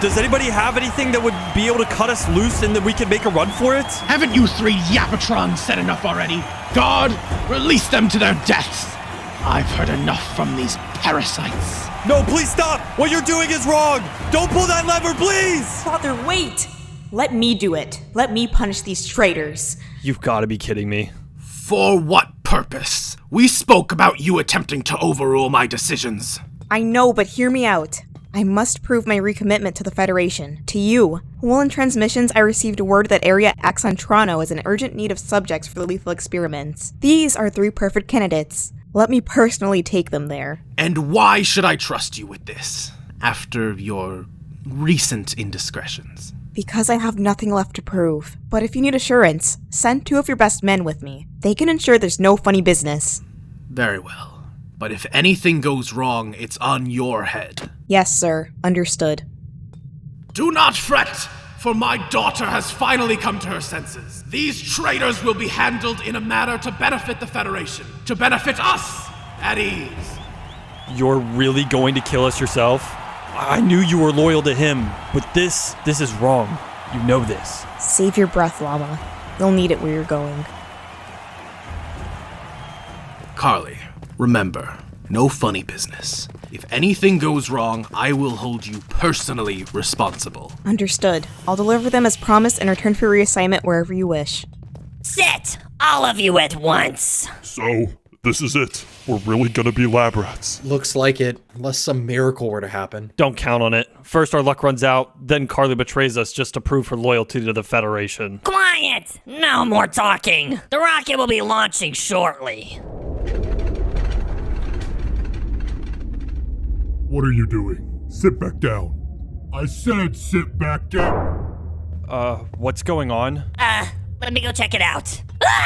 Does anybody have anything that would be able to cut us loose and that we can make a run for it? Haven't you three Yapatrons said enough already? Guard, release them to their deaths. I've heard enough from these parasites. No, please stop! What you're doing is wrong! Don't pull that lever, please! Father, wait! Let me do it. Let me punish these traitors. You've got to be kidding me. For what purpose? We spoke about you attempting to overrule my decisions. I know, but hear me out. I must prove my recommitment to the Federation, to you. While in transmissions, I received word that Area X on Toronto is in urgent need of subjects for the lethal experiments. These are 3 perfect candidates. Let me personally take them there. And why should I trust you with this, after your recent indiscretions? Because I have nothing left to prove. But if you need assurance, send 2 of your best men with me. They can ensure there's no funny business. Very well. But if anything goes wrong, it's on your head. Yes, sir. Understood. Do not fret, for my daughter has finally come to her senses. These traitors will be handled in a manner to benefit the Federation, to benefit us at ease. You're really going to kill us yourself? I knew you were loyal to him, but this is wrong. You know this. Save your breath, Llama. You'll need it where you're going. Carly, remember, no funny business. If anything goes wrong, I will hold you personally responsible. Understood. I'll deliver them as promised and return for reassignment wherever you wish. Sit! All of you at once! So, this is it. We're really gonna be lab rats. Looks like it, unless some miracle were to happen. Don't count on it. First our luck runs out, then Carly betrays us just to prove her loyalty to the Federation. Quiet! No more talking! The rocket will be launching shortly. What are you doing? Sit back down. I said sit back down. What's going on? Let me go check it out.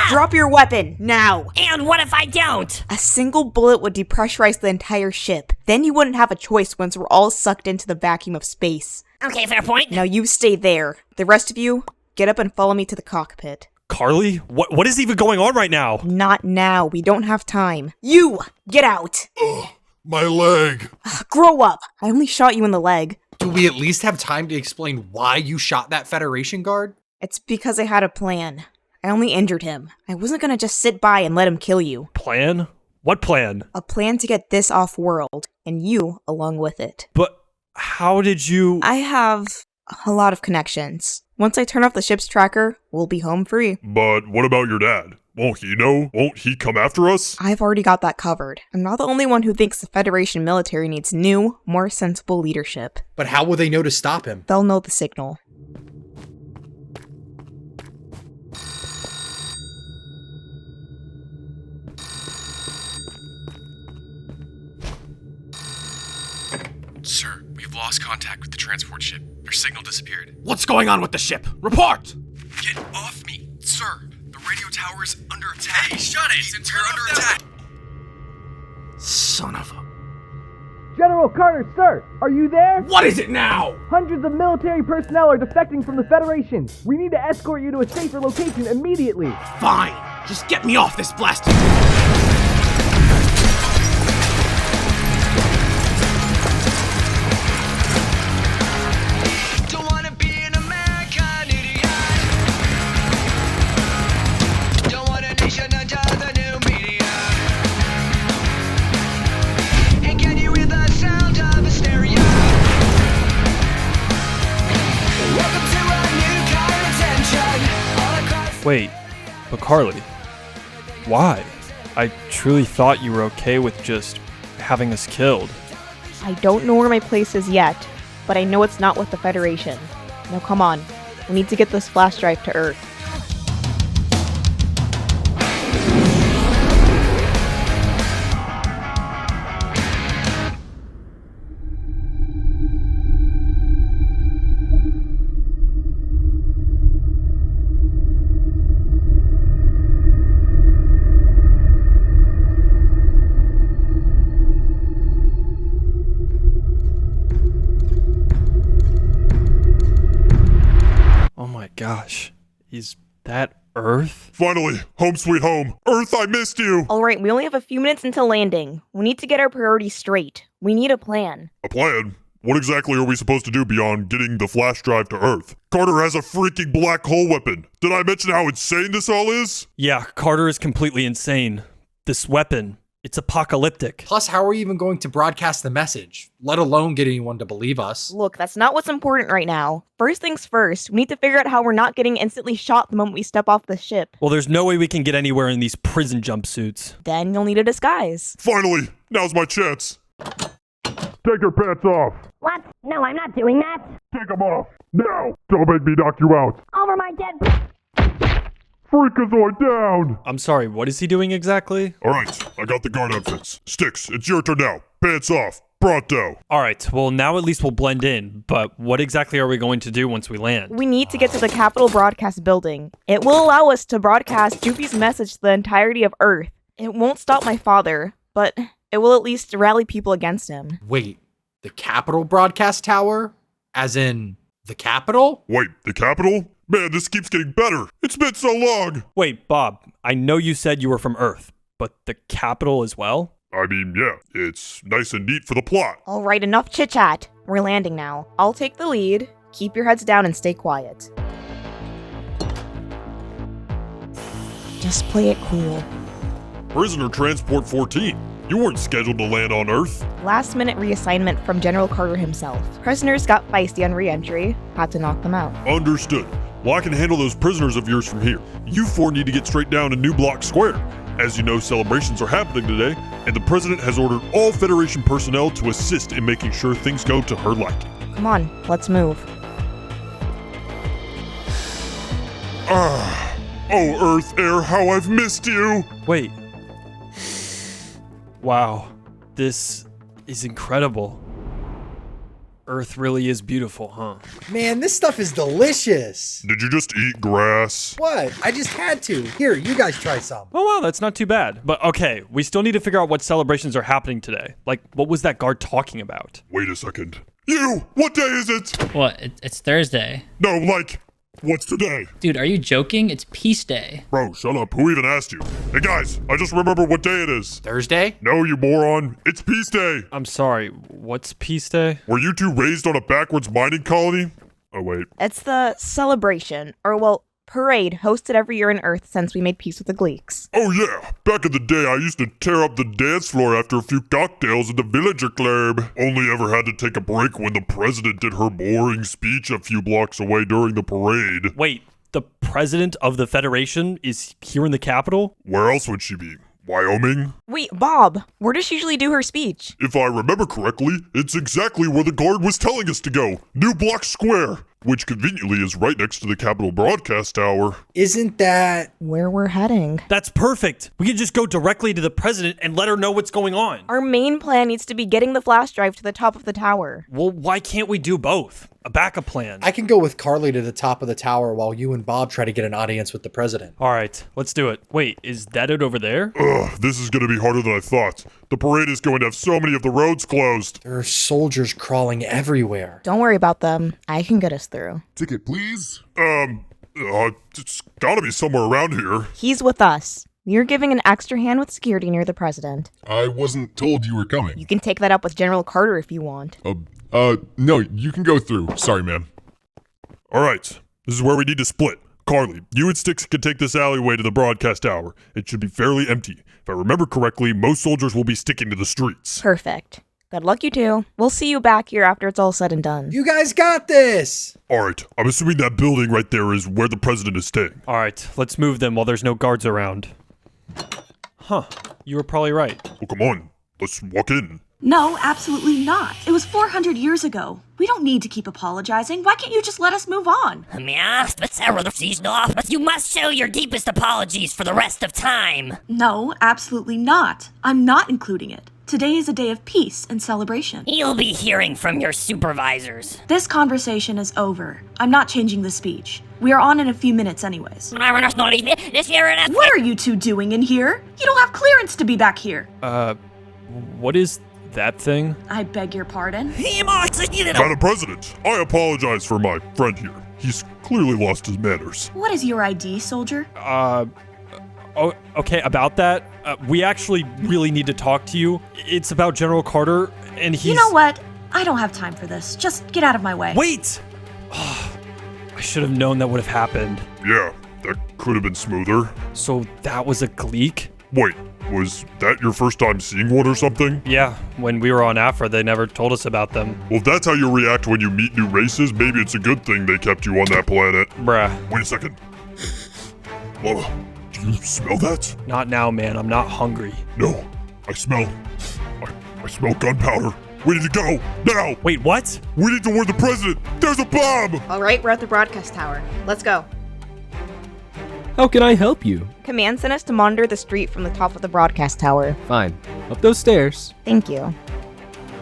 Drop your weapon, now! And what if I don't? A single bullet would depressurize the entire ship. Then you wouldn't have a choice once we're all sucked into the vacuum of space. Okay, fair point. Now you stay there. The rest of you, get up and follow me to the cockpit. Carly? What is even going on right now? Not now. We don't have time. You! Get out! Ugh, my leg. Grow up! I only shot you in the leg. Do we at least have time to explain why you shot that Federation guard? It's because I had a plan. I only injured him. I wasn't gonna just sit by and let him kill you. Plan? What plan? A plan to get this off-world, and you along with it. But how did you... I have a lot of connections. Once I turn off the ship's tracker, we'll be home free. But what about your dad? Won't he know? Won't he come after us? I've already got that covered. I'm not the only one who thinks the Federation military needs new, more sensible leadership. But how will they know to stop him? They'll know the signal. Sir, we've lost contact with the transport ship. Our signal disappeared. What's going on with the ship? Report! Get off me! Sir, the radio tower is under attack. Hey, shut it! We're under attack! Son of a... General Carter, sir! Are you there? What is it now? Hundreds of military personnel are defecting from the Federation. We need to escort you to a safer location immediately. Fine. Just get me off this blasted... Wait, but Carly, why? I truly thought you were okay with just having us killed. I don't know where my place is yet, but I know it's not with the Federation. Now come on, we need to get this flash drive to Earth. Oh my gosh, is that Earth? Finally, home sweet home. Earth, I missed you. Alright, we only have a few minutes until landing. We need to get our priorities straight. We need a plan. A plan? What exactly are we supposed to do beyond getting the flash drive to Earth? Carter has a freaking black hole weapon. Did I mention how insane this all is? Yeah, Carter is completely insane. This weapon, it's apocalyptic. Plus, how are we even going to broadcast the message, let alone get anyone to believe us? Look, that's not what's important right now. First things first, we need to figure out how we're not getting instantly shot the moment we step off the ship. Well, there's no way we can get anywhere in these prison jumpsuits. Then you'll need a disguise. Finally, now's my chance. Take your pants off. What? No, I'm not doing that. Take them off. Now. Don't make me knock you out. Over my dead... Freakazoid down. I'm sorry, what is he doing exactly? Alright, I got the guard outfits. Sticks, it's your turn now. Pants off. Pronto. Alright, well now at least we'll blend in, but what exactly are we going to do once we land? We need to get to the Capitol Broadcast Building. It will allow us to broadcast Doofy's message to the entirety of Earth. It won't stop my father, but it will at least rally people against him. Wait, the Capitol Broadcast Tower? As in, the Capitol? Wait, the Capitol? Man, this keeps getting better. It's been so long. Wait, Bob, I know you said you were from Earth, but the Capitol as well? I mean, yeah, it's nice and neat for the plot. Alright, enough chit-chat. We're landing now. I'll take the lead. Keep your heads down and stay quiet. Just play it cool. Prisoner Transport 14. You weren't scheduled to land on Earth. Last-minute reassignment from General Carter himself. Prisoners got feisty on re-entry. Had to knock them out. Understood. Well, I can handle those prisoners of yours from here. You four need to get straight down to New Block Square. As you know, celebrations are happening today, and the President has ordered all Federation personnel to assist in making sure things go to her liking. Come on, let's move. Oh, Earth Air, how I've missed you! Wait. Wow, this is incredible. Earth really is beautiful, huh? Man, this stuff is delicious. Did you just eat grass? What? I just had to. Here, you guys try some. Oh wow, that's not too bad. But okay, we still need to figure out what celebrations are happening today. Like, what was that guard talking about? Wait a second. You! What day is it? What? It's Thursday. No, like, what's today? Dude, are you joking? It's Peace Day. Bro, shut up. Who even asked you? Hey guys, I just remembered what day it is. Thursday? No, you moron. It's Peace Day. I'm sorry, what's Peace Day? Were you two raised on a backwards mining colony? Oh, wait. It's the celebration, or well, parade hosted every year on Earth since we made peace with the Gleeks. Oh yeah, back in the day I used to tear up the dance floor after a few cocktails in the villager club. Only ever had to take a break when the president did her boring speech a few blocks away during the parade. Wait, the president of the Federation is here in the Capitol? Where else would she be? Wyoming? Wait, Bob, where does she usually do her speech? If I remember correctly, it's exactly where the guard was telling us to go. New Block Square, which conveniently is right next to the Capitol Broadcast Tower. Isn't that where we're heading? That's perfect. We can just go directly to the president and let her know what's going on. Our main plan needs to be getting the flash drive to the top of the tower. Well, why can't we do both? A backup plan. I can go with Carly to the top of the tower while you and Bob try to get an audience with the president. All right, let's do it. Wait, is that it over there? Ugh, this is gonna be harder than I thought. The parade is going to have so many of the roads closed. There are soldiers crawling everywhere. Don't worry about them. I can get us through. Ticket, please? It's gotta be somewhere around here. He's with us. You're giving an extra hand with security near the president. I wasn't told you were coming. You can take that up with General Carter if you want. No, you can go through. Sorry, man. Alright, this is where we need to split. Carly, you and Sticks can take this alleyway to the broadcast tower. It should be fairly empty. If I remember correctly, most soldiers will be sticking to the streets. Perfect. Good luck, you two. We'll see you back here after it's all said and done. You guys got this! Alright, I'm assuming that building right there is where the president is staying. Alright, let's move them while there's no guards around. Huh, you were probably right. Well, come on, let's walk in. No, absolutely not. It was 400 years ago. We don't need to keep apologizing. Why can't you just let us move on? You must show your deepest apologies for the rest of time. No, absolutely not. I'm not including it. Today is a day of peace and celebration. You'll be hearing from your supervisors. This conversation is over. I'm not changing the speech. We are on in a few minutes anyways. What are you two doing in here? You don't have clearance to be back here. What is that thing? I beg your pardon? Madam President, I apologize for my friend here. He's clearly lost his manners. What is your ID, soldier? Okay, about that, we actually really need to talk to you. It's about General Carter, and he's... You know what? I don't have time for this. Just get out of my way. Wait! I should have known that would have happened. Yeah, that could have been smoother. So that was a Gleek? Wait, was that your first time seeing one or something? Yeah, when we were on Afra, they never told us about them. Well, if that's how you react when you meet new races, maybe it's a good thing they kept you on that planet. Bruh. Wait a second. Llama, do you smell that? Not now, man. I'm not hungry. No, I smell gunpowder. We need to go, now! Wait, what? We need to warn the president! There's a bomb! Alright, we're at the broadcast tower. Let's go. How can I help you? Command sent us to monitor the street from the top of the broadcast tower. Fine. Up those stairs. Thank you.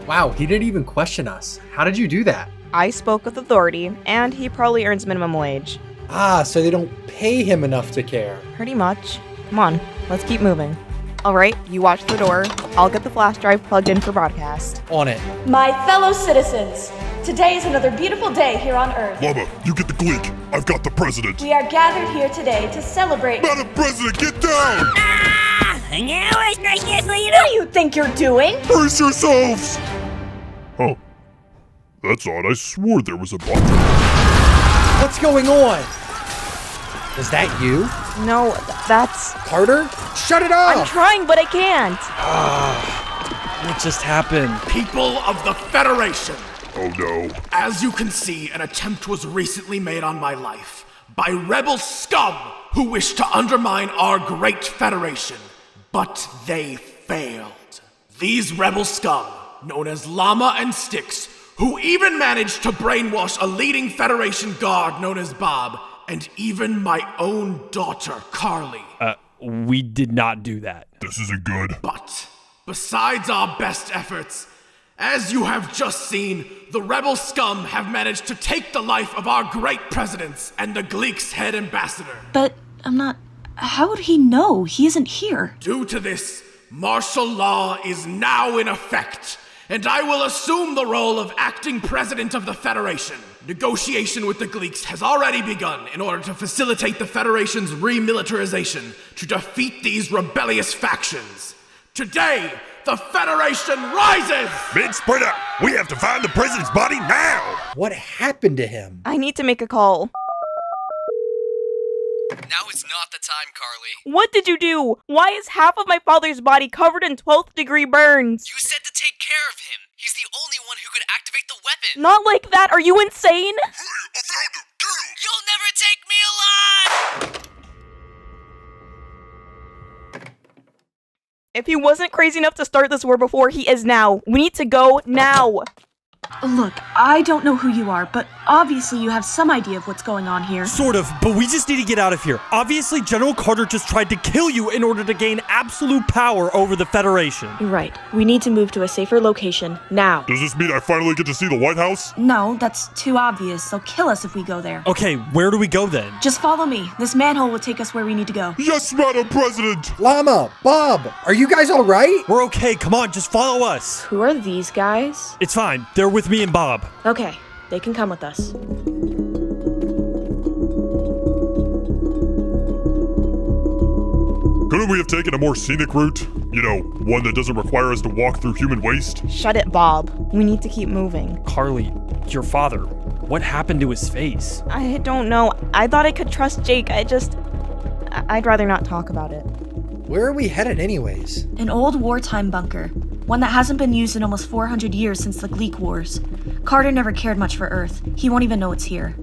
Wow, he didn't even question us. How did you do that? I spoke with authority, and he probably earns minimum wage. Ah, so they don't pay him enough to care. Pretty much. Come on, let's keep moving. Alright, you watch the door. I'll get the flash drive plugged in for broadcast. On it. My fellow citizens, today is another beautiful day here on Earth. Llama, you get the Gleek. I've got the president. We are gathered here today to celebrate... Madam President, get down! What do you think you're doing? Brace yourselves! Oh, that's odd. I swore there was a bomb. What's going on? Is that you? No, that's... Carter? Shut it off! I'm trying, but I can't. What just happened? People of the Federation! Oh no. As you can see, an attempt was recently made on my life by rebel scum who wished to undermine our great Federation, but they failed. These rebel scum, known as Llama and Sticks, who even managed to brainwash a leading Federation guard known as Bob, and even my own daughter, Carly. We did not do that. This isn't good. But, besides our best efforts, as you have just seen, the rebel scum have managed to take the life of our great presidents and the Gleek's head ambassador. But I'm not... How would he know? He isn't here. Due to this, martial law is now in effect, and I will assume the role of acting president of the Federation. Negotiation with the Gleeks has already begun in order to facilitate the Federation's remilitarization to defeat these rebellious factions. Today, the Federation rises! Mid-sprinter, we have to find the president's body now! What happened to him? I need to make a call. Now is not the time, Carly. What did you do? Why is half of my father's body covered in 12th degree burns? You said to take care of him. He's the only one who could activate the weapon. Not like that. Are you insane? Hey, I found him. Get him. You'll never take me alive! If he wasn't crazy enough to start this war before, he is now. We need to go now. Look, I don't know who you are, but obviously you have some idea of what's going on here. Sort of, but we just need to get out of here. Obviously, General Carter just tried to kill you in order to gain absolute power over the Federation. You're right. We need to move to a safer location, now. Does this mean I finally get to see the White House? No, that's too obvious. They'll kill us if we go there. Okay, where do we go then? Just follow me. This manhole will take us where we need to go. Yes, Madam President! Llama, Bob, are you guys all right? We're okay, come on, just follow us. Who are these guys? It's fine, they're with me and Bob. Okay, they can come with us. Couldn't we have taken a more scenic route? You know, one that doesn't require us to walk through human waste? Shut it, Bob. We need to keep moving. Carly, your father, what happened to his face? I don't know. I thought I could trust Jake. I'd rather not talk about it. Where are we headed anyways? An old wartime bunker. One that hasn't been used in almost 400 years since the Gleek Wars. Carter never cared much for Earth. He won't even know it's here.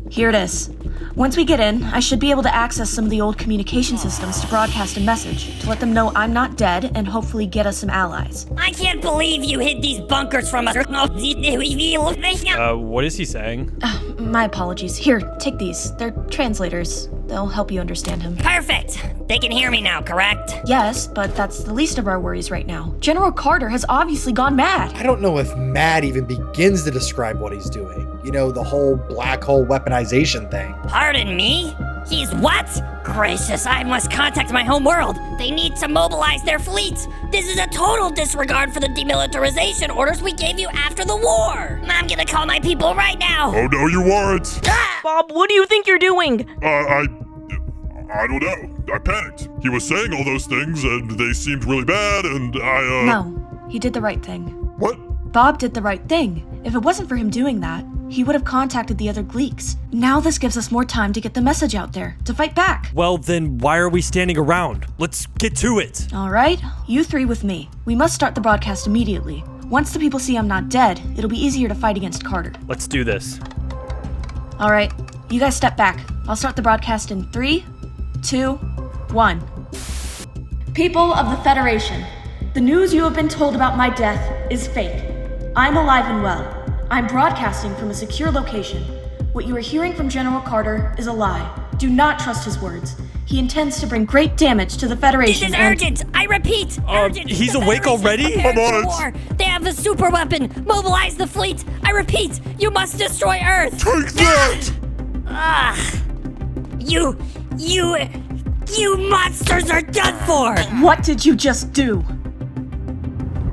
Here it is. Once we get in, I should be able to access some of the old communication systems to broadcast a message, to let them know I'm not dead and hopefully get us some allies. I can't believe you hid these bunkers from us. What is he saying? My apologies. Here, take these. They're translators. They'll help you understand him. Perfect. They can hear me now, correct? Yes, but that's the least of our worries right now. General Carter has obviously gone mad. I don't know if mad even begins to describe what he's doing. You know, the whole black hole weaponization thing. Pardon me? He's what? Gracious, I must contact my home world. They need to mobilize their fleets. This is a total disregard for the demilitarization orders we gave you after the war. I'm gonna call my people right now. Oh no, you aren't. Bob, what do you think you're doing? I don't know. I panicked. He was saying all those things and they seemed really bad and No, he did the right thing. What? Bob did the right thing. If it wasn't for him doing that, he would have contacted the other Gleeks. Now this gives us more time to get the message out there, to fight back. Well, then why are we standing around? Let's get to it. All right, you three with me. We must start the broadcast immediately. Once the people see I'm not dead, it'll be easier to fight against Carter. Let's do this. All right, you guys step back. I'll start the broadcast in 3, 2, 1. People of the Federation, the news you have been told about my death is fake. I'm alive and well. I'm broadcasting from a secure location. What you are hearing from General Carter is a lie. Do not trust his words. He intends to bring great damage to the Federation. This is urgent! I repeat, urgent! He's awake already? Come on! War. They have a super weapon! Mobilize the fleet! I repeat, you must destroy Earth! Take that! You monsters are done for! What did you just do?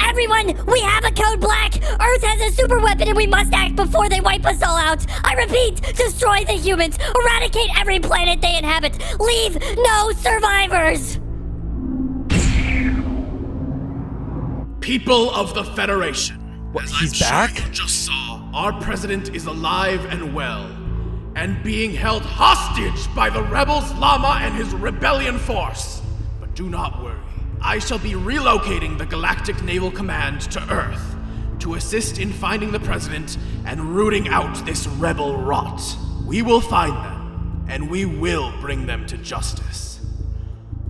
Everyone, we have a code black! Earth has a super weapon and we must act before they wipe us all out! I repeat, destroy the humans! Eradicate every planet they inhabit! Leave no survivors! People of the Federation. What, as he's I'm back? Sure you just saw, our president is alive and well, and being held hostage by the rebels Llama and his rebellion force. But do not worry. I shall be relocating the Galactic Naval Command to Earth to assist in finding the president and rooting out this rebel rot. We will find them, and we will bring them to justice.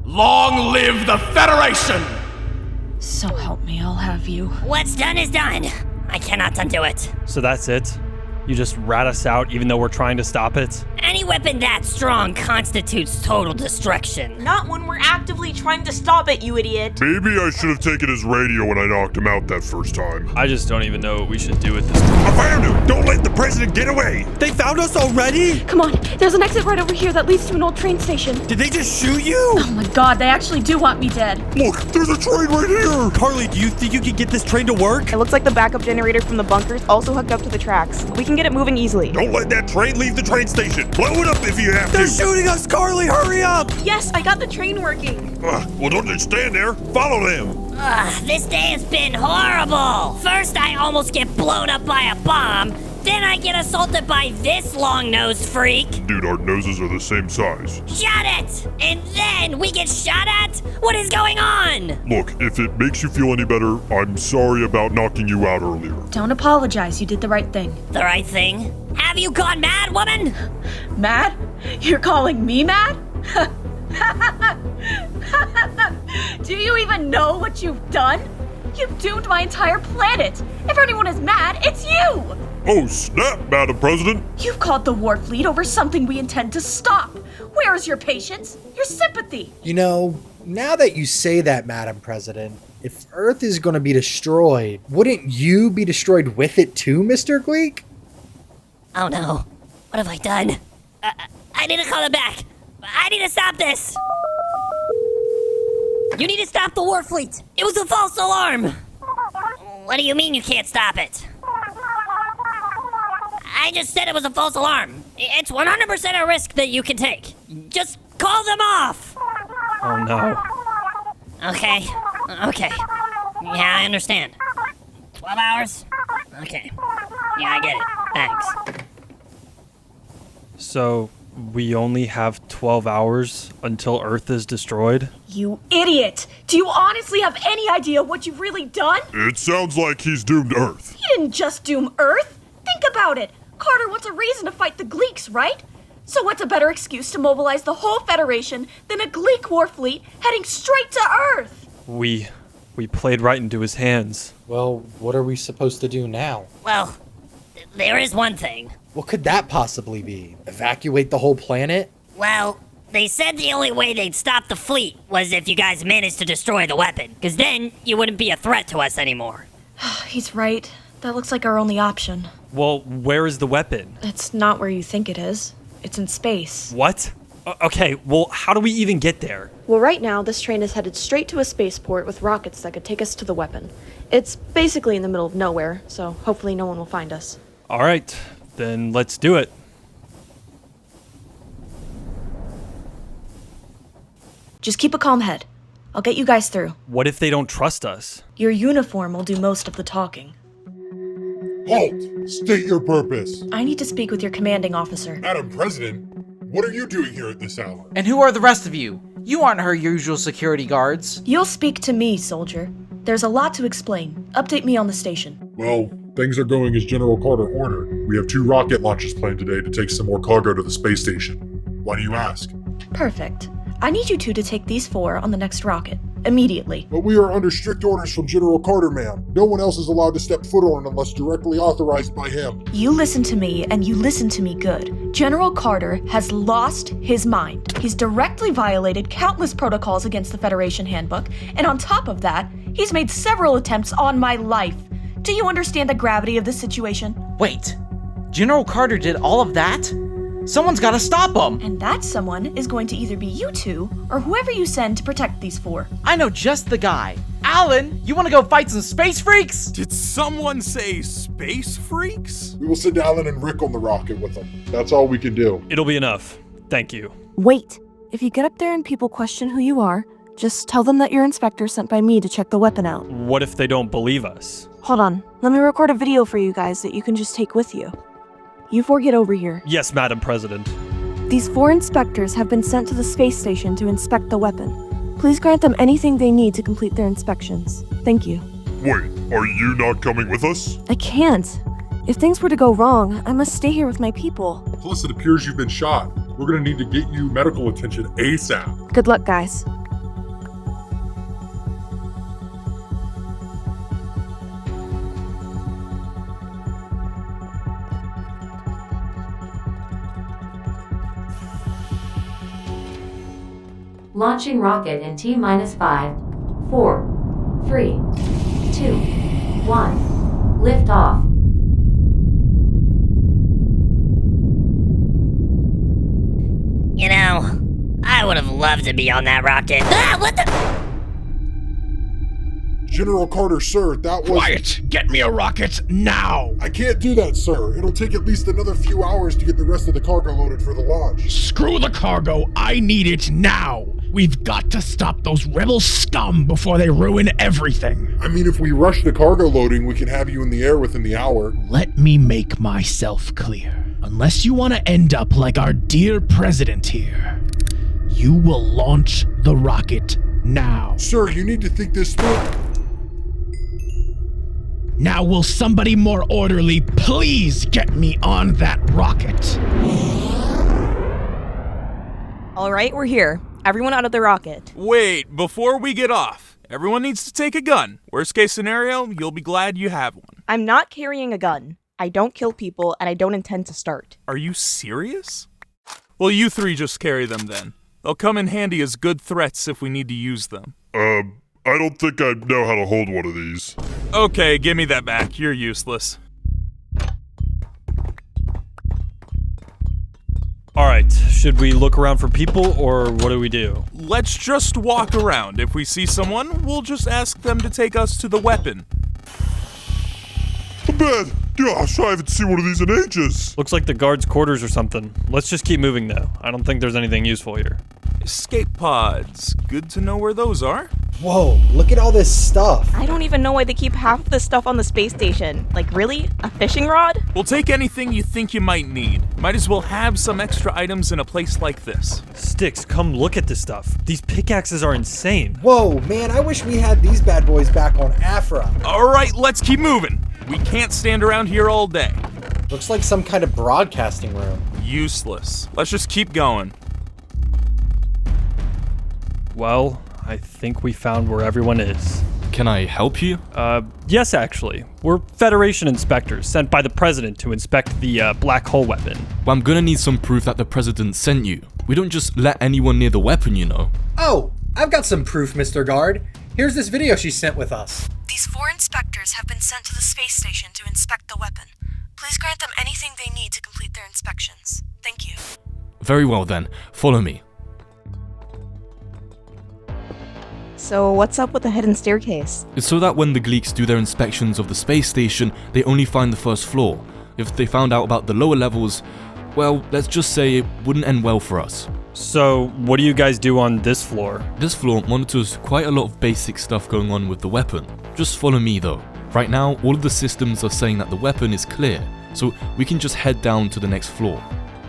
Long live the Federation! So help me, I'll have you. What's done is done. I cannot undo it. So that's it? You just rat us out even though we're trying to stop it? Any weapon that strong constitutes total destruction. Not when we're actively trying to stop it, you idiot. Maybe I should have taken his radio when I knocked him out that first time. I just don't even know what we should do with this time. I found him! Don't let the president get away! They found us already? Come on, there's an exit right over here that leads to an old train station. Did they just shoot you? Oh my god, they actually do want me dead. Look, there's a train right here! Carly, do you think you can get this train to work? It looks like the backup generator from the bunkers also hooked up to the tracks. We can get it moving easily. Don't let that train leave the train station! Blow it up if you have to! They're shooting us, Carly! Hurry up! Yes, I got the train working. Well, don't just stand there. Follow them. This day has been horrible. First, I almost get blown up by a bomb. Then I get assaulted by this long-nosed freak. Dude, our noses are the same size. Shut it! And then we get shot at? What is going on? Look, if it makes you feel any better, I'm sorry about knocking you out earlier. Don't apologize, you did the right thing. The right thing? Have you gone mad, woman? Mad? You're calling me mad? Do you even know what you've done? You've doomed my entire planet. If anyone is mad, it's you! Oh, snap, Madam President. You've called the war fleet over something we intend to stop. Where is your patience? Your sympathy? You know, now that you say that, Madam President, if Earth is going to be destroyed, wouldn't you be destroyed with it too, Mr. Gleek? Oh no. What have I done? I need to call it back. I need to stop this. You need to stop the war fleet. It was a false alarm. What do you mean you can't stop it? I just said it was a false alarm. It's 100% a risk that you can take. Just call them off. Oh no. Okay. Yeah, I understand. 12 hours? Okay. Yeah, I get it. Thanks. So, We only have 12 hours until Earth is destroyed? You idiot! Do you honestly have any idea what you've really done? It sounds like he's doomed Earth. You didn't just doom Earth. Think about it. Carter wants a reason to fight the Gleeks, right? So what's a better excuse to mobilize the whole Federation than a Gleek war fleet heading straight to Earth? We played right into his hands. Well, what are we supposed to do now? Well, there is one thing. What could that possibly be? Evacuate the whole planet? Well, they said the only way they'd stop the fleet was if you guys managed to destroy the weapon, because then you wouldn't be a threat to us anymore. He's right. That looks like our only option. Well, where is the weapon? It's not where you think it is. It's in space. What? Okay, well, how do we even get there? Well, right now, this train is headed straight to a spaceport with rockets that could take us to the weapon. It's basically in the middle of nowhere, so hopefully no one will find us. All right, then let's do it. Just keep a calm head. I'll get you guys through. What if they don't trust us? Your uniform will do most of the talking. Halt! State your purpose. I need to speak with your commanding officer. Madam President, what are you doing here at this hour? And who are the rest of you? You aren't her usual security guards. You'll speak to me, soldier. There's a lot to explain. Update me on the station. Well, things are going as General Carter ordered. We have 2 rocket launches planned today to take some more cargo to the space station. Why do you ask? Perfect. I need you two to take these 4 on the next rocket. Immediately. But we are under strict orders from General Carter, ma'am. No one else is allowed to step foot on it unless directly authorized by him. You listen to me, and you listen to me good. General Carter has lost his mind. He's directly violated countless protocols against the Federation handbook, and on top of that, he's made several attempts on my life. Do you understand the gravity of this situation? Wait, General Carter did all of that? Someone's gotta stop him! And that someone is going to either be you two, or whoever you send to protect these 4. I know just the guy. Alan, you wanna go fight some space freaks? Did someone say space freaks? We will send Alan and Rick on the rocket with them. That's all we can do. It'll be enough. Thank you. Wait. If you get up there and people question who you are, just tell them that you're Inspector sent by me to check the weapon out. What if they don't believe us? Hold on. Let me record a video for you guys that you can just take with you. You 4 get over here. Yes, Madam President. These 4 inspectors have been sent to the space station to inspect the weapon. Please grant them anything they need to complete their inspections. Thank you. Wait, are you not coming with us? I can't. If things were to go wrong, I must stay here with my people. Plus, it appears you've been shot. We're gonna need to get you medical attention ASAP. Good luck, guys. Launching rocket in T-5, 4, 3, 2, 1. Lift off. You know, I would have loved to be on that rocket. Ah, what the? General Carter, sir, that was— Quiet! Get me a rocket now! I can't do that, sir. It'll take at least another few hours to get the rest of the cargo loaded for the launch. Screw the cargo! I need it now! We've got to stop those rebel scum before they ruin everything! I mean, if we rush the cargo loading, we can have you in the air within the hour. Let me make myself clear. Unless you want to end up like our dear president here, you will launch the rocket now. Sir, you need to think this through. Now will somebody more orderly please get me on that rocket? All right, we're here. Everyone out of the rocket. Wait, before we get off, everyone needs to take a gun. Worst case scenario, you'll be glad you have one. I'm not carrying a gun. I don't kill people, and I don't intend to start. Are you serious? Well, you 3 just carry them then. They'll come in handy as good threats if we need to use them. I don't think I know how to hold one of these. Okay, give me that back. You're useless. Alright, should we look around for people, or what do we do? Let's just walk around. If we see someone, we'll just ask them to take us to the weapon. Man, gosh, I haven't seen one of these in ages. Looks like the guards' quarters or something. Let's just keep moving, though. I don't think there's anything useful here. Escape pods. Good to know where those are. Whoa, look at all this stuff. I don't even know why they keep half of this stuff on the space station. Like, really? A fishing rod? We'll take anything you think you might need. Might as well have some extra items in a place like this. Sticks, come look at this stuff. These pickaxes are insane. Whoa, man, I wish we had these bad boys back on Afra. Alright, let's keep moving. We can't stand around here all day. Looks like some kind of broadcasting room. Useless. Let's just keep going. Well, I think we found where everyone is. Can I help you? Yes, actually. We're Federation inspectors sent by the President to inspect the black hole weapon. Well, I'm gonna need some proof that the President sent you. We don't just let anyone near the weapon, you know. Oh, I've got some proof, Mr. Guard. Here's this video she sent with us. These 4 inspectors have been sent to the space station to inspect the weapon. Please grant them anything they need to complete their inspections. Thank you. Very well then, follow me. So what's up with the hidden staircase? It's so that when the Gleeks do their inspections of the space station, they only find the first floor. If they found out about the lower levels, well, let's just say it wouldn't end well for us. So, what do you guys do on this floor? This floor monitors quite a lot of basic stuff going on with the weapon. Just follow me though. Right now, all of the systems are saying that the weapon is clear, so we can just head down to the next floor.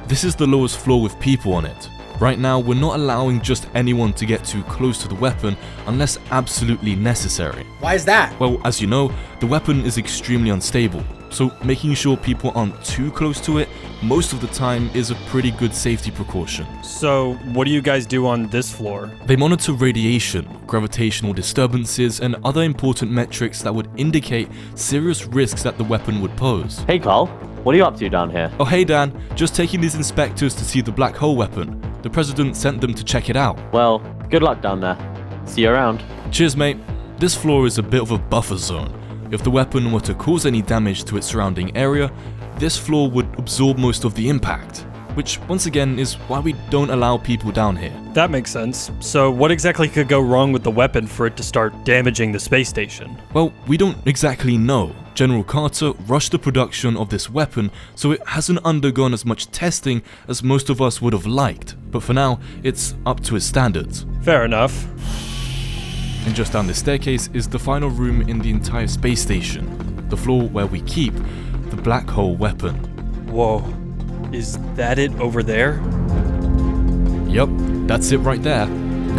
This is the lowest floor with people on it. Right now, we're not allowing just anyone to get too close to the weapon unless absolutely necessary. Why is that? Well, as you know, the weapon is extremely unstable, so making sure people aren't too close to it most of the time is a pretty good safety precaution. So, what do you guys do on this floor? They monitor radiation, gravitational disturbances, and other important metrics that would indicate serious risks that the weapon would pose. Hey Carl, what are you up to down here? Oh hey Dan, just taking these inspectors to see the black hole weapon. The President sent them to check it out. Well, good luck down there. See you around. Cheers mate. This floor is a bit of a buffer zone. If the weapon were to cause any damage to its surrounding area, this floor would absorb most of the impact, which once again is why we don't allow people down here. That makes sense. So what exactly could go wrong with the weapon for it to start damaging the space station? Well, we don't exactly know. General Carter rushed the production of this weapon, so it hasn't undergone as much testing as most of us would have liked, but for now, it's up to his standards. Fair enough. And just down this staircase is the final room in the entire space station, the floor where we keep the black hole weapon. Whoa, is that it over there? Yup, that's it right there.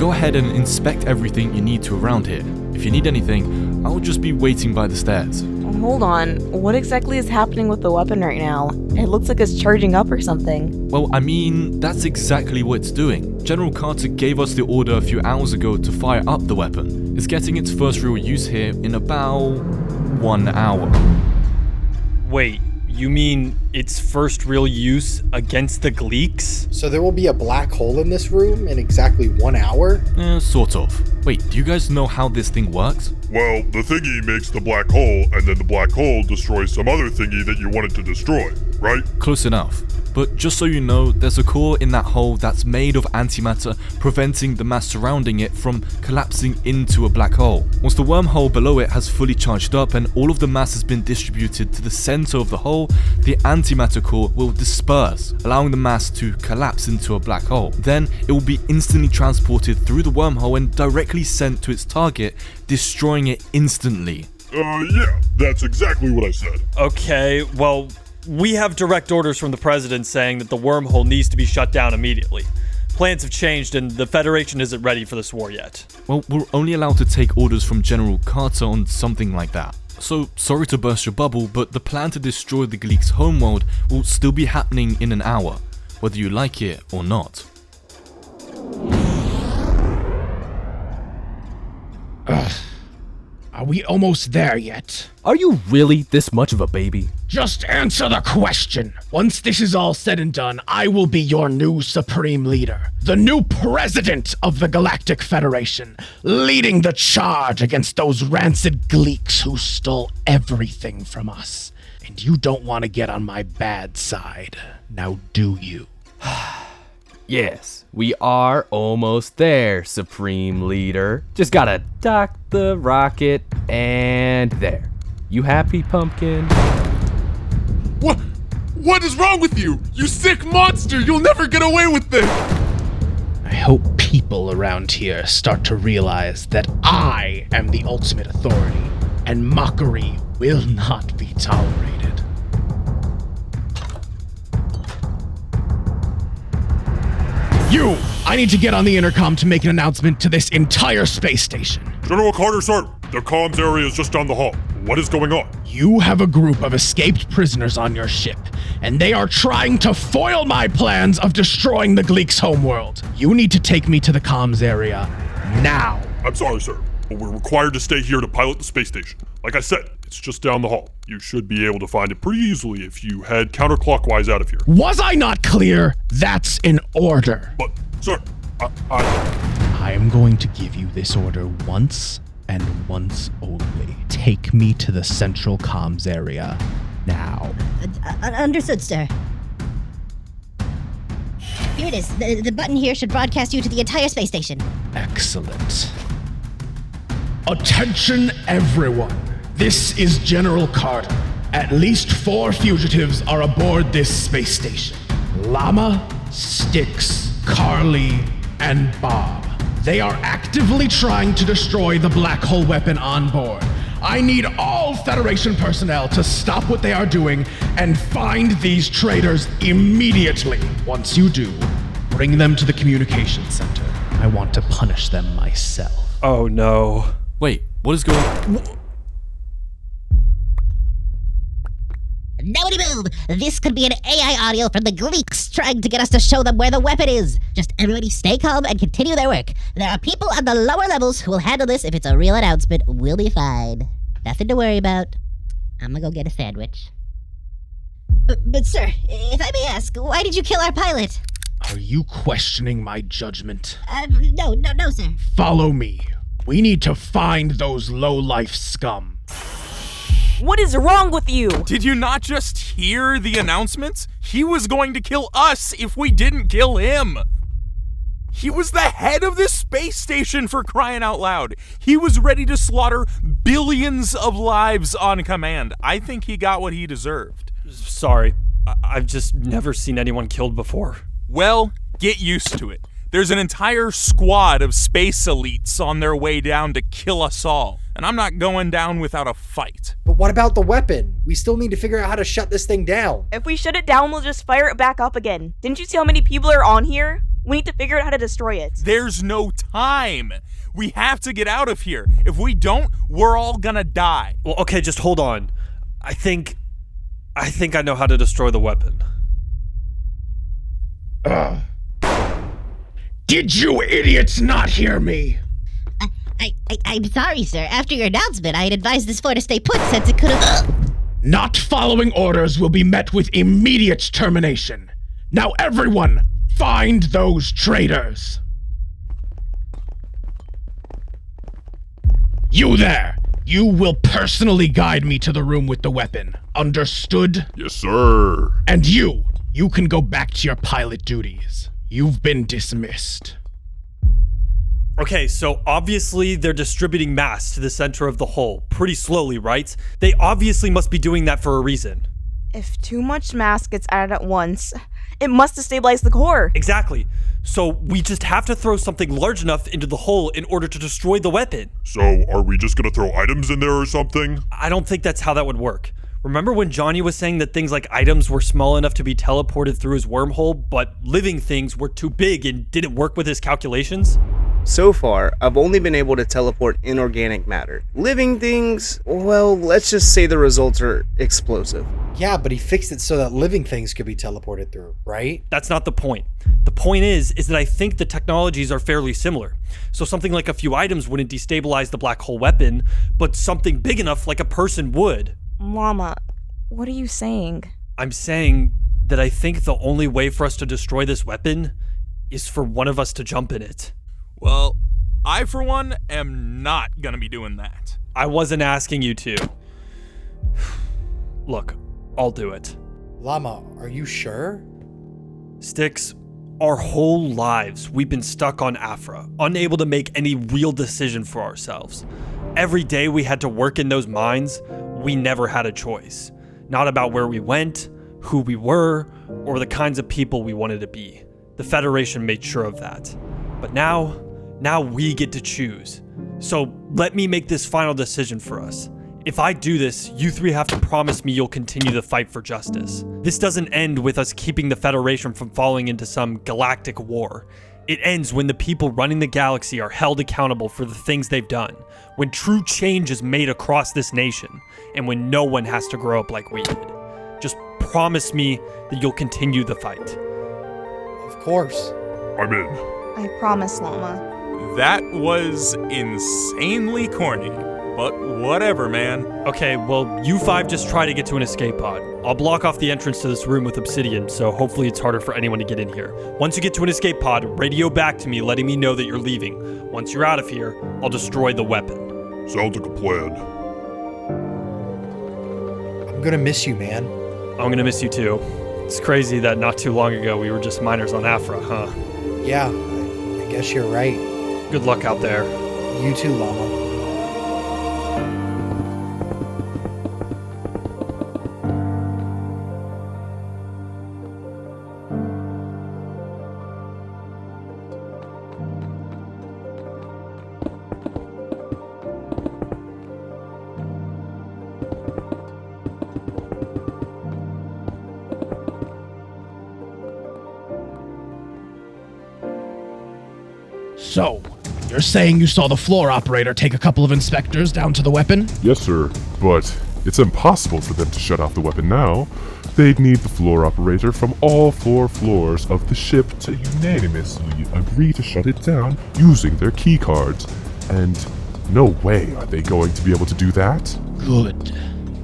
Go ahead and inspect everything you need to around here. If you need anything, I'll just be waiting by the stairs. Hold on, what exactly is happening with the weapon right now? It looks like it's charging up or something. Well, I mean, that's exactly what it's doing. General Carter gave us the order a few hours ago to fire up the weapon. It's getting its first real use here in about 1 hour. Wait, you mean its first real use against the Gleeks? So there will be a black hole in this room in exactly 1 hour? Sort of. Wait, do you guys know how this thing works? Well, the thingy makes the black hole, and then the black hole destroys some other thingy that you wanted to destroy, right? Close enough. But just so you know, there's a core in that hole that's made of antimatter, preventing the mass surrounding it from collapsing into a black hole. Once the wormhole below it has fully charged up and all of the mass has been distributed to the center of the hole, the antimatter core will disperse, allowing the mass to collapse into a black hole. Then it will be instantly transported through the wormhole and directly sent to its target, destroying it instantly. Yeah, that's exactly what I said. Okay, well, we have direct orders from the President saying that the wormhole needs to be shut down immediately. Plans have changed and the Federation isn't ready for this war yet. Well, we're only allowed to take orders from General Carter on something like that. So, sorry to burst your bubble, but the plan to destroy the Gleeks' homeworld will still be happening in an hour, whether you like it or not. Are we almost there yet? Are you really this much of a baby? Just answer the question. Once this is all said and done, I will be your new supreme leader, the new president of the Galactic Federation, leading the charge against those rancid Gleeks who stole everything from us. And you don't want to get on my bad side, now do you? Yes, we are almost there, Supreme Leader. Just gotta dock the rocket, and there. You happy, Pumpkin? What is wrong with you? You sick monster! You'll never get away with this! I hope people around here start to realize that I am the ultimate authority, and mockery will not be tolerated. You! I need to get on the intercom to make an announcement to this entire space station. General Carter, sir, the comms area is just down the hall. What is going on? You have a group of escaped prisoners on your ship, and they are trying to foil my plans of destroying the Gleek's homeworld. You need to take me to the comms area now. I'm sorry, sir, but we're required to stay here to pilot the space station. Like I said, it's just down the hall. You should be able to find it pretty easily if you head counterclockwise out of here. Was I not clear? That's an order. But, sir, I am going to give you this order once and once only. Take me to the central comms area now. Understood, sir. Here it is. The button here should broadcast you to the entire space station. Excellent. Attention, everyone. This is General Carter. At least 4 fugitives are aboard this space station. Llama, Sticks, Carly, and Bob. They are actively trying to destroy the black hole weapon on board. I need all Federation personnel to stop what they are doing and find these traitors immediately. Once you do, bring them to the communications center. I want to punish them myself. Oh no. Wait, what is going on? Nobody move! This could be an AI audio from the Greeks trying to get us to show them where the weapon is. Just everybody stay calm and continue their work. There are people on the lower levels who will handle this if it's a real announcement. We'll be fine. Nothing to worry about. I'm gonna go get a sandwich. But sir, if I may ask, why did you kill our pilot? Are you questioning my judgment? No, sir. Follow me. We need to find those low-life scum. What is wrong with you? Did you not just hear the announcements? He was going to kill us if we didn't kill him. He was the head of this space station, for crying out loud. He was ready to slaughter billions of lives on command. I think he got what he deserved. Sorry, I've just never seen anyone killed before. Well, get used to it. There's an entire squad of space elites on their way down to kill us all. And I'm not going down without a fight. But what about the weapon? We still need to figure out how to shut this thing down. If we shut it down, we'll just fire it back up again. Didn't you see how many people are on here? We need to figure out how to destroy it. There's no time. We have to get out of here. If we don't, we're all gonna die. Well, okay, just hold on. I think I know how to destroy the weapon. Did you idiots not hear me? I'm sorry, sir. After your announcement, I had advised this floor to stay put since it could have... Not following orders will be met with immediate termination. Now everyone, find those traitors. You there! You will personally guide me to the room with the weapon. Understood? Yes, sir. And you can go back to your pilot duties. You've been dismissed. Okay, so obviously they're distributing mass to the center of the hull pretty slowly, right? They obviously must be doing that for a reason. If too much mass gets added at once, it must destabilize the core. Exactly. So we just have to throw something large enough into the hull in order to destroy the weapon. So are we just gonna throw items in there or something? I don't think that's how that would work. Remember when Johnny was saying that things like items were small enough to be teleported through his wormhole, but living things were too big and didn't work with his calculations? So far, I've only been able to teleport inorganic matter. Living things, well, let's just say the results are explosive. Yeah, but he fixed it so that living things could be teleported through, right? That's not the point. The point is that I think the technologies are fairly similar. So something like a few items wouldn't destabilize the black hole weapon, but something big enough like a person would. Llama, what are you saying? I'm saying that I think the only way for us to destroy this weapon is for one of us to jump in it. Well, I, for one, am not gonna be doing that. I wasn't asking you to. Look, I'll do it. Llama, are you sure? Sticks, our whole lives we've been stuck on Afra, unable to make any real decision for ourselves. Every day we had to work in those mines, we never had a choice. Not about where we went, who we were, or the kinds of people we wanted to be. The Federation made sure of that. But now we get to choose. So let me make this final decision for us. If I do this, you three have to promise me you'll continue the fight for justice. This doesn't end with us keeping the Federation from falling into some galactic war. It ends when the people running the galaxy are held accountable for the things they've done, when true change is made across this nation, and when no one has to grow up like we did. Just promise me that you'll continue the fight. Of course. I'm in. I promise, Llama. That was insanely corny, but whatever, man. Okay, well, you five just try to get to an escape pod. I'll block off the entrance to this room with obsidian, so hopefully it's harder for anyone to get in here. Once you get to an escape pod, radio back to me letting me know that you're leaving. Once you're out of here, I'll destroy the weapon. Sounds like a plan. I'm gonna miss you, man. I'm gonna miss you too. It's crazy that not too long ago we were just miners on Afra, huh? Yeah, I guess you're right. Good luck out there. You too, Llama. So, you're saying you saw the floor operator take a couple of inspectors down to the weapon? Yes, sir. But it's impossible for them to shut off the weapon now. They'd need the floor operator from all 4 floors of the ship to unanimously agree to shut it down using their key cards. And no way are they going to be able to do that. Good.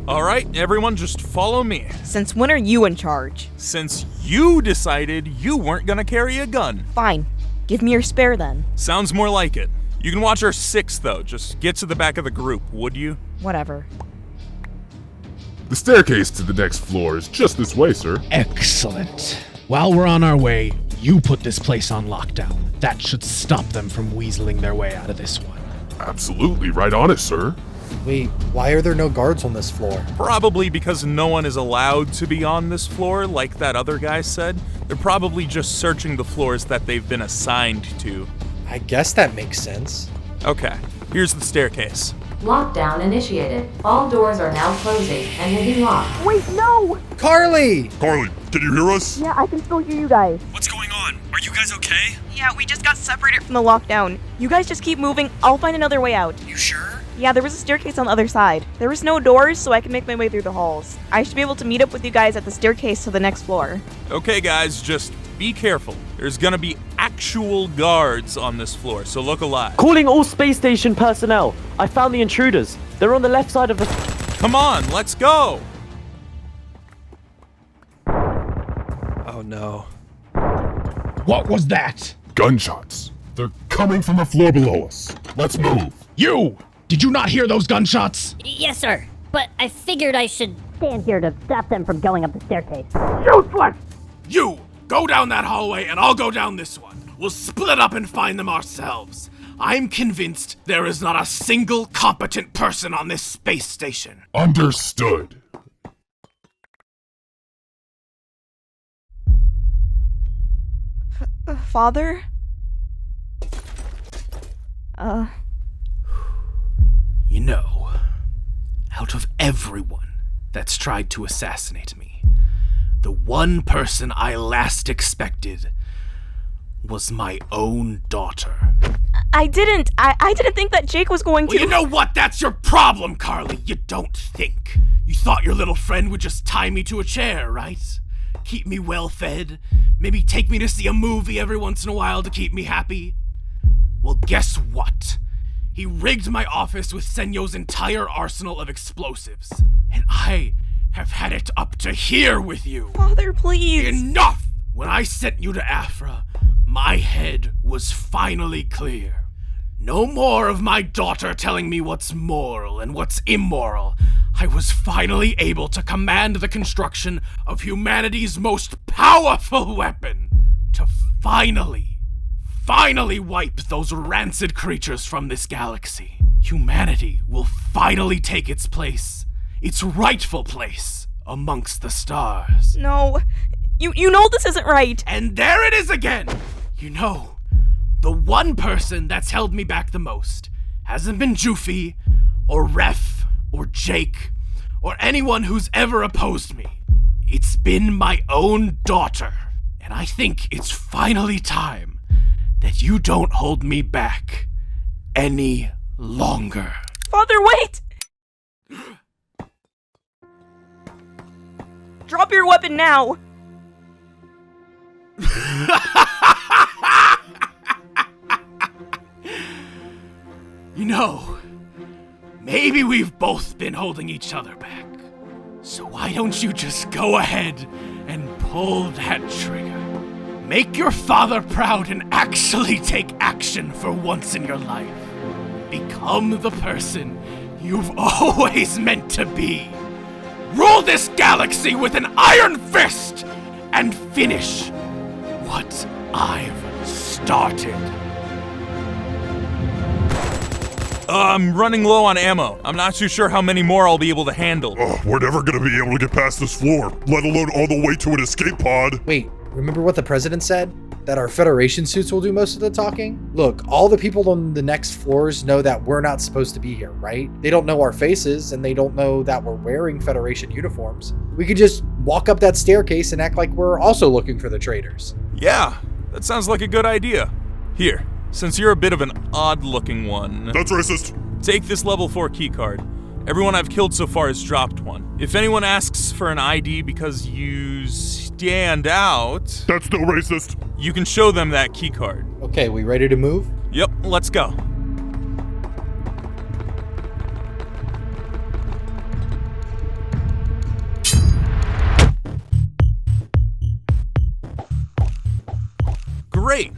All right, everyone, just follow me. Since when are you in charge? Since you decided you weren't gonna carry a gun. Fine. Give me your spare then. Sounds more like it. You can watch our 6, though. Just get to the back of the group, would you? Whatever. The staircase to the next floor is just this way, sir. Excellent. While we're on our way, you put this place on lockdown. That should stop them from weaseling their way out of this one. Absolutely, right on it, sir. Wait, why are there no guards on this floor? Probably because no one is allowed to be on this floor, like that other guy said. They're probably just searching the floors that they've been assigned to. I guess that makes sense. Okay, here's the staircase. Lockdown initiated. All doors are now closing and will be locked. Wait, no! Carly! Carly, can you hear us? Yeah, I can still hear you guys. What's going on? Are you guys okay? Yeah, we just got separated from the lockdown. You guys just keep moving. I'll find another way out. You sure? Yeah, there was a staircase on the other side. There was no doors, so I can make my way through the halls. I should be able to meet up with you guys at the staircase to the next floor. Okay, guys, just be careful. There's gonna be actual guards on this floor, so look alive. Calling all space station personnel. I found the intruders. They're on the left side of the... Come on, let's go! Oh no. What was that? Gunshots. They're coming from the floor below us. Let's move. You! Did you not hear those gunshots? Yes, sir. But I figured I should stand here to stop them from going up the staircase. Useless! You! Go down that hallway and I'll go down this one. We'll split up and find them ourselves. I'm convinced there is not a single competent person on this space station. Understood. Father? You know, out of everyone that's tried to assassinate me, the one person I last expected was my own daughter. I didn't think that Jake was going to... Well, you know what? That's your problem, Carly. You don't think. You thought your little friend would just tie me to a chair, right? Keep me well-fed. Maybe take me to see a movie every once in a while to keep me happy. Well, guess what? He rigged my office with Seno's entire arsenal of explosives. And I have had it up to here with you. Father, please. Enough! When I sent you to Afra, my head was finally clear. No more of my daughter telling me what's moral and what's immoral. I was finally able to command the construction of humanity's most powerful weapon to finally wipe those rancid creatures from this galaxy. Humanity will finally take its place, its rightful place amongst the stars. No, you know this isn't right. And there it is again! You know, The one person that's held me back the most hasn't been Joofy, or Ref, or Jake, or anyone who's ever opposed me. It's been my own daughter. And I think it's finally time that you don't hold me back any longer. Father, wait! Drop your weapon now! You know, maybe we've both been holding each other back. So why don't you just go ahead and pull that trigger? Make your father proud and actually take action for once in your life. Become the person you've always meant to be. Rule this galaxy with an iron fist and finish what I've started. I'm running low on ammo. I'm not too sure how many more I'll be able to handle. We're never gonna be able to get past this floor, let alone all the way to an escape pod. Wait, remember what the president said? That our Federation suits will do most of the talking? Look, all the people on the next floors know that we're not supposed to be here, right? They don't know our faces, and they don't know that we're wearing Federation uniforms. We could just walk up that staircase and act like we're also looking for the traitors. Yeah, that sounds like a good idea. Here, since you're a bit of an odd-looking one... That's racist. Take this level 4 keycard. Everyone I've killed so far has dropped one. If anyone asks for an ID because you stand out... That's still racist. You can show them that keycard. Okay, we ready to move? Yep, let's go. Great!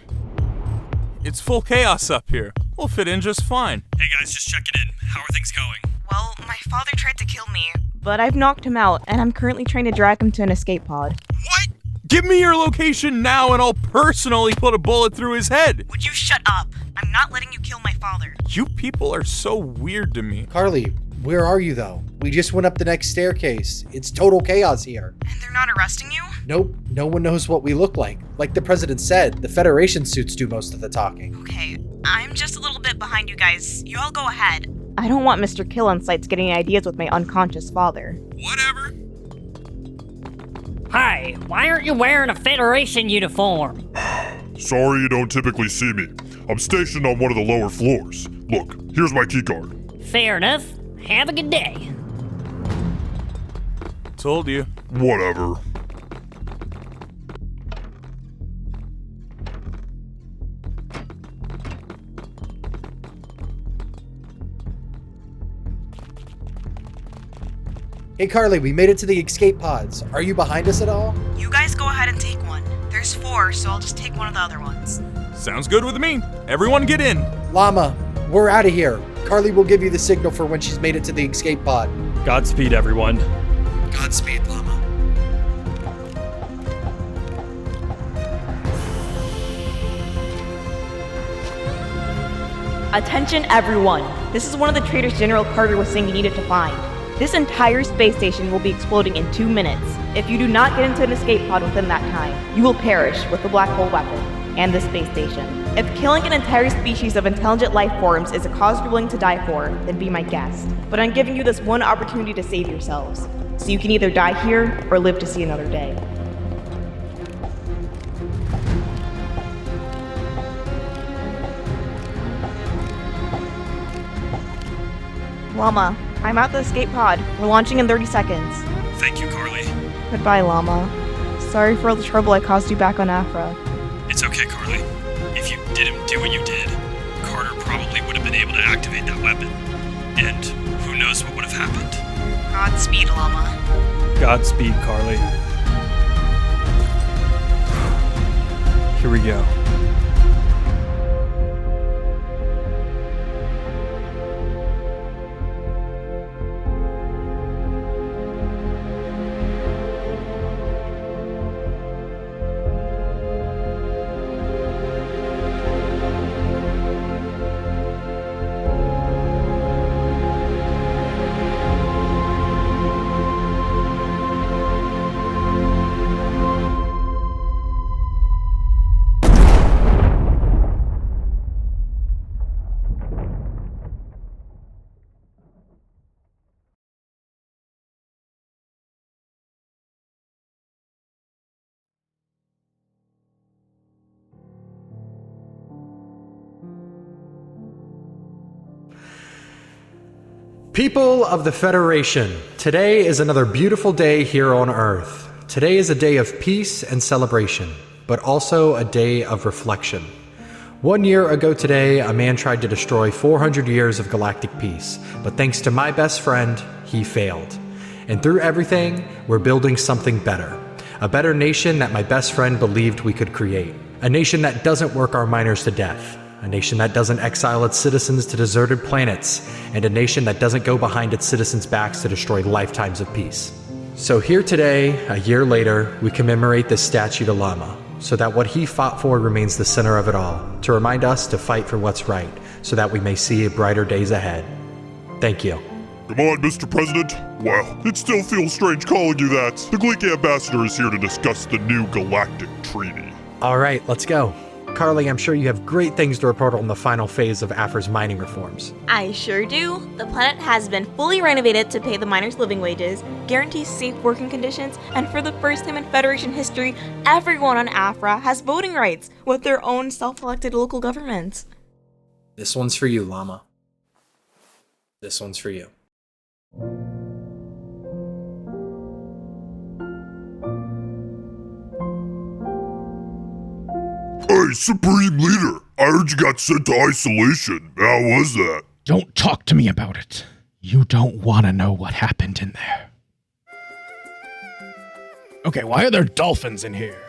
It's full chaos up here. We'll fit in just fine. Hey guys, just checking in. How are things going? Well, my father tried to kill me, but I've knocked him out, and I'm currently trying to drag him to an escape pod. What? Give me your location now and I'll personally put a bullet through his head. Would you shut up? I'm not letting you kill my father. You people are so weird to me. Carly, where are you though? We just went up the next staircase. It's total chaos here. And they're not arresting you? Nope, no one knows what we look like. Like the president said, the Federation suits do most of the talking. Okay, I'm just a little bit behind you guys. You all go ahead. I don't want Mr. Kill on Sights getting ideas with my unconscious father. Whatever. Hi, why aren't you wearing a Federation uniform? Sorry you don't typically see me. I'm stationed on one of the lower floors. Look, here's my keycard. Fair enough. Have a good day. Told you. Whatever. Hey Carly, we made it to the escape pods. Are you behind us at all? You guys go ahead and take one. There's 4, so I'll just take one of the other ones. Sounds good with me. Everyone get in. Llama, we're out of here. Carly will give you the signal for when she's made it to the escape pod. Godspeed, everyone. Godspeed, Llama. Attention everyone. This is one of the traitors General Carter was saying you needed to find. This entire space station will be exploding in 2 minutes. If you do not get into an escape pod within that time, you will perish with the black hole weapon and the space station. If killing an entire species of intelligent life forms is a cause you're willing to die for, then be my guest. But I'm giving you this one opportunity to save yourselves, so you can either die here or live to see another day. Llama, I'm at the escape pod. We're launching in 30 seconds. Thank you, Carly. Goodbye, Llama. Sorry for all the trouble I caused you back on Afra. It's okay, Carly. If you didn't do what you did, Carter probably would have been able to activate that weapon. And who knows what would have happened. Godspeed, Llama. Godspeed, Carly. Here we go. People of the Federation, today is another beautiful day here on Earth. Today is a day of peace and celebration, but also a day of reflection. 1 year ago today, a man tried to destroy 400 years of galactic peace, but thanks to my best friend, he failed. And through everything, we're building something better. A better nation that my best friend believed we could create. A nation that doesn't work our miners to death. A nation that doesn't exile its citizens to deserted planets, and a nation that doesn't go behind its citizens' backs to destroy lifetimes of peace. So here today, a year later, we commemorate this statue to Llama, so that what he fought for remains the center of it all, to remind us to fight for what's right, so that we may see brighter days ahead. Thank you. Come on, Mr. President. Well, it still feels strange calling you that. The Gleek ambassador is here to discuss the new galactic treaty. All right, let's go. Carly, I'm sure you have great things to report on the final phase of Afra's mining reforms. I sure do. The planet has been fully renovated to pay the miners' living wages, guarantee safe working conditions, and for the first time in Federation history, everyone on Afra has voting rights with their own self-elected local governments. This one's for you, Llama. This one's for you. Hey, Supreme Leader, I heard you got sent to isolation. How was that? Don't talk to me about it. You don't want to know what happened in there. Okay, why are there dolphins in here?